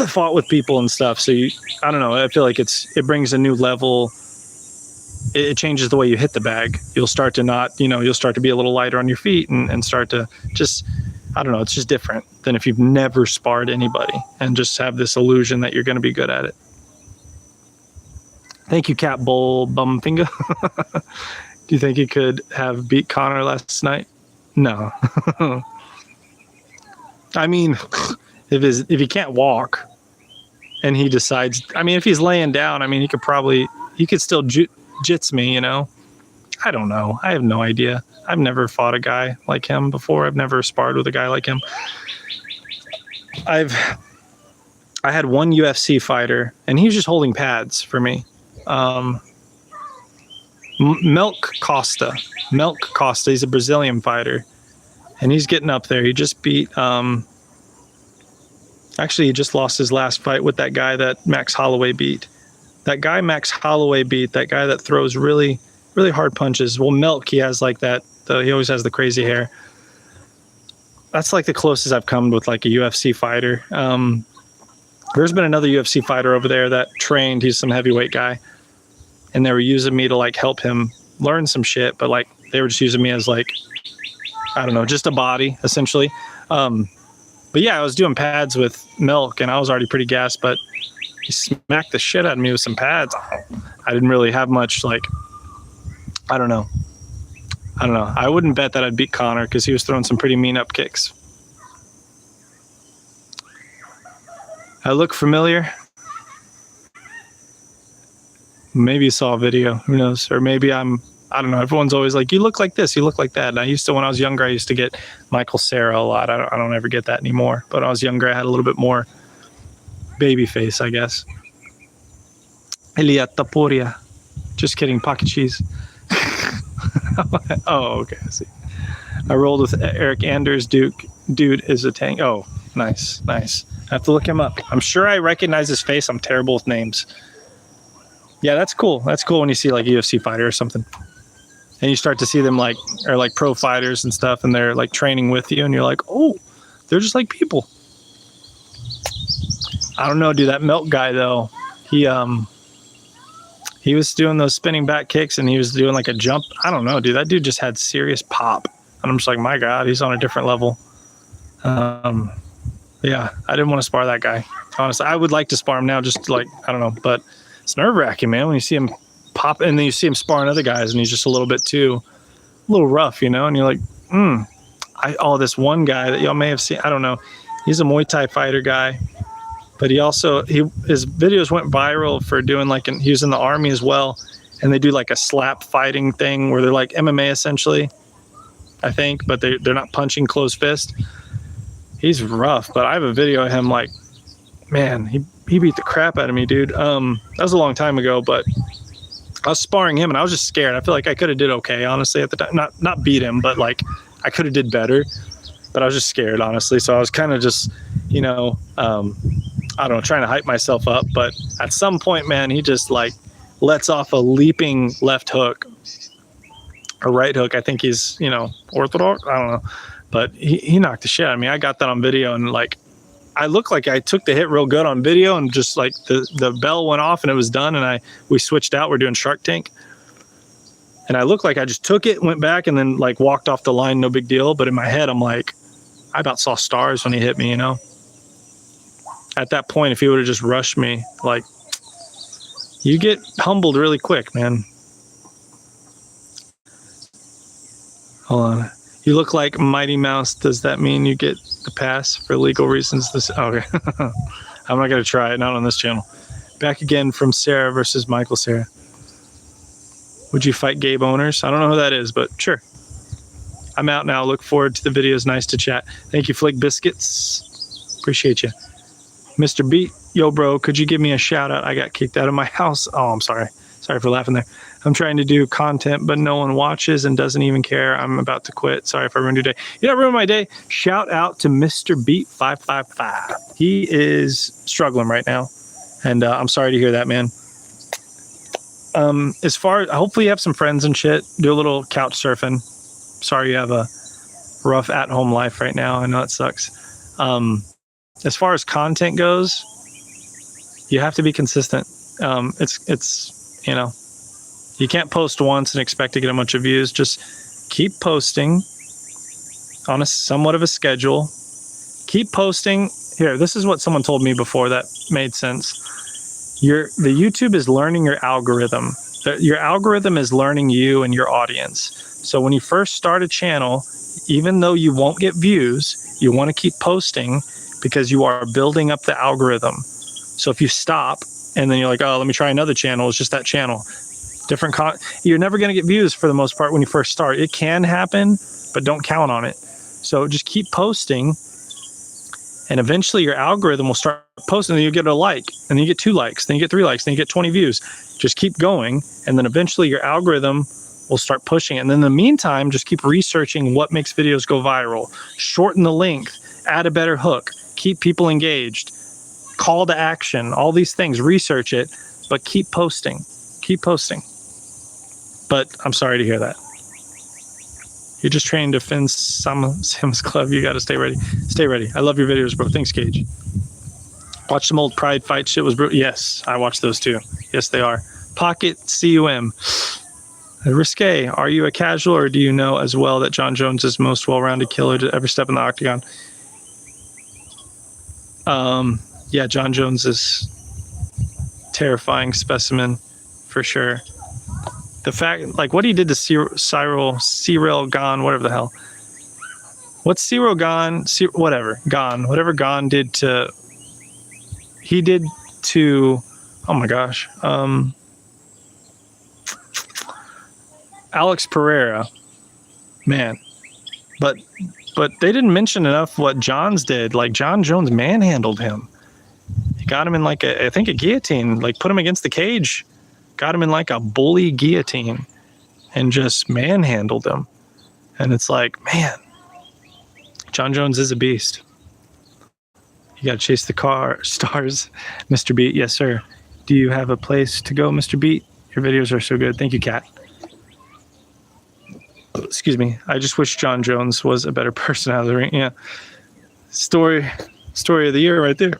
fought with people and stuff. So I don't know. I feel like it brings a new level. It changes the way you hit the bag. You'll start to be a little lighter on your feet and start to just, I don't know. It's just different than if you've never sparred anybody and just have this illusion that you're going to be good at it. Thank you, Cat Bull Bumfinger. Do you think he could have beat Connor last night? No. I mean, if he can't walk and he decides, I mean, if he's laying down, I mean, he could still jits me, you know? I don't know. I have no idea. I've never fought a guy like him before. I've never sparred with a guy like him. I had one UFC fighter and he was just holding pads for me. Milk Costa. He's a Brazilian fighter. And he's getting up there. He just beat, actually, he just lost his last fight with that guy that Max Holloway beat. That guy Max Holloway beat, that guy that throws really, really hard punches. Well, Milk, he has like that, he always has the crazy hair. That's like the closest I've come with like a UFC fighter. There's been another UFC fighter over there that trained, he's some heavyweight guy. And they were using me to like help him learn some shit, but like they were just using me as like, I don't know, just a body, essentially. But yeah, I was doing pads with Milk, and I was already pretty gassed, but he smacked the shit out of me with some pads. I didn't really have much, like, I don't know. I wouldn't bet that I'd beat Connor, because he was throwing some pretty mean up kicks. I look familiar. Maybe you saw a video, who knows? Or maybe I don't know. Everyone's always like, you look like this, you look like that. And when I was younger, I used to get Michael Cera a lot. I don't ever get that anymore. But when I was younger, I had a little bit more baby face, I guess. Elia Tapuria. Just kidding, pocket cheese. Oh, okay, I see. I rolled with Eric Anders. Dude is a tank. Oh, nice. I have to look him up. I'm sure I recognize his face. I'm terrible with names. Yeah, that's cool. That's cool when you see like a UFC fighter or something. And you start to see them like pro fighters and stuff, and they're like training with you, and you're like, oh, they're just like people. I don't know, dude. That Milk guy though, he was doing those spinning back kicks, and he was doing like a jump. I don't know, dude. That dude just had serious pop, and I'm just like, my God, he's on a different level. Yeah, I didn't want to spar that guy. Honestly, I would like to spar him now, just like, I don't know, but it's nerve wracking, man, when you see him pop, and then you see him sparring other guys, and he's just a little rough, you know, and you're like, this one guy that y'all may have seen, I don't know, he's a Muay Thai fighter guy, but his videos went viral for doing he was in the army as well, and they do like a slap fighting thing where they're like MMA essentially, I think, but they're not punching closed fist. He's rough, but I have a video of him like, man, he beat the crap out of me, dude. That was a long time ago, but I was sparring him, and I was just scared. I feel like I could have did okay, honestly, at the time. Not beat him, but like I could have did better. But I was just scared, honestly. So I was kind of just, I don't know, trying to hype myself up. But at some point, man, he just like lets off a leaping left hook or right hook. I think he's, orthodox. I don't know. But he knocked the shit out of me. I got that on video, and like I looked like I took the hit real good on video, and just like the bell went off and it was done, and we switched out. We're doing Shark Tank. And I looked like I just took it, went back, and then like walked off the line, no big deal. But in my head, I'm like, I about saw stars when he hit me, At that point, if he would have just rushed me, like, you get humbled really quick, man. Hold on. You look like Mighty Mouse. Does that mean you get the pass for legal reasons? Okay. I'm not going to try it. Not on this channel. Back again from Sarah versus Michael Sarah. Would you fight Gabe Owners? I don't know who that is, but sure. I'm out now. Look forward to the videos. Nice to chat. Thank you, Flick Biscuits. Appreciate you. Mr. Beat. Yo, bro, could you give me a shout out? I got kicked out of my house. Oh, I'm sorry. Sorry for laughing there. I'm trying to do content, but no one watches and doesn't even care. I'm about to quit. Sorry if I ruined your day. You don't ruin my day. Shout out to Mr. Beat 555. He is struggling right now, and I'm sorry to hear that, man. Hopefully you have some friends and shit. Do a little couch surfing. Sorry you have a rough at-home life right now. I know it sucks. As far as content goes, you have to be consistent. It's you can't post once and expect to get a bunch of views. Just keep posting on a somewhat of a schedule. Keep posting. Here, this is what someone told me before that made sense. The YouTube is learning your algorithm. Your algorithm is learning you and your audience. So when you first start a channel, even though you won't get views, you want to keep posting because you are building up the algorithm. So if you stop and then you're like, oh, let me try another channel, it's just that channel. You're never going to get views for the most part when you first start. It can happen, but don't count on it. So just keep posting, and eventually your algorithm will start posting, and you get a like, and then you get 2 likes, then you get 3 likes, then you get 20 views. Just keep going, and then eventually your algorithm will start pushing it. And then in the meantime, just keep researching what makes videos go viral. Shorten the length, add a better hook, keep people engaged, call to action, all these things. Research it, but keep posting. Keep posting. But I'm sorry to hear that. You're just training to defend Sims Club. You got to stay ready. Stay ready. I love your videos, bro. Thanks, Cage. Watch some old Pride fight shit was brutal. Yes, I watched those too. Yes, they are. Pocket CUM. Risque, are you a casual, or do you know as well that John Jones is the most well-rounded killer to ever step in the octagon? Yeah, John Jones is terrifying specimen for sure. The fact, like what he did to Ciryl Gane, whatever the hell. What's Ciryl Gane? Whatever Gane did to, he did to, oh my gosh, Alex Pereira, man. But they didn't mention enough what Johns did. Like John Jones manhandled him. He got him in like I think a guillotine, like put him against the cage got him in like a bully guillotine and just manhandled him. And it's like, man, Jon Jones is a beast. You got to chase the stars, Mr. Beat. Yes, sir. Do you have a place to go, Mr. Beat? Your videos are so good. Thank you, Kat. Excuse me. I just wish Jon Jones was a better person out of the ring. Yeah. Story of the year right there.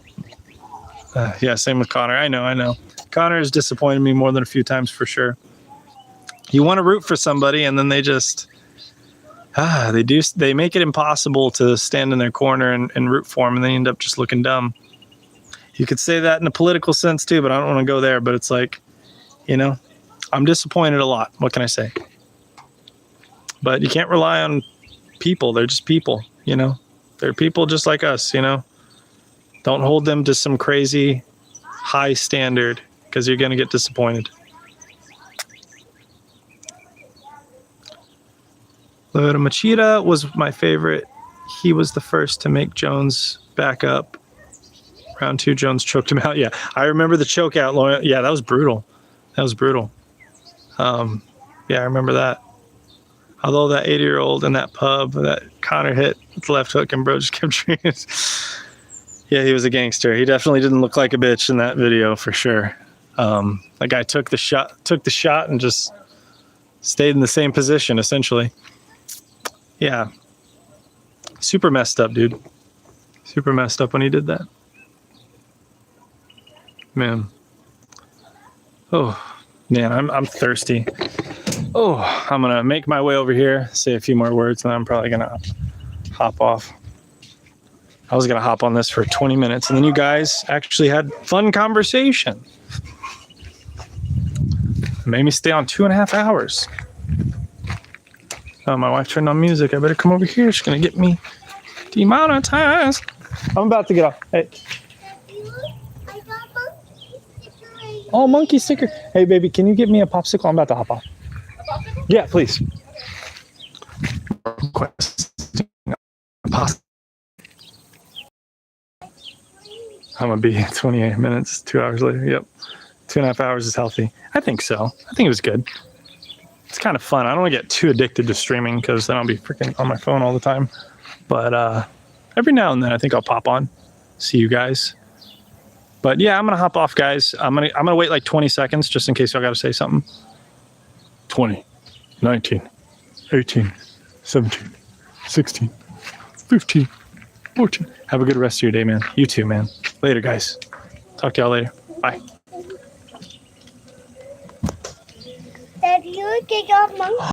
Yeah, same with Conor. I know. Conor has disappointed me more than a few times for sure. You want to root for somebody and then they just they make it impossible to stand in their corner and root for them, and they end up just looking dumb. You could say that in a political sense too, but I don't want to go there. But it's like, I'm disappointed a lot. What can I say? But you can't rely on people. They're just people, They're people just like us, Don't hold them to some crazy high standard because you're going to get disappointed. Lyoto Machida was my favorite. He was the first to make Jones back up. Round 2, Jones choked him out. Yeah, I remember the choke out. Yeah, that was brutal. Yeah, I remember that. Although that 80-year-old in that pub that Conor hit with the left hook and bro just kept treating. Yeah, he was a gangster. He definitely didn't look like a bitch in that video for sure. That guy took the shot and just stayed in the same position essentially. Yeah. Super messed up, dude. Super messed up when he did that. Man. Oh, man, I'm thirsty. Oh, I'm going to make my way over here, say a few more words, and then I'm probably going to hop off. I was going to hop on this for 20 minutes, and then you guys actually had fun conversation. Made me stay on 2.5 hours. Oh, my wife turned on music. I better come over here. She's going to get me demonetized. I'm about to get off. Hey. I got monkey sticker. Oh, monkey sticker. Hey, baby, can you get me a popsicle? I'm about to hop off. A popsicle? Yeah, please. I'm going to be 28 minutes, 2 hours later. Yep. 2.5 hours is healthy. I think so. I think it was good. It's kind of fun. I don't want to get too addicted to streaming because then I'll be freaking on my phone all the time. But every now and then I think I'll pop on, see you guys. But yeah, I'm going to hop off, guys. I'm gonna wait like 20 seconds just in case y'all got to say something. 20, 19, 18, 17, 16, 15, 14. Have a good rest of your day, man. You too, man. Later, guys. Talk to y'all later. Bye. Did you get your monkey?